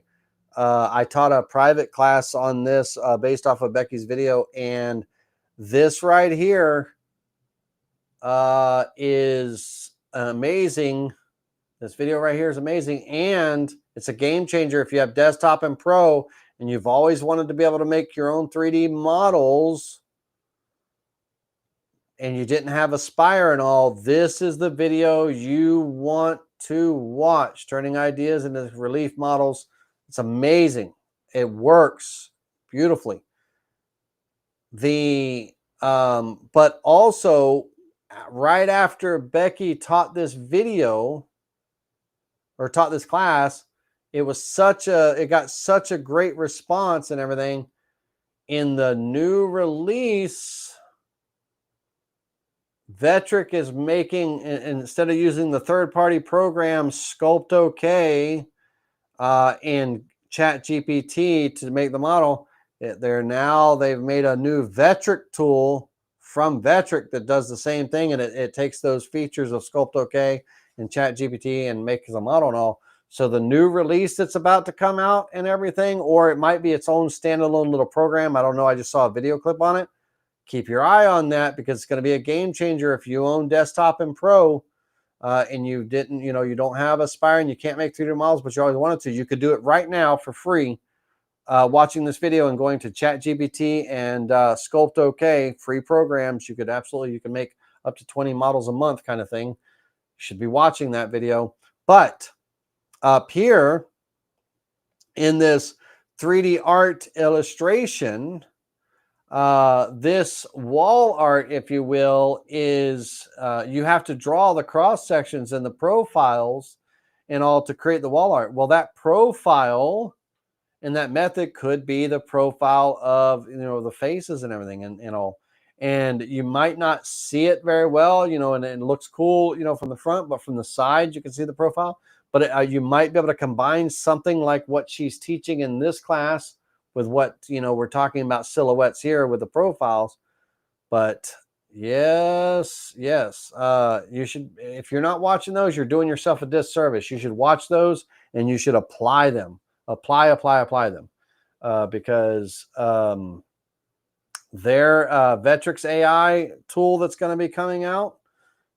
I taught a private class on this based off of Becky's video, and this right here is amazing. This video right here is amazing, and it's a game changer if you have desktop and pro and you've always wanted to be able to make your own 3D models and you didn't have Aspire and all. This is the video you want to watch. Turning ideas into relief models. It's amazing. It works beautifully. But also right after Becky taught this video or taught this class, it got such a great response and everything. In the new release, Vectric is making, instead of using the third-party program Sculpt OK and ChatGPT to make the model, they've made a new Vectric tool from Vectric that does the same thing, and it takes those features of Sculpt OK and ChatGPT and makes a model and all. So the new release that's about to come out and everything, or it might be its own standalone little program. I don't know. I just saw a video clip on it. Keep your eye on that because it's going to be a game changer if you own desktop and pro and you didn't, you know, you don't have Aspire and you can't make 3D models, but you always wanted to. You could do it right now for free. Watching this video and going to ChatGPT and Sculpt OK, free programs. You can make up to 20 models a month kind of thing. You should be watching that video. But up here in this 3D art illustration, this wall art, if you will, is you have to draw the cross sections and the profiles and all to create the wall art. Well, that profile and that method could be the profile of, you know, the faces and everything and all. And you might not see it very well, you know, and it looks cool, you know, from the front, but from the side you can see the profile. But you might be able to combine something like what she's teaching in this class with what, you know, we're talking about silhouettes here with the profiles. But yes, you should, if you're not watching those, you're doing yourself a disservice. You should watch those and you should apply them. Apply them because their Vectric's AI tool that's going to be coming out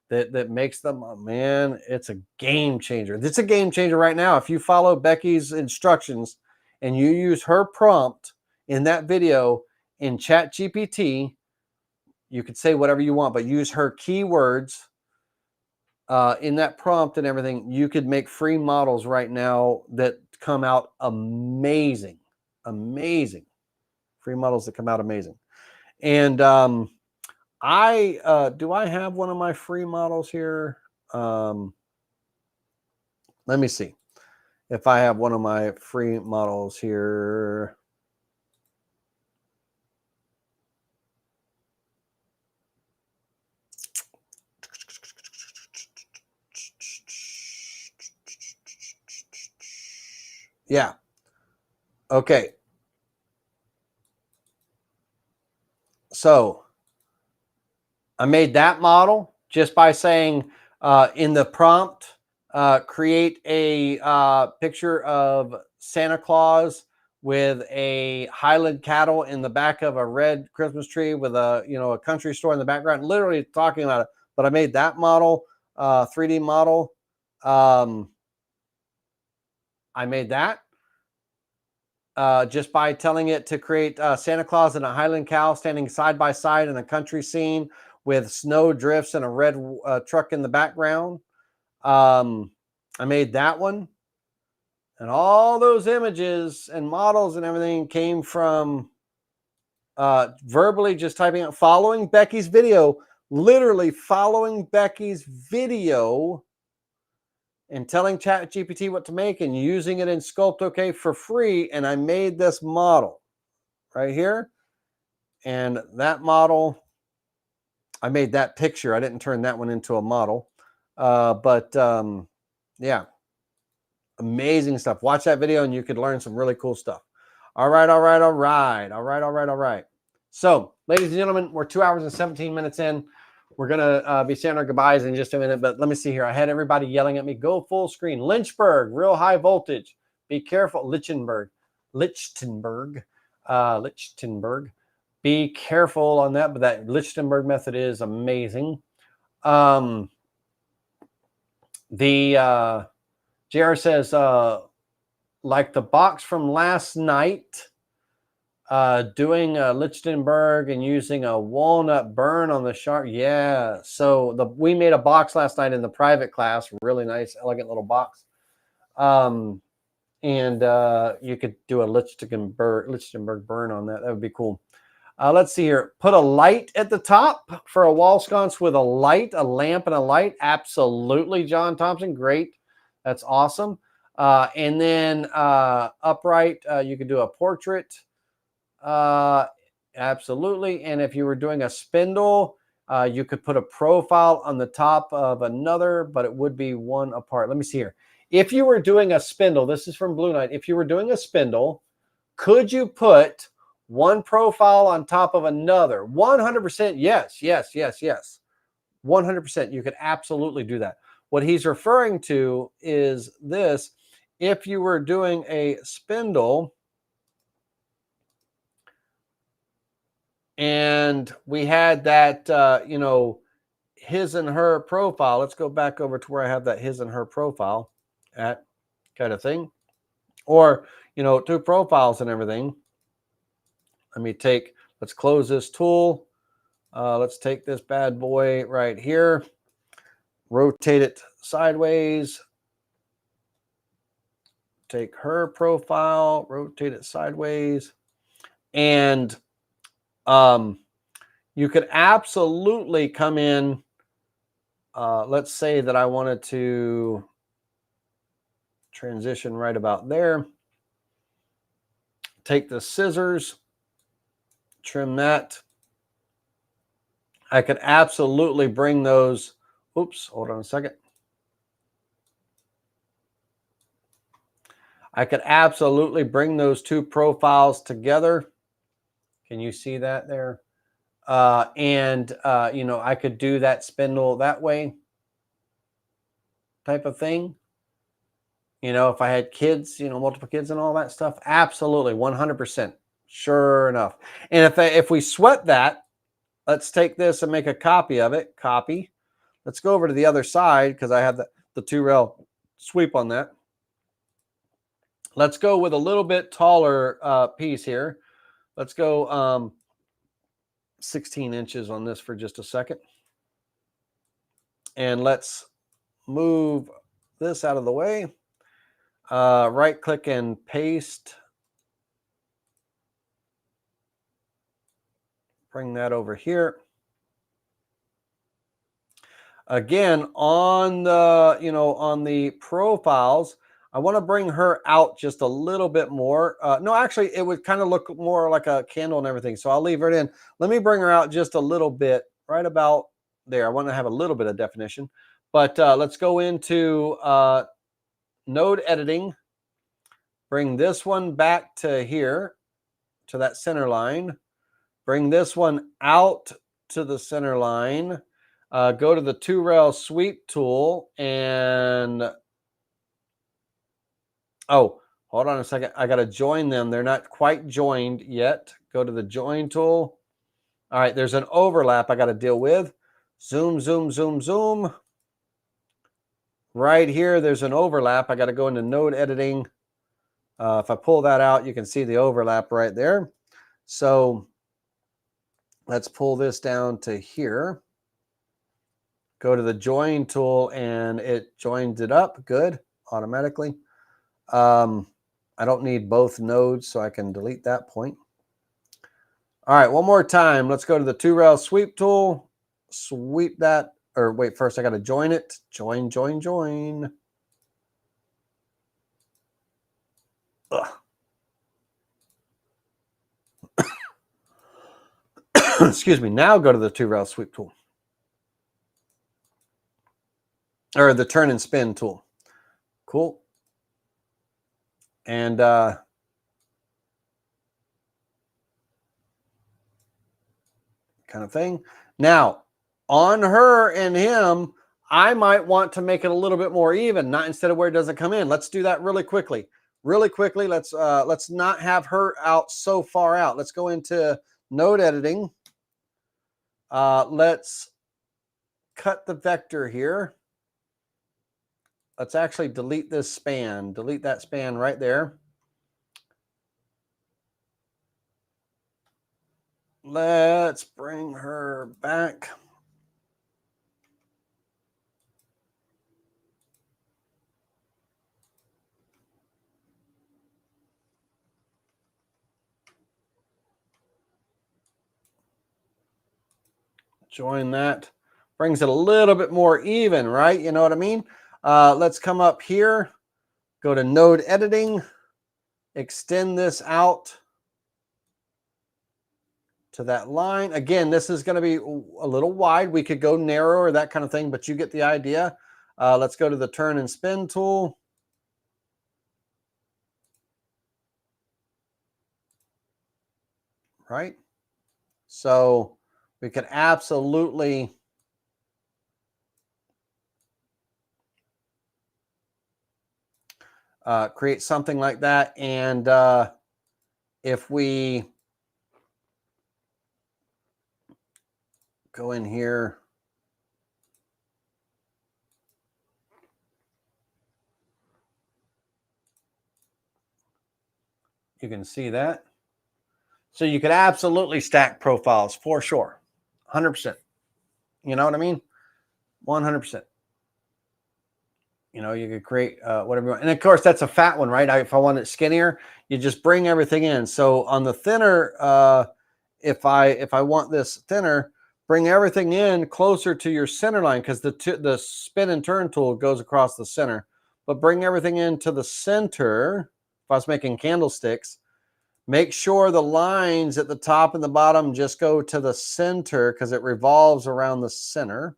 that makes them, man, it's a game changer. It's a game changer right now. If you follow Becky's instructions and you use her prompt in that video in ChatGPT, you could say whatever you want, but use her keywords in that prompt and everything. You could make free models right now that come out amazing, amazing. Free models that come out amazing. And do I have one of my free models here? Let me see if I have one of my free models here. Yeah. Okay. So I made that model just by saying in the prompt, create a picture of Santa Claus with a Highland cattle in the back of a red Christmas tree with a, you know, a country store in the background, literally talking about it. But I made that model, 3D model. I made that just by telling it to create Santa Claus and a Highland cow standing side by side in a country scene with snow drifts and a red truck in the background. I made that one. And all those images and models and everything came from verbally just typing out, following Becky's video, literally following Becky's video and telling ChatGPT what to make and using it in Sculpt OK for free. And I made this model right here. And that model, I made that picture. I didn't turn that one into a model. Yeah, amazing stuff. Watch that video and you could learn some really cool stuff. All right. So, ladies and gentlemen, we're 2 hours and 17 minutes in. We're going to be saying our goodbyes in just a minute, but let me see here. I had everybody yelling at me, go full screen. Lynchburg, real high voltage. Be careful. Lichtenberg. Be careful on that, but that Lichtenberg method is amazing. JR says, like the box from last night, doing a Lichtenberg and using a walnut burn on the sharp. Yeah. So we made a box last night in the private class. Really nice, elegant little box. And you could do a Lichtenberg burn on that. That would be cool. Let's see here. Put a light at the top for a wall sconce with a light, a lamp and a light. Absolutely, John Thompson. Great. That's awesome. And then upright, you could do a portrait. Absolutely. And if you were doing a spindle, you could put a profile on the top of another, but it would be one apart. Let me see here. If you were doing a spindle, this is from Blue Knight. If you were doing a spindle, could you put one profile on top of another? 100% yes. 100%. You could absolutely do that. What he's referring to is this. If you were doing a spindle and we had that, his and her profile. Let's go back over to where I have that his and her profile at kind of thing. Or, two profiles and everything. Let's close this tool. Let's take this bad boy right here. Rotate it sideways. Take her profile, rotate it sideways. And you could absolutely come in. Let's say that I wanted to transition right about there. Take the scissors, trim that. I could absolutely bring those. Oops, hold on a second. I could absolutely bring those two profiles together. Can you see that there? I could do that spindle that way type of thing. If I had kids, multiple kids and all that stuff, absolutely, 100%. Sure enough. And if we sweat that, let's take this and make a copy of it. Copy. Let's go over to the other side because I have the 2-rail sweep on that. Let's go with a little bit taller piece here. Let's go 16 inches on this for just a second. And let's move this out of the way. Right click and paste. Bring that over here. Again, on the, on the profiles, I want to bring her out just a little bit more. No, actually, it would kind of look more like a candle and everything. So I'll leave her in. Let me bring her out just a little bit, right about there. I want to have a little bit of definition. But let's go into node editing. Bring this one back to here, to that center line. Bring this one out to the center line. Go to the 2-rail sweep tool and, oh, hold on a second. I got to join them. They're not quite joined yet. Go to the join tool. All right, there's an overlap I got to deal with. Zoom, zoom, zoom, zoom. Right here, there's an overlap. I got to go into node editing. If I pull that out, you can see the overlap right there. So let's pull this down to here. Go to the join tool and it joins it up. Good, automatically. I don't need both nodes, so I can delete that point. All right, one more time. Let's go to the 2-rail sweep tool. Sweep that, or wait, first I got to join it. Join, join, join. Excuse me. Now go to the 2-rail sweep tool. Or the turn and spin tool. Cool. And kind of thing. Now, on her and him, I might want to make it a little bit more even, not instead of where it doesn't come in. Let's do that really quickly. Really quickly, let's not have her out so far out. Let's go into node editing. Let's cut the vector here. Let's actually delete this span. Delete that span right there. Let's bring her back. Join that. Brings it a little bit more even, right? You know what I mean? Let's come up here, go to node editing, extend this out to that line. Again, this is going to be a little wide. We could go narrower, that kind of thing, but you get the idea. Let's go to the turn and spin tool. Right? So we could absolutely create something like that. And if we go in here, you can see that. So you could absolutely stack profiles for sure. 100%. You know what I mean? 100%. You know, you could create whatever you want. And of course, that's a fat one, right? If I want it skinnier, you just bring everything in. So on the thinner, if I want this thinner, bring everything in closer to your center line, because the spin and turn tool goes across the center. But bring everything into the center. If I was making candlesticks, make sure the lines at the top and the bottom just go to the center, because it revolves around the center.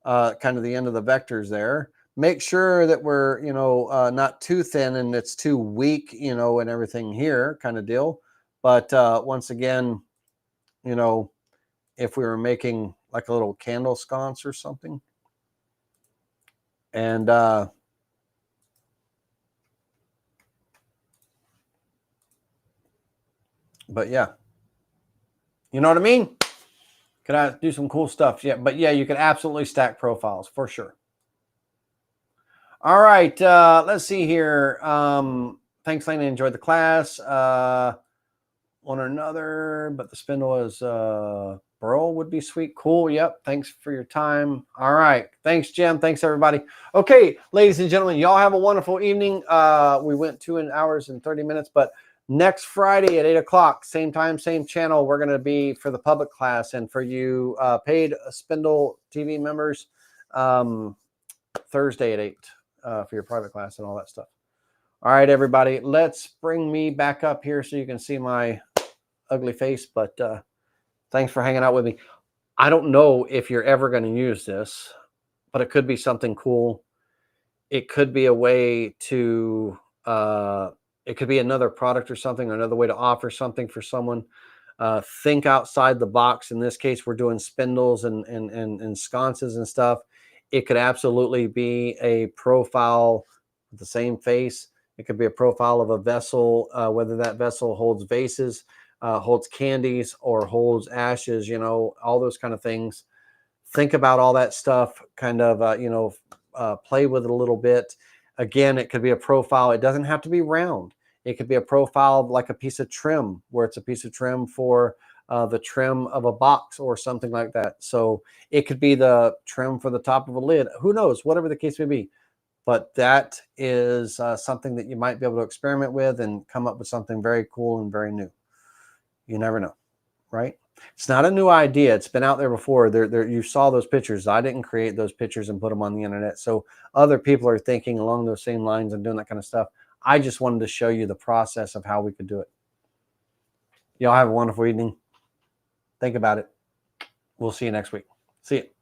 Kind of the end of the vectors there. Make sure that we're, not too thin and it's too weak, and everything here kind of deal. But once again, if we were making like a little candle sconce or something. And but yeah, you know what I mean? Could I do some cool stuff? Yeah, but yeah, you can absolutely stack profiles for sure. All right, let's see here. Thanks, Lane. Enjoyed the class. one or another, but the spindle is burl would be sweet. Cool. Yep. Thanks for your time. All right. Thanks, Jim. Thanks, everybody. Okay, ladies and gentlemen, y'all have a wonderful evening. We went 2 hours and 30 minutes, but next Friday at 8 o'clock, same time, same channel, we're going to be for the public class, and for you paid Spindle TV members, Thursday at 8 for your private class and all that stuff. All right, everybody, let's bring me back up here so you can see my ugly face, but thanks for hanging out with me. I don't know if you're ever going to use this, but it could be something cool. It could be a way to, it could be another product or something, or another way to offer something for someone. Think outside the box. In this case, we're doing spindles and sconces and stuff. It could absolutely be a profile with the same face. It could be a profile of a vessel, whether that vessel holds vases, holds candies, or holds ashes, you know, all those kind of things. Think about all that stuff, kind of, you know, play with it a little bit. Again, it could be a profile. It doesn't have to be round. It could be a profile like a piece of trim, where it's a piece of trim for the trim of a box or something like that. So it could be the trim for the top of a lid. Who knows? Whatever the case may be. But that is something that you might be able to experiment with and come up with something very cool and very new. You never know, right? It's not a new idea. It's been out there before. You saw those pictures. I didn't create those pictures and put them on the internet. So other people are thinking along those same lines and doing that kind of stuff. I just wanted to show you the process of how we could do it. Y'all have a wonderful evening. Think about it. We'll see you next week. See you.